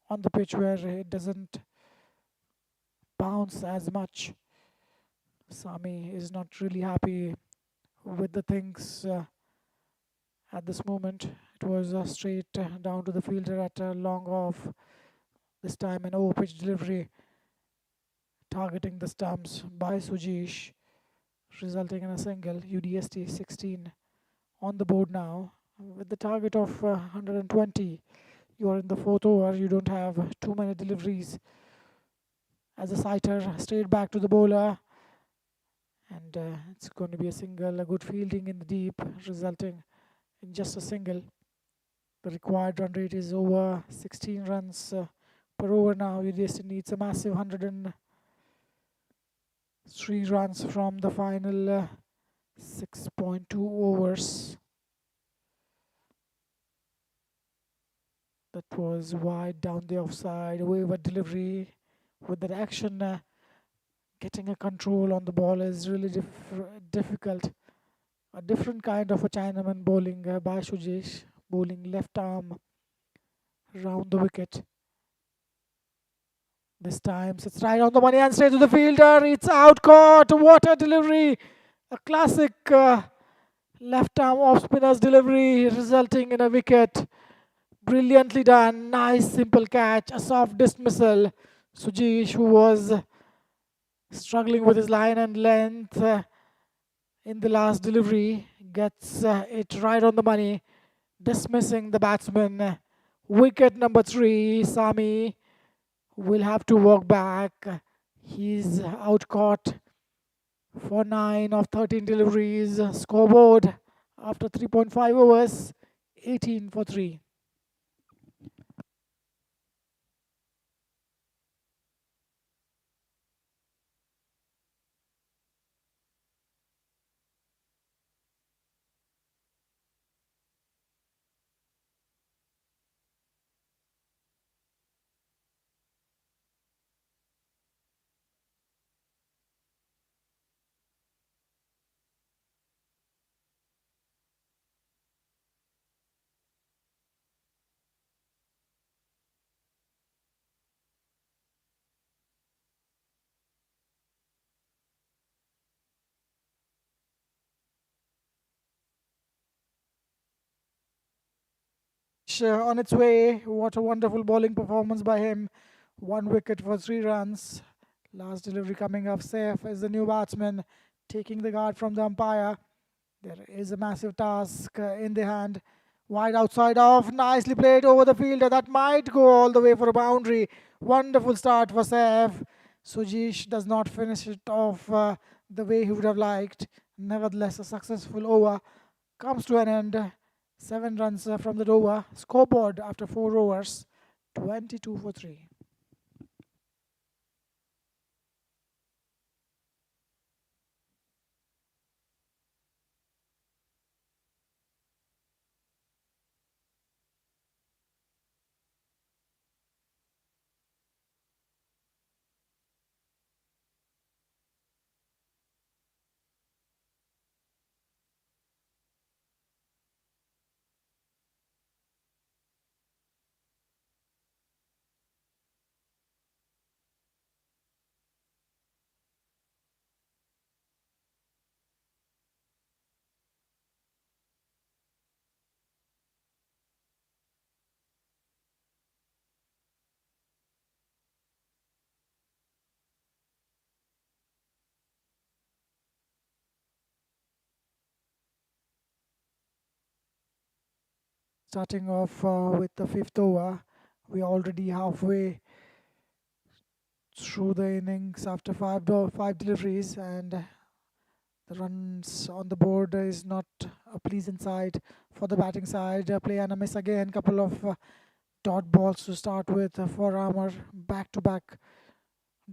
on the pitch where it doesn't bounce as much. Sami is not really happy with the things at this moment. It was straight down to the fielder at a long off. This time an over pitch delivery targeting the stumps by Sujesh, resulting in a single. UDST 16 on the board now with the target of 120. You are in the fourth over. You don't have too many deliveries. As a sighter, straight back to the bowler, and and it's going to be a single. A good fielding in the deep, resulting in just a single. The required run rate is over 16 runs per over now. UDST needs a massive 103 runs from the final 6.2 overs. That was wide down the offside, wayward delivery. With that action, getting a control on the ball is really difficult. A different kind of a Chinaman bowling by Sujesh, bowling left arm round the wicket. This time it's right on the money and straight to the fielder. It's out caught. What a delivery! A classic left arm off spinner's delivery, resulting in a wicket. Brilliantly done. Nice simple catch. A soft dismissal. Sujesh, who was struggling with his line and length in the last delivery, gets it right on the money, dismissing the batsman. Wicket number 3. Sami will have to walk back. He's out caught for 9 of 13 deliveries. Scoreboard after 3.5 overs, 18 for 3. On its way. What a wonderful bowling performance by him. 1 wicket for 3 runs. Last delivery coming up. Safe is the new batsman, taking the guard from the umpire. There is a massive task in the hand. Wide outside off. Nicely played over the fielder. That might go all the way for a boundary. Wonderful start for Saif. Sujesh does not finish it off the way he would have liked. Nevertheless, a successful over comes to an end. 7 runs from the over. Scoreboard after 4 overs, 22 for 3. Starting off with the 5th over, we are already halfway through the innings after 5 deliveries, and the runs on the board is not a pleasant sight for the batting side. Play and a miss again. Couple of dot balls to start with for Amar. Back to back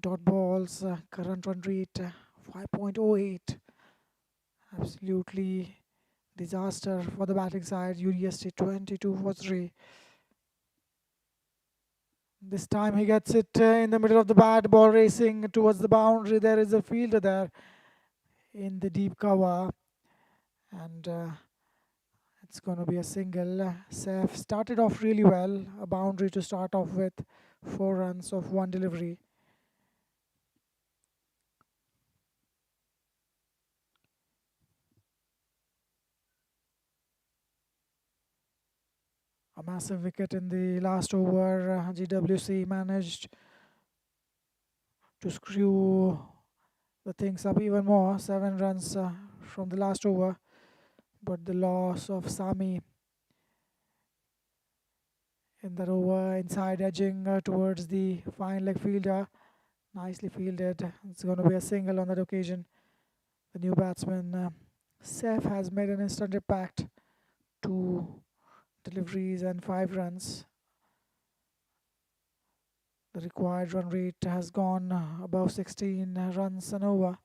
dot balls. Current run rate 5.08. Absolutely disaster for the batting side. UDST 22 for 3. This time he gets it in the middle of the bat, ball racing towards the boundary. There is a fielder there in the deep cover, and it's going to be a single. Saif started off really well, a boundary to start off with, 4 runs of 1 delivery. A massive wicket in the last over. GWC managed to screw the things up even more. 7 runs from the last over, but the loss of Sami in that over, inside edging towards the fine leg fielder. Nicely fielded. It's going to be a single on that occasion. the new batsman. Saif has made an instant impact, 2 deliveries and 5 runs. The required run rate has gone above 16 runs an over.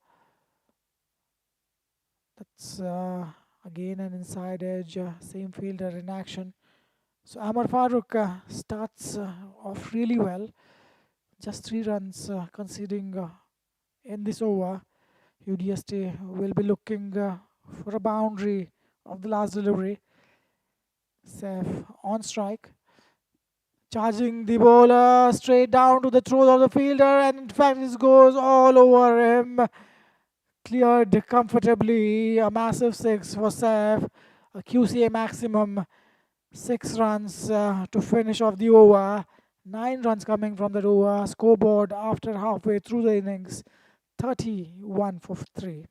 That's again an inside edge, same fielder in action. So Amar Farooq starts off really well, just 3 runs conceding in this over. UDST will be looking for a boundary of the last delivery. Saif on strike, charging the bowler straight down to the throat of the fielder, and in fact this goes all over him. Cleared comfortably, a massive 6 for Saif, a QCA maximum, 6 runs to finish off the over. 9 runs coming from that over. Scoreboard after halfway through the innings, 31 for 3.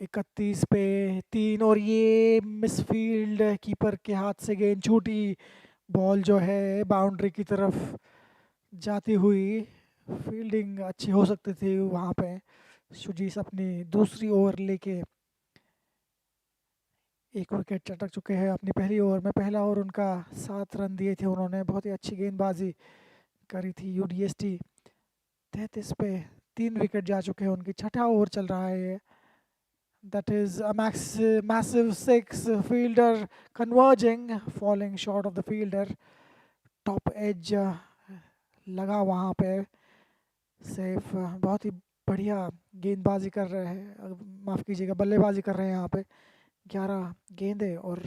इकतीस पे 3 और ये misfield keeper के हाथ से गेंद छूटी. Ball जो है बाउंड्री की तरफ जाती हुई. फील्डिंग अच्छी हो सकती थी वहाँ पे. शुजीस अपनी दूसरी ओवर लेके 1 विकेट चटक चुके हैं अपनी पहली ओवर में. पहला ओवर उनका 7 रन दिए थे उन्होंने. बहुत ही अच्छी गेंदबाजी करी थी UDST. 33 पे 3 विकेट जा चुके हैं उनकी. छठा ओवर चल रहा है ये. That is a massive 6. Fielder converging, falling short of the fielder. Top edge लगा वहाँ पे. Saif बहुत ही बढ़िया गेंदबाजी कर रहे हैं. माफ़ कीजिएगा, बल्लेबाजी कर रहे हैं यहाँ पे. 11 गेंदें और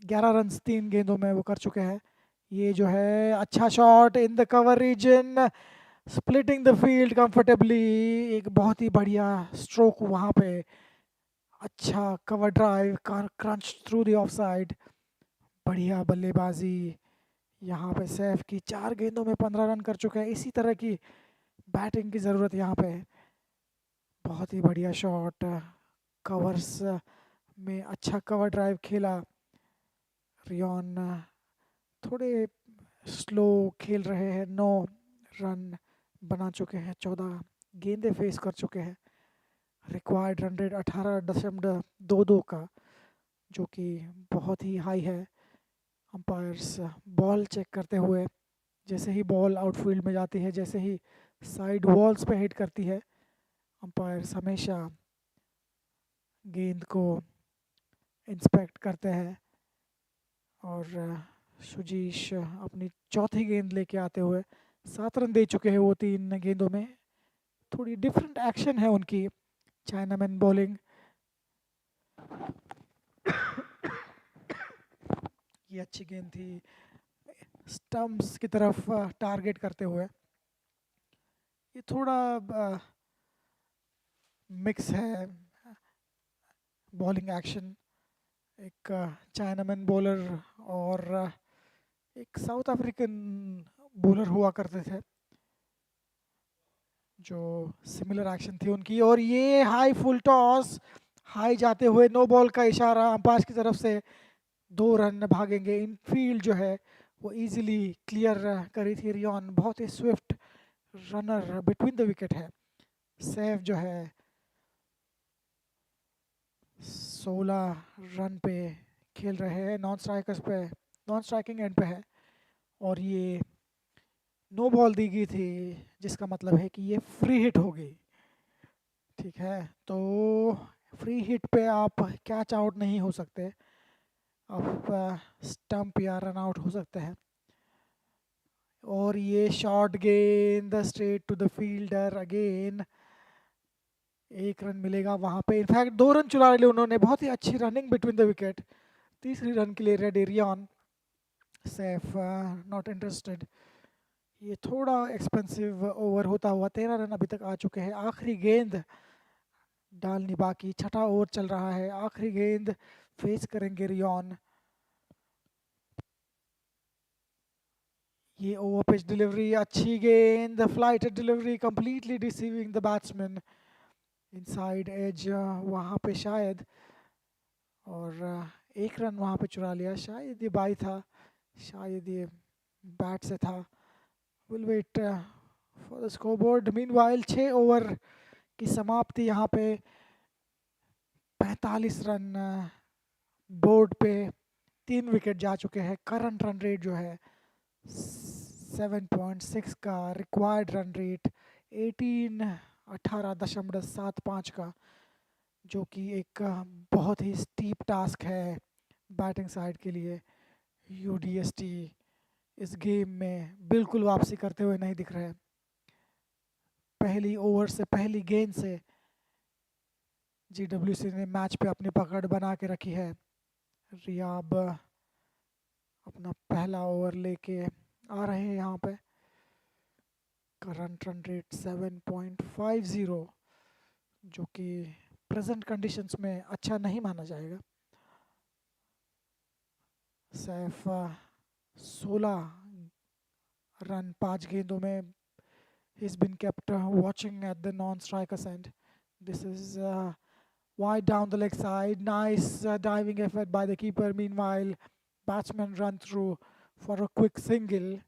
11 रन्स 3 गेंदों में वो कर चुके हैं. ये जो है अच्छा shot in the cover region, splitting the field comfortably. एक बहुत ही बढ़िया स्ट्रोक वहाँ पे. अच्छा cover drive, crunch through the off side. बढ़िया बल्लेबाजी यहाँ पे. सैफ की 4 गेंदों में 15 रन कर चुके हैं. इसी तरह की बैटिंग की ज़रूरत यहाँ पे. बहुत ही बढ़िया शॉट, कवर्स में अच्छा कवर ड्राइव खेला. रियॉन थोड़े स्लो खेल रहे हैं. 9 रन बना चुके हैं, 14 गेंदें फेस कर चुके हैं. रिक्वायर्ड रन रेट 18.22 का, जो कि बहुत ही हाई है. अंपायर्स बॉल चेक करते हुए, जैसे ही बॉल आउटफील्ड में जाती है, जैसे ही साइड वॉल्स पे हिट करती है, अंपायर्स हमेशा गेंद को इंस्पेक्ट करते हैं. और शुजीश अपनी चौथी गेंद लेके आते हुए 7 रन दे चुके हैं वो 3 गेंदों में. थोड़ी डिफरेंट एक्शन है उनकी चाइनामैन बॉलिंग. ये अच्छी गेंद थी स्टम्प्स की तरफ टारगेट करते हुए. ये थोड़ा मिक्स है बॉलिंग एक्शन. एक चाइनामैन बॉलर और एक साउथ अफ्रीकन बॉलर हुआ करते थे, जो सिमिलर एक्शन थी उनकी. और ये हाई फुल टॉस, हाई जाते हुए नो बॉल का इशारा अंपायर की तरफ से. 2 रन भागेंगे. इन फील्ड जो है वो इजीली क्लियर करी थी रियॉन. बहुत ही swift runner between the wicket है. सैफ जो है 16 रन पे खेल रहे हैं. नॉन स्ट्राइकर्स पे, नॉन स्ट्राइकिंग एंड पे है. और ये नो बॉल दी गई थी, जिसका मतलब है कि ये फ्री हिट होगी. ठीक है, तो फ्री हिट पे आप कैच आउट नहीं हो सकते. आप स्टंप या रन आउट हो सकते हैं. और ये शॉर्ट गेंद straight to the fielder. Again 1 run मिलेगा वहाँ पे. इनफैक्ट 2 रन चुरा लिए उन्होंने. बहुत ही अच्छी रनिंग बिटवीन द विकेट. तीसरी रन के लिए ready rayon. Saif not interested. ये थोड़ा एक्सपेंसिव ओवर होता हुआ 13 रन अभी तक आ चुके हैं। आखिरी गेंद डालनी बाकी, छठा ओवर चल रहा है, आखिरी गेंद फेस करेंगे रियॉन। ये ओवर पिच डिलीवरी, अच्छी गेंद, flighted delivery, completely deceiving the batsman. Inside edge वहाँ पे शायद, और एक रन वहाँ पे चुरा लिया, शायद ये बाई था, शायद ये बैट से था। Will wait for the scoreboard. Meanwhile 6 over की समाप्ति यहाँ पे, 45 रन बोर्ड पे, 3 विकेट जा चुके हैं। करंट रन रेट जो है 7.6 का, रिक्वायर्ड रन रेट 18.75 का, जो कि एक बहुत ही स्टीप टास्क है बैटिंग साइड के लिए। यूडीएसटी इस गेम में बिल्कुल वापसी करते हुए नहीं दिख रहे। पहली ओवर से, पहली गेंद से जीडब्ल्यूसी ने मैच पे अपनी पकड़ बना के रखी है। रियाब अपना पहला ओवर लेके आ रहे हैं यहाँ पे। करंट रन रेट 7.50, जो कि प्रेजेंट कंडीशंस में अच्छा नहीं माना जाएगा। सैफ 16 रन 5 गेंदों में, he's been kept watching at the non-striker's end. This is wide down the leg side, nice diving effort by the keeper. Meanwhile, batsmen run through for a quick single,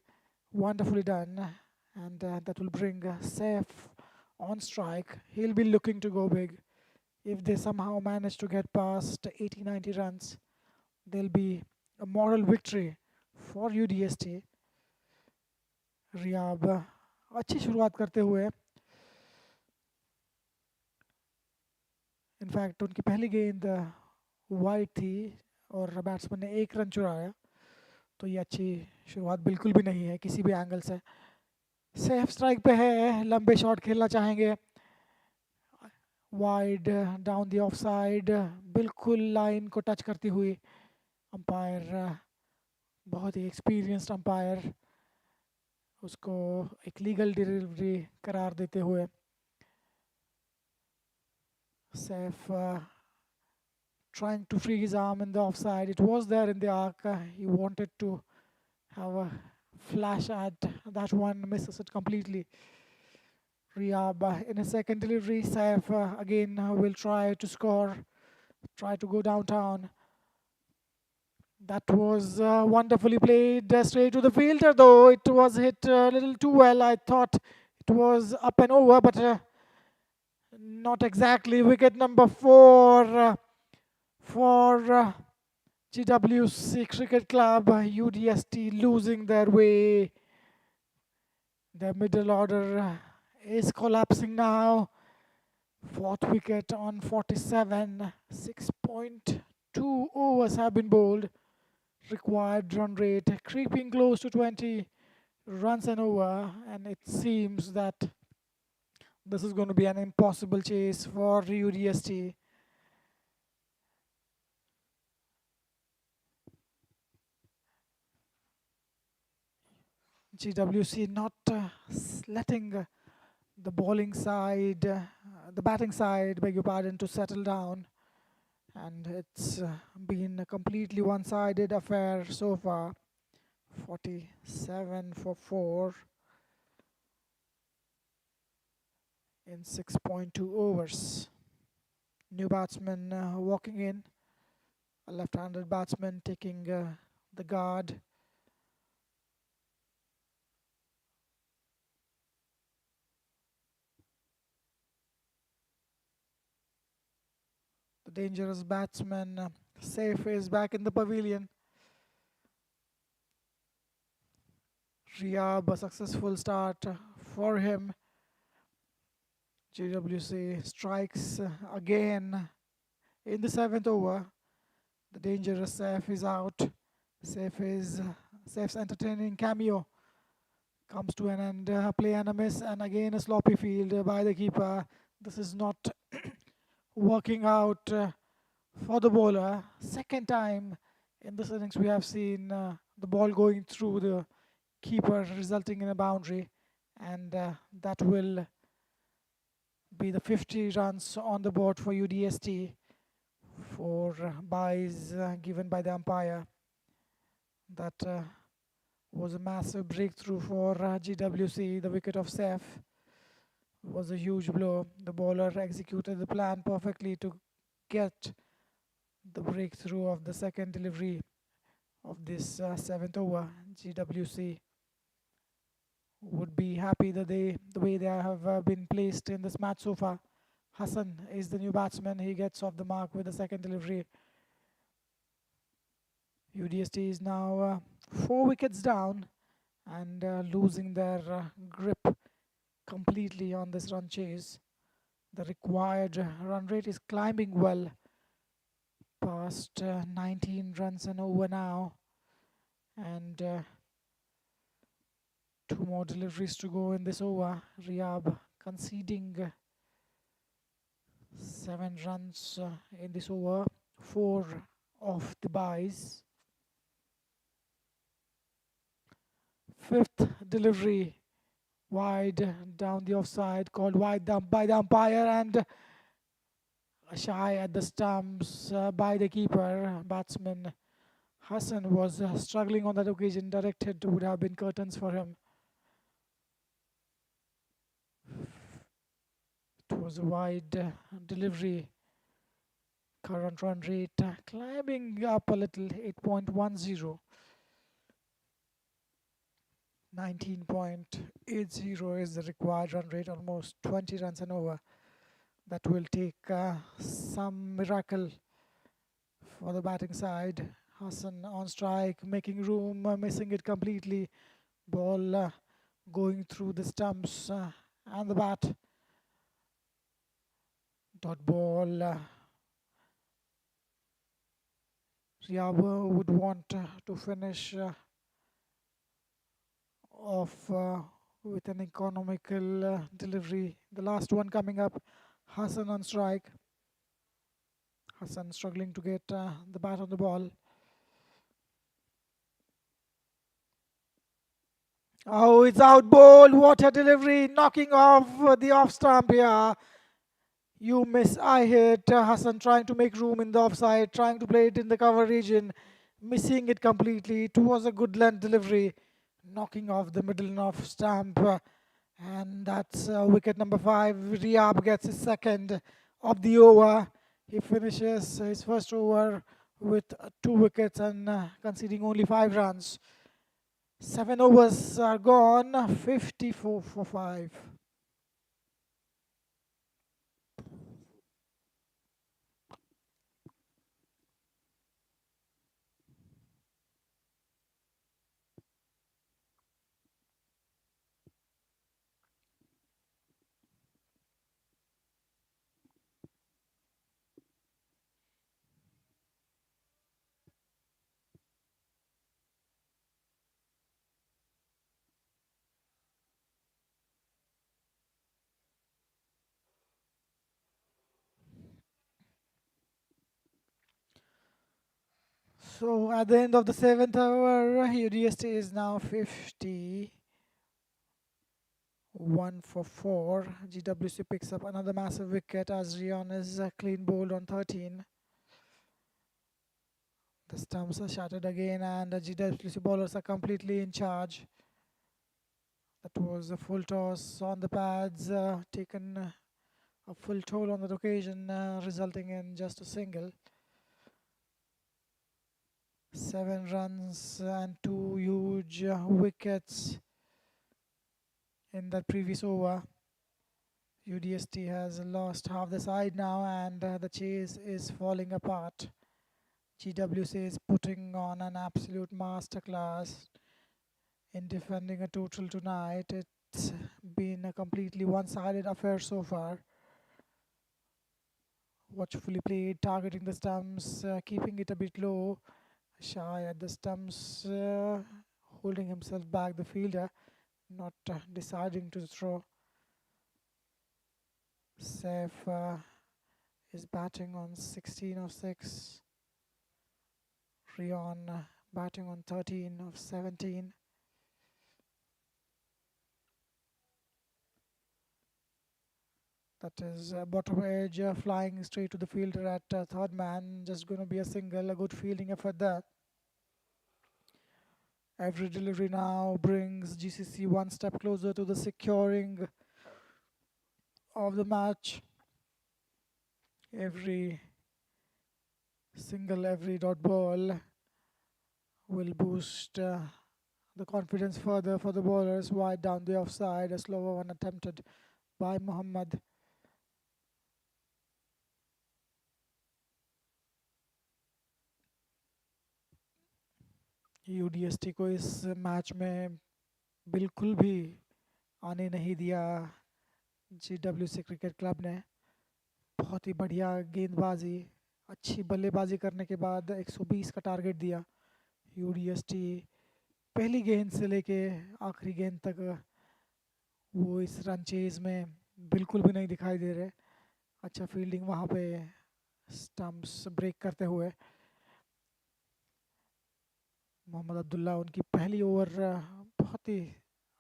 wonderfully done, and that will bring Saif on strike. He'll be looking to go big. If they somehow manage to get past 80-90 runs, there'll be a moral victory for UDST. Rehab अच्छी शुरुआत करते हुए, in fact उनकी पहली गेंद wide थी और batsman ने 1 रन चुराया, तो ये अच्छी शुरुआत बिल्कुल भी नहीं है किसी भी एंगल से। सेफ स्ट्राइक पे है, लंबे शॉट खेलना चाहेंगे, wide down the off side, बिल्कुल लाइन को टच करती हुई। अंपायर, बहुत ही एक्सपीरियंस्ड अंपायर, उसको एक लीगल डिलीवरी करार देते हुए। Saif trying to free his arm in the offside. It was there in the arc. He wanted to have a flash at that one, misses it completely. Riyab in a second delivery. Saif again will try to score, try to go downtown. That was wonderfully played straight to the fielder, though it was hit a little too well. I thought it was up and over, but not exactly. Wicket number 4 for GWC Cricket Club. UDST losing their way. The middle order is collapsing now. 4th wicket on 47. 6.2 overs have been bowled. Required run rate creeping close to 20 runs an over, and it seems that this is going to be an impossible chase for UDST. GWC not letting the bowling side, the batting side, beg your pardon, to settle down. And it's been a completely one-sided affair so far. 47 for 4 in 6.2 overs. New batsman walking in. A left-handed batsman taking the guard. The dangerous batsman, Saif, is back in the pavilion. Riyab, a successful start for him. GWC strikes again in the 7th over. The dangerous Saif is out. Saif's entertaining cameo comes to an end. Play and a miss, and again a sloppy field by the keeper. This is not working out for the bowler. Second time in this innings we have seen the ball going through the keeper, resulting in a boundary, and that will be the 50 runs on the board for UDST for byes given by the umpire. That was a massive breakthrough for GWC. The wicket of Saif was a huge blow. The bowler executed the plan perfectly to get the breakthrough of the second delivery of this seventh over. GWC would be happy that the way they have been placed in this match so far. Hassan is the new batsman. He gets off the mark with the second delivery. UDST is now 4 wickets down and losing their grip completely on this run chase. The required run rate is climbing well past 19 runs and over now, and 2 more deliveries to go in this over. Riyab conceding 7 runs in this over, 4 of the byes. Fifth delivery wide down the offside, called wide down by the umpire, and shy at the stumps by the keeper. Batsman Hassan was struggling on that occasion. Directed would have been curtains for him. It was a wide delivery. Current run rate climbing up a little, 8.10. 19.80 is the required run rate, almost 20 runs and over. That will take some miracle for the batting side. Hassan on strike, making room, missing it completely. Ball going through the stumps and the bat. Dot ball. Riyab would want to finish off with an economical delivery. The last one coming up. Hassan on strike. Hassan struggling to get the bat on the ball. Oh, it's out ball. What a delivery. Knocking off the off stump here. You miss, I hit. Hassan trying to make room in the offside, trying to play it in the cover region, missing it completely. It was a good length delivery, knocking off the middle and off stump. And that's wicket number 5. Riyab gets his second of the over. He finishes his first over with 2 wickets and conceding only 5 runs. 7 overs are gone, 54 for 5. So at the end of the 7th over, UDST is now 51 for 4. GWC picks up another massive wicket as Rion is clean bowled on 13. The stumps are shattered again and the GWC bowlers are completely in charge. That was a full toss on the pads, taken a full toll on that occasion, resulting in just a single. 7 runs and 2 huge wickets in that previous over. UDST has lost half the side now and the chase is falling apart. GWC is putting on an absolute masterclass in defending a total tonight. It's been a completely one-sided affair so far. Watchfully played, targeting the stumps, keeping it a bit low. Shy at the stumps, holding himself back, the fielder, not deciding to throw. Saif is batting on 16 of 6. Rion batting on 13 of 17. That is bottom edge flying straight to the fielder at third man. Just going to be a single, a good fielding effort there. Every delivery now brings GCC one step closer to the securing of the match. Every single, every dot ball will boost the confidence further for the bowlers. Wide down the offside, a slower one attempted by Mohammad. UDST को इस match में बिल्कुल भी आने नहीं दिया GWC cricket club ने. बहुत ही बढ़िया गेंदबाजी, अच्छी बल्लेबाजी करने के बाद 120 का टारगेट दिया. UDST पहली गेंद से लेके आखिरी गेंद तक वो इस रन चेज में बिल्कुल भी नहीं दिखाई दे रहे. अच्छा फील्डिंग वहाँ पे स्टंप्स ब्रेक करते हुए. मोहम्मद अब्दुल्ला उनकी पहली ओवर बहुत ही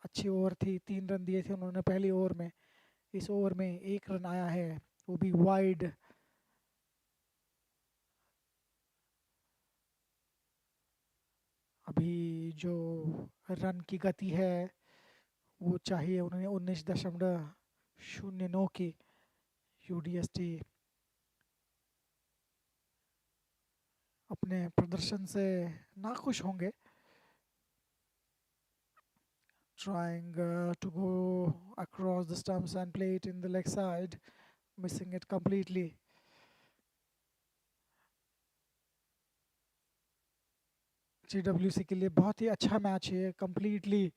अच्छी ओवर थी. 3 रन दिए थे उन्होंने पहली ओवर में. इस ओवर में 1 रन आया है, वो भी वाइड. अभी जो रन की गति है वो चाहिए उन्होंने 19.09 की. UDST अपने प्रदर्शन से नाखुश होंगे. Trying to go across the stumps and play it in the leg side, missing it completely. GWC के लिए बहुत ही अच्छा मैच है. कंप्लीटली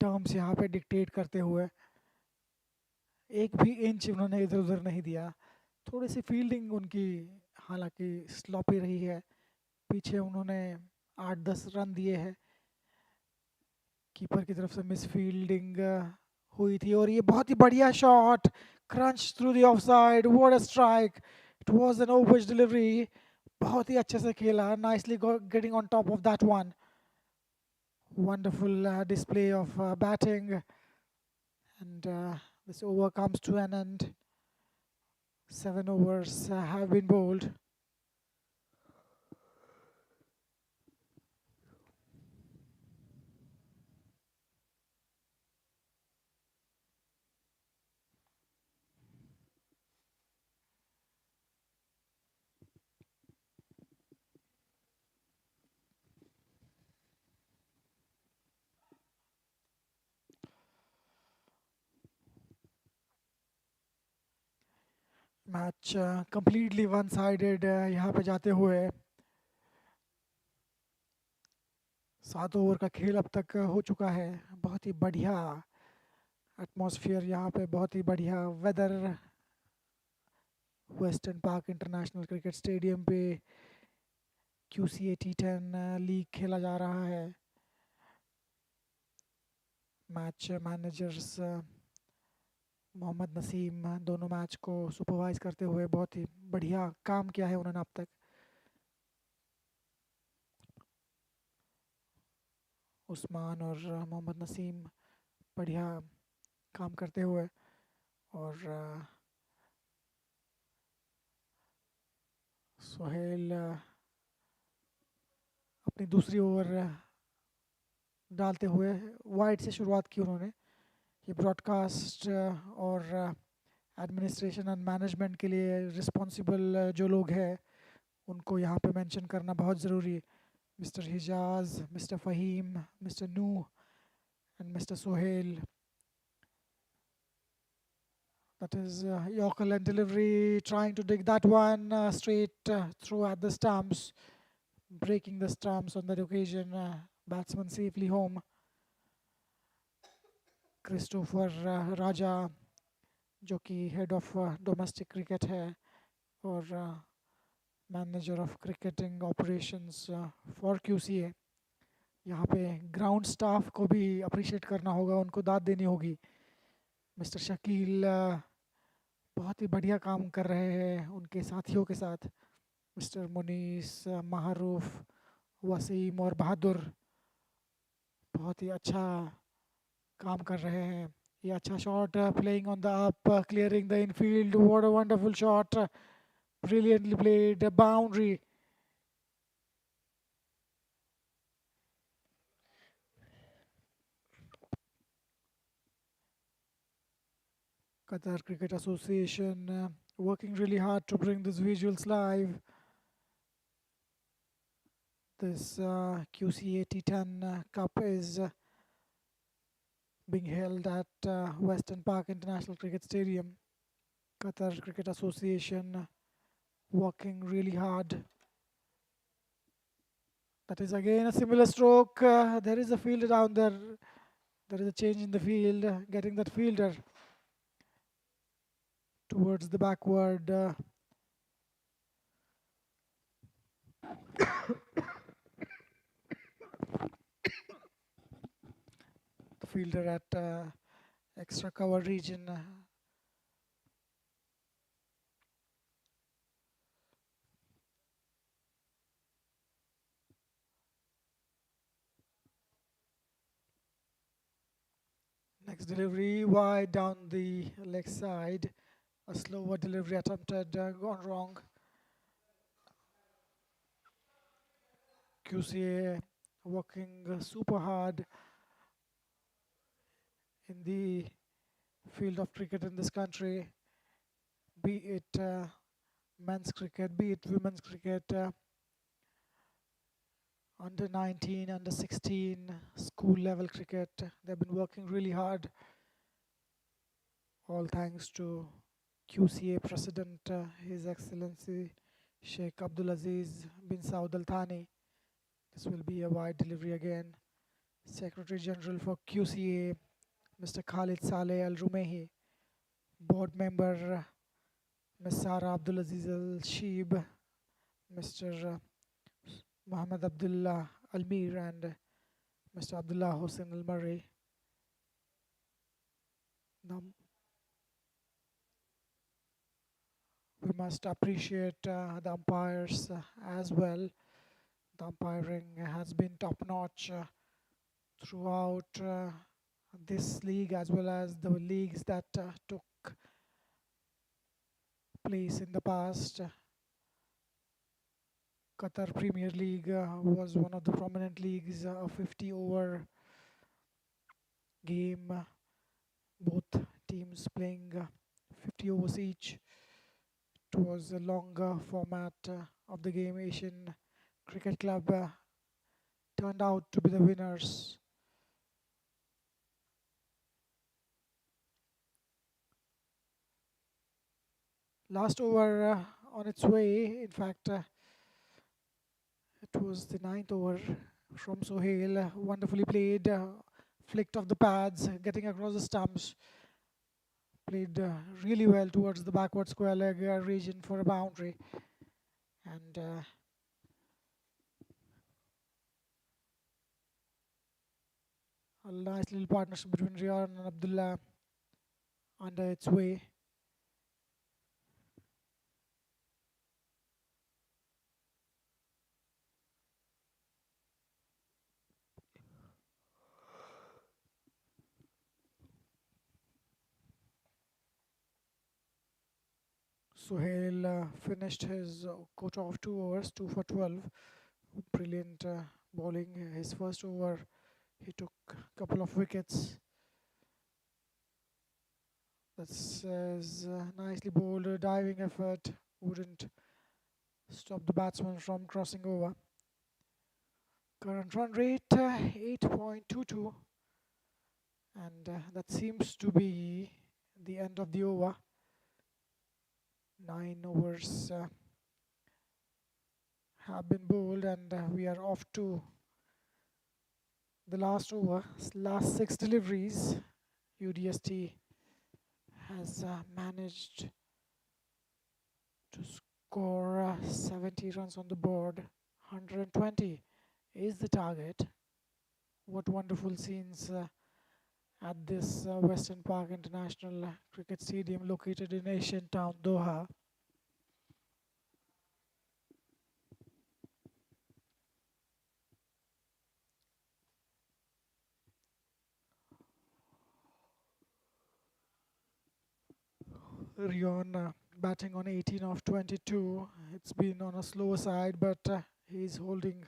टर्म्स यहाँ पे डिक्टेट करते हुए एक भी इंच उन्होंने इधर उधर नहीं दिया. थोड़ी सी फील्डिंग उनकी हालांकि स्लॉपी रही है. पीछे उन्होंने 8-10 रन दिए हैं. कीपर की तरफ से मिस फील्डिंग हुई थी और ये बहुत ही बढ़िया shot. Crunch through the offside. What a strike. It was an over delivery. बहुत ही अच्छे से खेला. Nicely getting on top of that one. Wonderful display of batting, and this over comes to an end. 7 overs have been bowled. Match completely one sided यहाँ पे जाते हुए 7 over का खेल अब तक हो चुका है. बहुत ही बढ़िया एटमॉस्फेयर यहाँ पे, बहुत ही बढ़िया weather. Western park international cricket stadium पे QCA T10 लीग खेला जा रहा है. मैच मैनेजर्स मोहम्मद नसीम दोनों मैच को सुपरवाइज करते हुए बहुत ही बढ़िया काम किया है उन्होंने अब तक. उस्मान और मोहम्मद नसीम बढ़िया काम करते हुए और सोहेल अपनी दूसरी ओवर डालते हुए वाइड से शुरुआत की उन्होंने. ये ब्रॉडकास्ट और एडमिनिस्ट्रेशन एंड मैनेजमेंट के लिए रिस्पॉन्सिबल जो लोग हैं उनको यहाँ पे मेंशन करना बहुत ज़रूरी है. Mister Hijaz, mister Fahim, mister Nooh and mister Sohail. That is Yorker and delivery, trying to dig that one straight through at the stumps, breaking the stumps on that occasion. Batsman safely home. Christopher Raja, जो कि head of domestic cricket है और manager of cricketing operations for QCA. यहाँ पे ground staff को भी appreciate करना होगा, उनको दाद देनी होगी. मिस्टर शकील बहुत ही बढ़िया काम कर रहे हैं उनके साथियों के साथ. मिस्टर मुनीस, मारूफ, वसीम और बहादुर बहुत ही अच्छा काम कर रहे हैं Yacha shot playing on the up, clearing the infield. What a wonderful shot. Brilliantly played. A boundary. Qatar Cricket Association working really hard to bring these visuals live. This Qca T10 Cup is being held at Western Park International Cricket Stadium. Qatar Cricket Association working really hard. That is again a similar stroke. There is a fielder down there. There is a change in the field, getting that fielder towards the backward. The fielder at extra cover region. Next delivery wide down the leg side. A slower delivery attempted, gone wrong. QCA working super hard in the field of cricket in this country, be it men's cricket, be it women's cricket, under 19, under 16, school level cricket. They've been working really hard. All thanks to QCA President, His Excellency Sheikh Abdulaziz bin Saud Al Thani. This will be a wide delivery again. Secretary General for QCA, Mr. Khalid Saleh Al Rumehi. Board member, Ms. Sara Abdulaziz Al Sheeb, Mr. Muhammad Abdullah Al Mir, and Mr. Abdullah Hossein Al Murray. Now, we must appreciate the umpires as well. The umpiring has been top notch throughout this league as well as the leagues that took place in the past. Qatar Premier League was one of the prominent leagues, a 50 over game, both teams playing 50 overs each. It was a longer format of the game. Asian Cricket Club turned out to be the winners. Last over on its way, in fact, it was the ninth over from Sohail, wonderfully played, flicked off the pads, getting across the stumps. Played really well towards the backward square leg region for a boundary. And a nice little partnership between Riyad and Abdullah under its way. Sohail finished his quota of 2 overs, 2 for 12. Brilliant bowling. His first over, he took a couple of wickets. That's nicely bowled, a diving effort. Wouldn't stop the batsman from crossing over. Current run rate 8.22, and that seems to be the end of the over. 9 overs have been bowled, and we are off to the last over. Last 6 deliveries, UDST has managed to score 70 runs on the board. 120 is the target. What wonderful scenes at this Western Park International Cricket Stadium located in Asian town Doha. Rion batting on 18 of 22. It's been on a slower side, but he's holding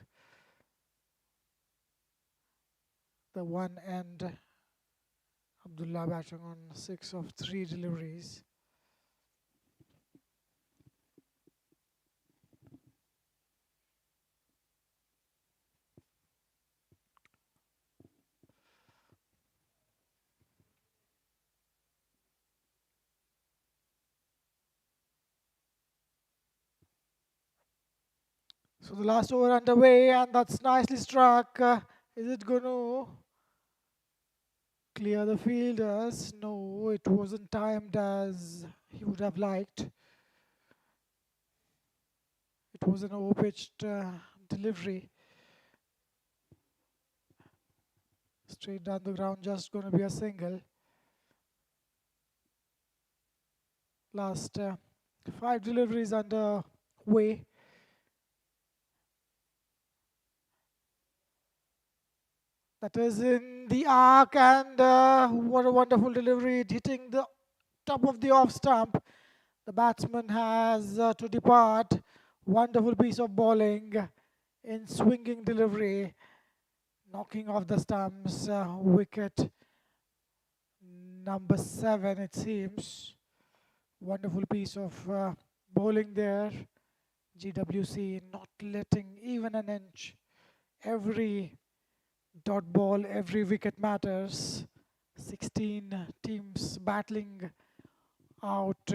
the one end. Abdullah batting on 6 of 3 deliveries. So the last over underway, and that's nicely struck. Is it going to clear the fielders? No, it wasn't timed as he would have liked. It was an overpitched delivery. Straight down the ground, just going to be a single. Last 5 deliveries underway. That is in the arc, and what a wonderful delivery, it hitting the top of the off stump. The batsman has to depart. Wonderful piece of bowling in swinging delivery, knocking off the stumps. Wicket number 7, it seems. Wonderful piece of bowling there. GWC not letting even an inch. Every dot ball, every wicket matters. 16 teams battling out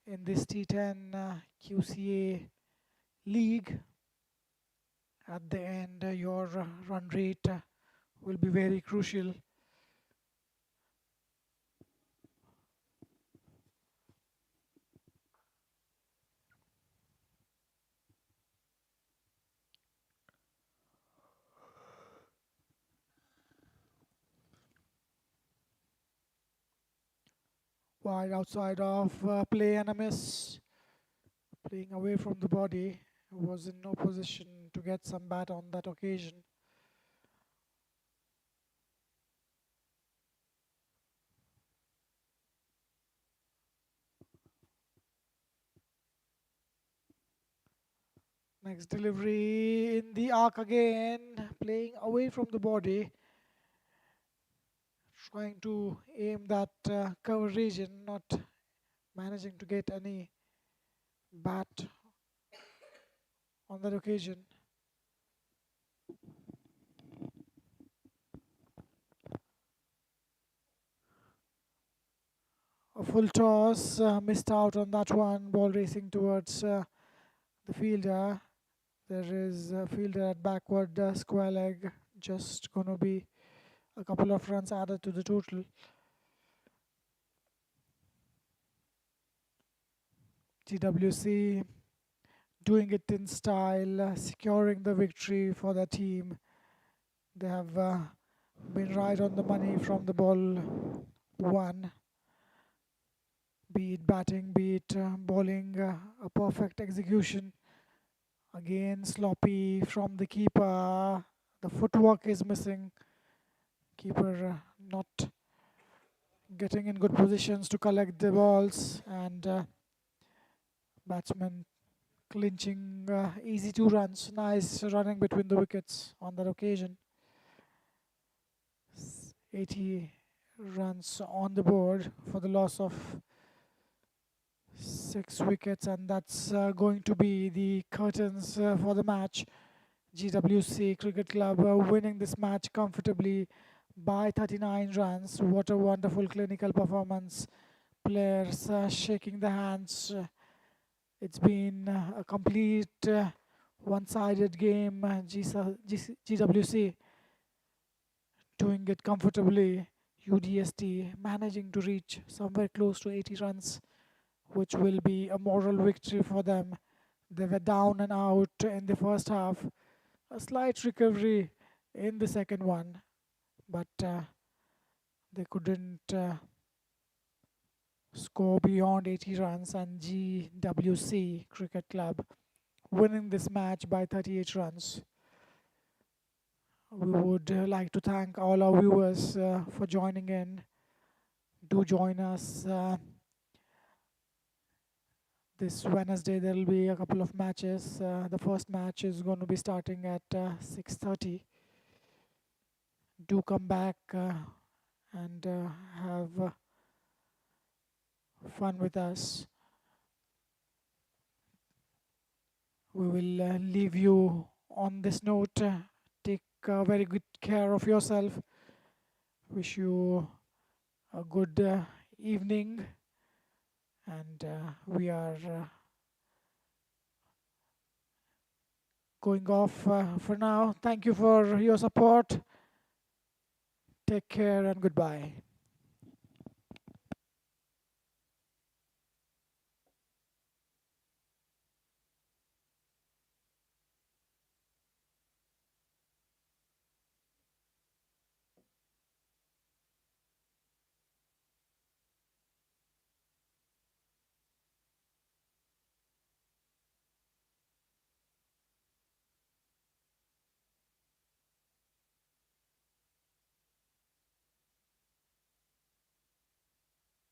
in this T10 QCA league. At the end, your run rate will be very crucial. Wide outside of play and a miss. Playing away from the body. Was in no position to get some bat on that occasion. Next delivery in the arc again. Playing away from the body. Trying to aim that cover region. Not managing to get any bat on that occasion. A full toss, missed out on that one. Ball racing towards the fielder. There is a fielder at backward square leg. Just going to be a couple of runs added to the total. GWC doing it in style, securing the victory for their team. They have been right on the money from the ball one. Be it batting, be it bowling, a perfect execution. Again, sloppy from the keeper. The footwork is missing. Keeper not getting in good positions to collect the balls, and batsman clinching easy 2 runs. Nice running between the wickets on that occasion. 80 runs on the board for the loss of 6 wickets, and that's going to be the curtains for the match. GWC Cricket Club winning this match comfortably by 39 runs. What a wonderful clinical performance. Players shaking the hands. It's been a complete one-sided game. GWC doing it comfortably. UDST managing to reach somewhere close to 80 runs, which will be a moral victory for them. They were down and out in the first half. A slight recovery in the second one, but they couldn't score beyond 80 runs, and GWC Cricket Club winning this match by 38 runs. We would like to thank all our viewers for joining in. Do join us This Wednesday there will be a couple of matches. The first match is going to be starting at 6:30. Do come back and have fun with us. We will leave you on this note. Take very good care of yourself. Wish you a good evening, and we are going off for now. Thank you for your support. Take care and goodbye.